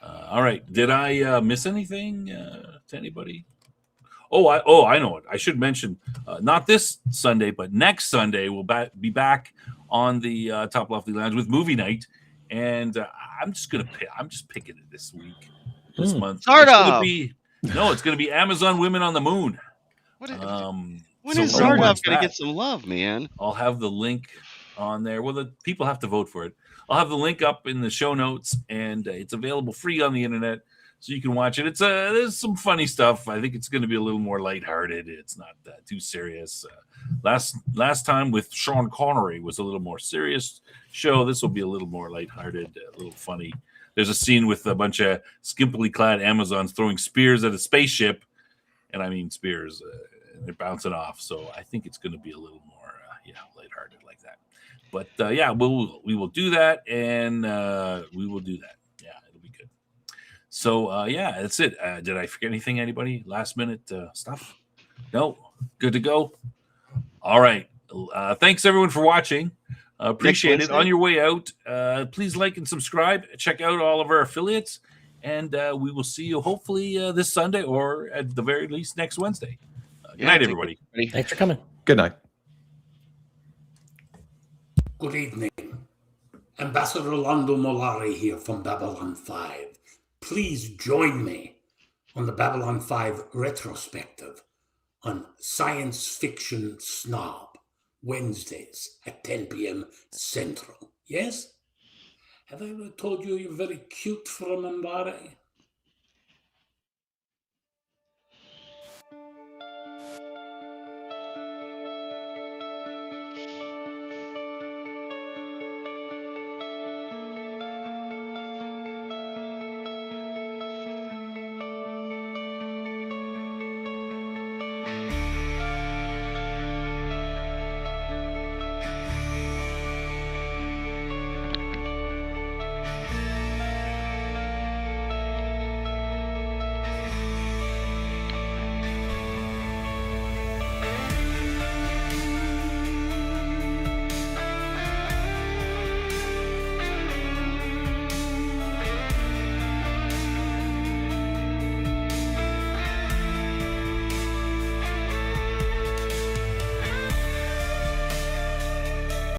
Speaker 1: All right. Did I miss anything to anybody? I know it. I should mention, not this Sunday, but next Sunday we'll be back on the Top Lofty Lounge with movie night, and I'm just picking it this week, this month.
Speaker 5: It's gonna
Speaker 1: be Amazon Women on the Moon.
Speaker 5: When is Zardoff gonna get some love, man?
Speaker 1: I'll have the link on there. Well, the people have to vote for it. I'll have the link up in the show notes, and it's available free on the internet. So you can watch it. There's some funny stuff. I think it's going to be a little more lighthearted. It's not too serious. Last time with Sean Connery was a little more serious show. This will be a little more lighthearted, a little funny. There's a scene with a bunch of skimpily clad Amazons throwing spears at a spaceship, and I mean spears, and they're bouncing off. So I think it's going to be a little more lighthearted like that. But we will do that, and we will do that. So, that's it. Did I forget anything, anybody? Last minute stuff? No? Good to go? All right. Thanks, everyone, for watching. Appreciate it. On your way out, please like and subscribe. Check out all of our affiliates. And we will see you hopefully this Sunday, or at the very least next Wednesday. Good night, everybody.
Speaker 2: Thanks for coming.
Speaker 3: Good night.
Speaker 6: Good evening. Ambassador Lando Molari here from Babylon 5. Please join me on the Babylon 5 retrospective on Science Fiction Snob, Wednesdays at 10 p.m. Central. Yes? Have I ever told you you're very cute for a Mambare?